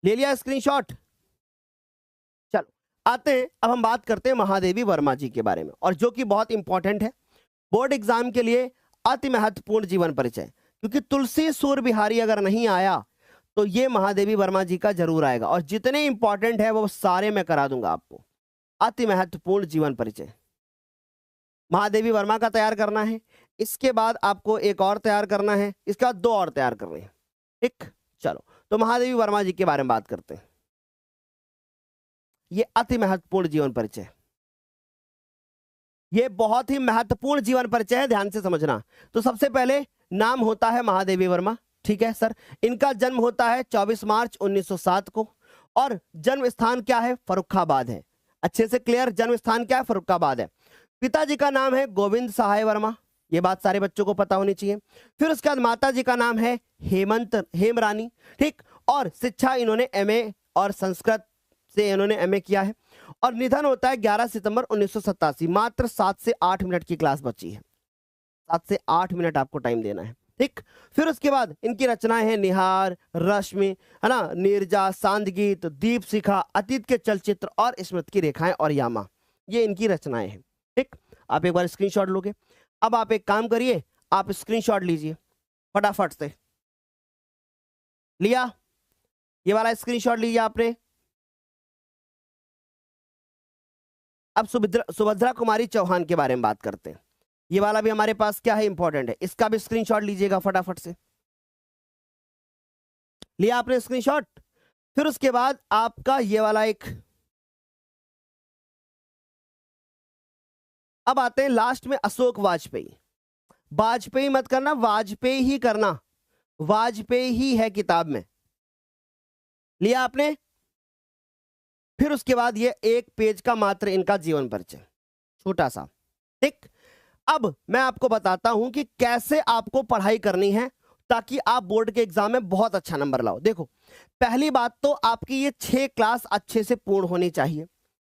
ले लिया स्क्रीनशॉट। चलो आते हैं, अब हम बात करते हैं महादेवी वर्मा जी के बारे में, और जो कि बहुत इंपॉर्टेंट है बोर्ड एग्जाम के लिए, अति महत्वपूर्ण जीवन परिचय। क्योंकि तुलसी सूर बिहारी अगर नहीं आया तो ये महादेवी वर्मा जी का जरूर आएगा, और जितने इंपॉर्टेंट है वो सारे मैं करा दूंगा आपको। अति महत्वपूर्ण जीवन परिचय महादेवी वर्मा का तैयार करना है, इसके बाद आपको एक और तैयार करना है, इसके बाद दो और तैयार करने हैं, ठीक। चलो तो महादेवी वर्मा जी के बारे में बात करते हैं। ये अति महत्वपूर्ण जीवन परिचय, ये बहुत ही महत्वपूर्ण जीवन परिचय है, ध्यान से समझना। तो सबसे पहले नाम होता है महादेवी वर्मा, ठीक है सर। इनका जन्म होता है 24 मार्च 1907 को, और जन्म स्थान क्या है, फर्रुखाबाद है। अच्छे से क्लियर, जन्म स्थान क्या है, फर्रुखाबाद है। पिताजी का नाम है गोविंद सहाय वर्मा, ये बात सारे बच्चों को पता होनी चाहिए। फिर उसके बाद माता जी का नाम है हेमरानी, ठीक। और शिक्षा इन्होंने एमए और संस्कृत से इन्होंने एमए किया है, और निधन होता है 11 सितंबर 1987। मात्र 7 से 8 मिनट की क्लास बची है, 7 से 8 मिनट आपको टाइम देना है, ठीक। फिर उसके बाद इनकी रचनाएं हैं निहार, रश्मि, है ना, नीरजा, सांदगीत, दीप शिखा, अतीत के चलचित्र और स्मृति की रेखाएं और यामा, ये इनकी रचनाएं हैं, ठीक। आप एक बार स्क्रीनशॉट लोगे। अब आप एक काम करिए, आप स्क्रीनशॉट लीजिए फटाफट से। लिया, ये वाला स्क्रीनशॉट लीजिए आपने। अब सुभद्रा कुमारी चौहान के बारे में बात करते हैं। ये वाला भी हमारे पास क्या है, इंपॉर्टेंट है, इसका भी स्क्रीनशॉट लीजिएगा फटाफट से। लिया आपने स्क्रीनशॉट। फिर उसके बाद आपका ये वाला एक, अब आते हैं लास्ट में अशोक वाजपेयी। वाजपेयी मत करना, वाजपेयी ही करना, वाजपेयी ही है किताब में। लिया आपने। फिर उसके बाद ये एक पेज का मात्र इनका जीवन परिचय, छोटा सा, ठीक। अब मैं आपको बताता हूं कि कैसे आपको पढ़ाई करनी है ताकि आप बोर्ड के एग्जाम में बहुत अच्छा नंबर लाओ। देखो, पहली बात तो आपकी ये 6 क्लास अच्छे से पूर्ण होनी चाहिए,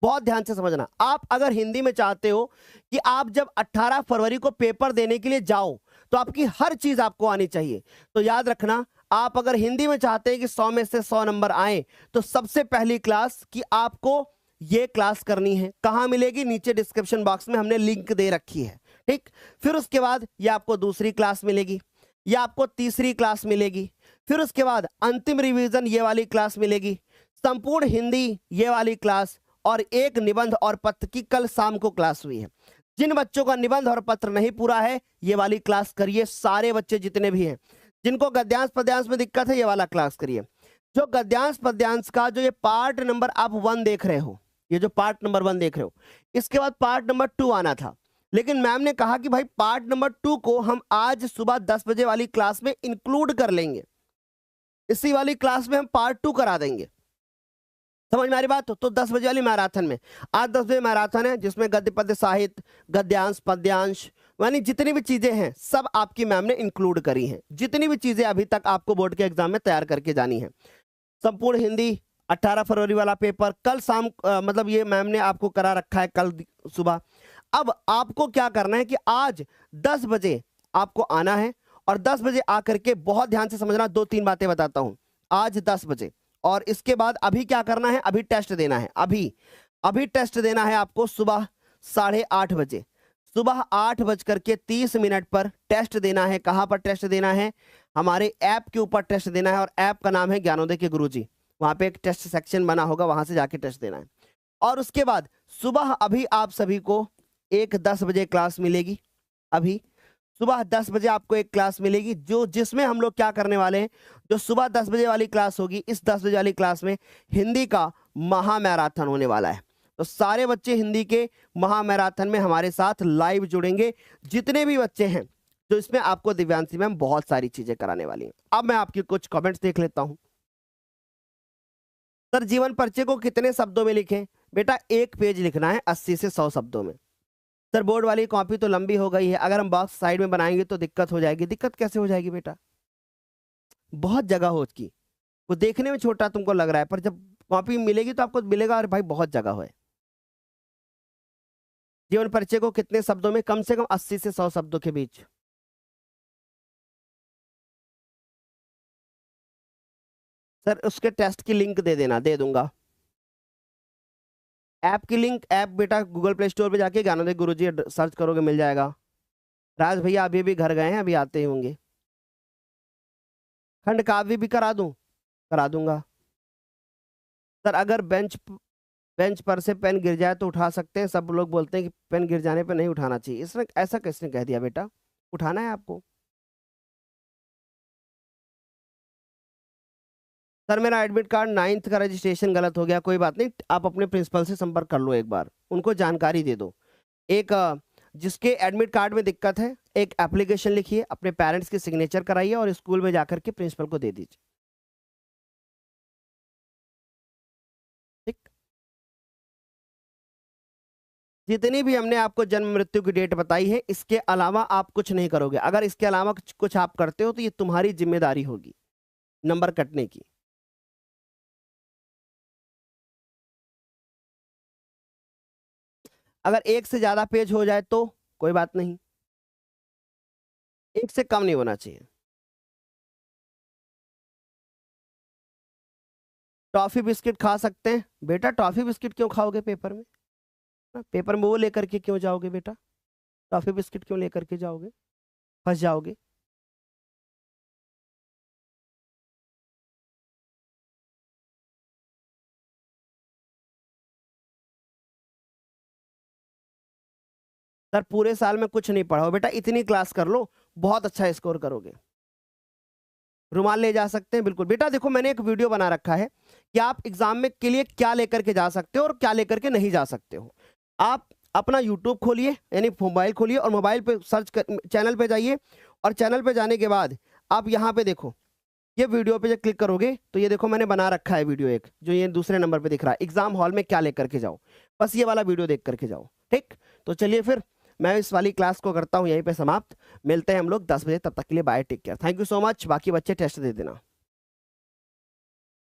बहुत ध्यान से समझना। आप अगर हिंदी में चाहते हो कि आप जब 18 फरवरी को पेपर देने के लिए जाओ तो आपकी हर चीज आपको आनी चाहिए, तो याद रखना, आप अगर हिंदी में चाहते हैं कि 100 में से 100 नंबर आए तो सबसे पहली क्लास कि आपको ये क्लास करनी है। कहां मिलेगी, नीचे डिस्क्रिप्शन बॉक्स में हमने लिंक दे रखी है, ठीक। फिर उसके बाद ये आपको दूसरी क्लास मिलेगी, ये आपको तीसरी क्लास मिलेगी, फिर उसके बाद अंतिम रिवीजन ये वाली क्लास मिलेगी, संपूर्ण हिंदी ये वाली क्लास, और एक निबंध और पत्र की कल शाम को क्लास हुई है। जिन बच्चों का निबंध और पत्र नहीं पूरा है ये वाली क्लास करिए, सारे बच्चे जितने भी हैं। जिनको गद्यांश पद्यांश में दिक्कत है ये वाला क्लास करिए। जो गद्यांश पद्यांश का जो ये पार्ट नंबर आप 1 देख रहे हो, ये जो पार्ट नंबर 1 देख रहे हो, इसके बाद पार्ट नंबर 2 आना था, लेकिन मैम ने कहा कि भाई पार्ट नंबर 2 को हम आज सुबह 10 बजे वाली क्लास में इंक्लूड कर लेंगे, इसी वाली क्लास में हम पार्ट 2 करा देंगे। समझ में आ रही बात? तो 10 बजे वाली मैराथन में, आज 10 बजे मैराथन है जिसमें गद्य पद्य साहित्य, गद्यांश पद्यांश, यानी जितनी भी चीजें हैं सब आपकी मैम ने इंक्लूड करी हैं। जितनी भी चीजें अभी तक आपको बोर्ड के एग्जाम में तैयार करके जानी है। संपूर्ण हिंदी 18 फरवरी वाला पेपर कल शाम मतलब ये मैम ने आपको करा रखा है कल सुबह। अब आपको क्या करना है कि आज 10 बजे आपको आना है और 10 बजे आकर के बहुत ध्यान से समझना, 2-3 बातें बताता हूं। आज 10 बजे और इसके बाद अभी क्या करना है, अभी टेस्ट देना है। अभी टेस्ट देना है आपको सुबह 8:30 बजे, सुबह 8:30 पर टेस्ट देना है। कहां पर टेस्ट देना है? हमारे ऐप के ऊपर टेस्ट देना है और ऐप का नाम है ज्ञानोदय के गुरुजी। वहां पे एक टेस्ट सेक्शन बना होगा, वहां से जाके टेस्ट देना है। और उसके बाद सुबह अभी आप सभी को एक 10 बजे क्लास मिलेगी। अभी सुबह 10 बजे आपको एक क्लास मिलेगी जो जिसमें हम लोग क्या करने वाले हैं, जो सुबह 10 बजे वाली क्लास होगी, इस 10 बजे वाली क्लास में हिंदी का महा मैराथन होने वाला है। तो सारे बच्चे हिंदी के महा मैराथन में हमारे साथ लाइव जुड़ेंगे। जितने भी बच्चे हैं तो इसमें आपको दिव्यांशी मैम बहुत सारी चीजें कराने वाली हैं। अब मैं आपकी कुछ कमेंट्स देख लेता हूं। सर जीवन परिचय को कितने शब्दों में लिखें? बेटा 1 पेज लिखना है, 80 से 100 शब्दों में। सर बोर्ड वाली कॉपी तो लंबी हो गई है, अगर हम बॉक्स साइड में बनाएंगे तो दिक्कत हो जाएगी। दिक्कत कैसे हो जाएगी बेटा? बहुत जगह हो उसकी, वो देखने में छोटा तुमको लग रहा है पर जब कॉपी मिलेगी तो आपको मिलेगा और भाई बहुत जगह है। जीवन परिचय को कितने शब्दों में? कम से कम 80 से 100 शब्दों के बीच। सर उसके टेस्ट की लिंक दे देना, दे दूंगा। ऐप की लिंक, ऐप बेटा गूगल प्ले स्टोर पे जाके ज्ञानोदय गुरुजी सर्च करोगे मिल जाएगा। राज भैया अभी भी घर गए हैं, अभी आते ही होंगे। खंड काव्य भी करा दूं? करा दूंगा। सर अगर बेंच पर से पेन गिर जाए तो उठा सकते हैं? सब लोग बोलते हैं कि पेन गिर जाने पर नहीं उठाना चाहिए। इसने ऐसा किसने कह दिया बेटा? उठाना है आपको। सर मेरा एडमिट कार्ड 9th का रजिस्ट्रेशन गलत हो गया। कोई बात नहीं, आप अपने प्रिंसिपल से संपर्क कर लो, एक बार उनको जानकारी दे दो। एक जिसके एडमिट कार्ड में दिक्कत है एक एप्लीकेशन लिखिए, अपने पेरेंट्स की सिग्नेचर कराइए और स्कूल में जाकर के प्रिंसिपल को दे दीजिए। ठीक, जितनी भी हमने आपको जन्म मृत्यु की डेट बताई है इसके अलावा आप कुछ नहीं करोगे। अगर इसके अलावा कुछ आप करते हो तो ये तुम्हारी जिम्मेदारी होगी नंबर कटने की। अगर 1 से ज्यादा पेज हो जाए तो कोई बात नहीं, 1 से कम नहीं होना चाहिए। टॉफी बिस्किट खा सकते हैं? बेटा टॉफी बिस्किट क्यों खाओगे पेपर में? पेपर में वो लेकर के क्यों जाओगे बेटा? टॉफी बिस्किट क्यों लेकर के जाओगे? फंस जाओगे। सर पूरे साल में कुछ नहीं पढ़ाओ बेटा, इतनी क्लास कर लो, बहुत अच्छा स्कोर करोगे। रुमाल ले जा सकते हैं? बिल्कुल बेटा। देखो मैंने एक वीडियो बना रखा है कि आप एग्जाम में के लिए क्या लेकर के जा सकते हो और क्या लेकर के नहीं जा सकते हो। आप अपना यूट्यूब खोलिए, यानी मोबाइल खोलिए और मोबाइल पे सर्च कर चैनल पे जाइए और चैनल पे जाने के बाद आप यहाँ पे देखो, ये वीडियो पे जब क्लिक करोगे तो ये देखो मैंने बना रखा है वीडियो एक, जो ये दूसरे नंबर पे दिख रहा है, एग्जाम हॉल में क्या लेकर के जाओ। बस ये वाला वीडियो देख करके जाओ। ठीक, तो चलिए फिर मैं इस वाली क्लास को करता हूँ यहीं पे समाप्त। मिलते हैं हम लोग 10 बजे, तब तक के लिए bye, take care, thank you so much. बाकी बच्चे टेस्ट दे देना।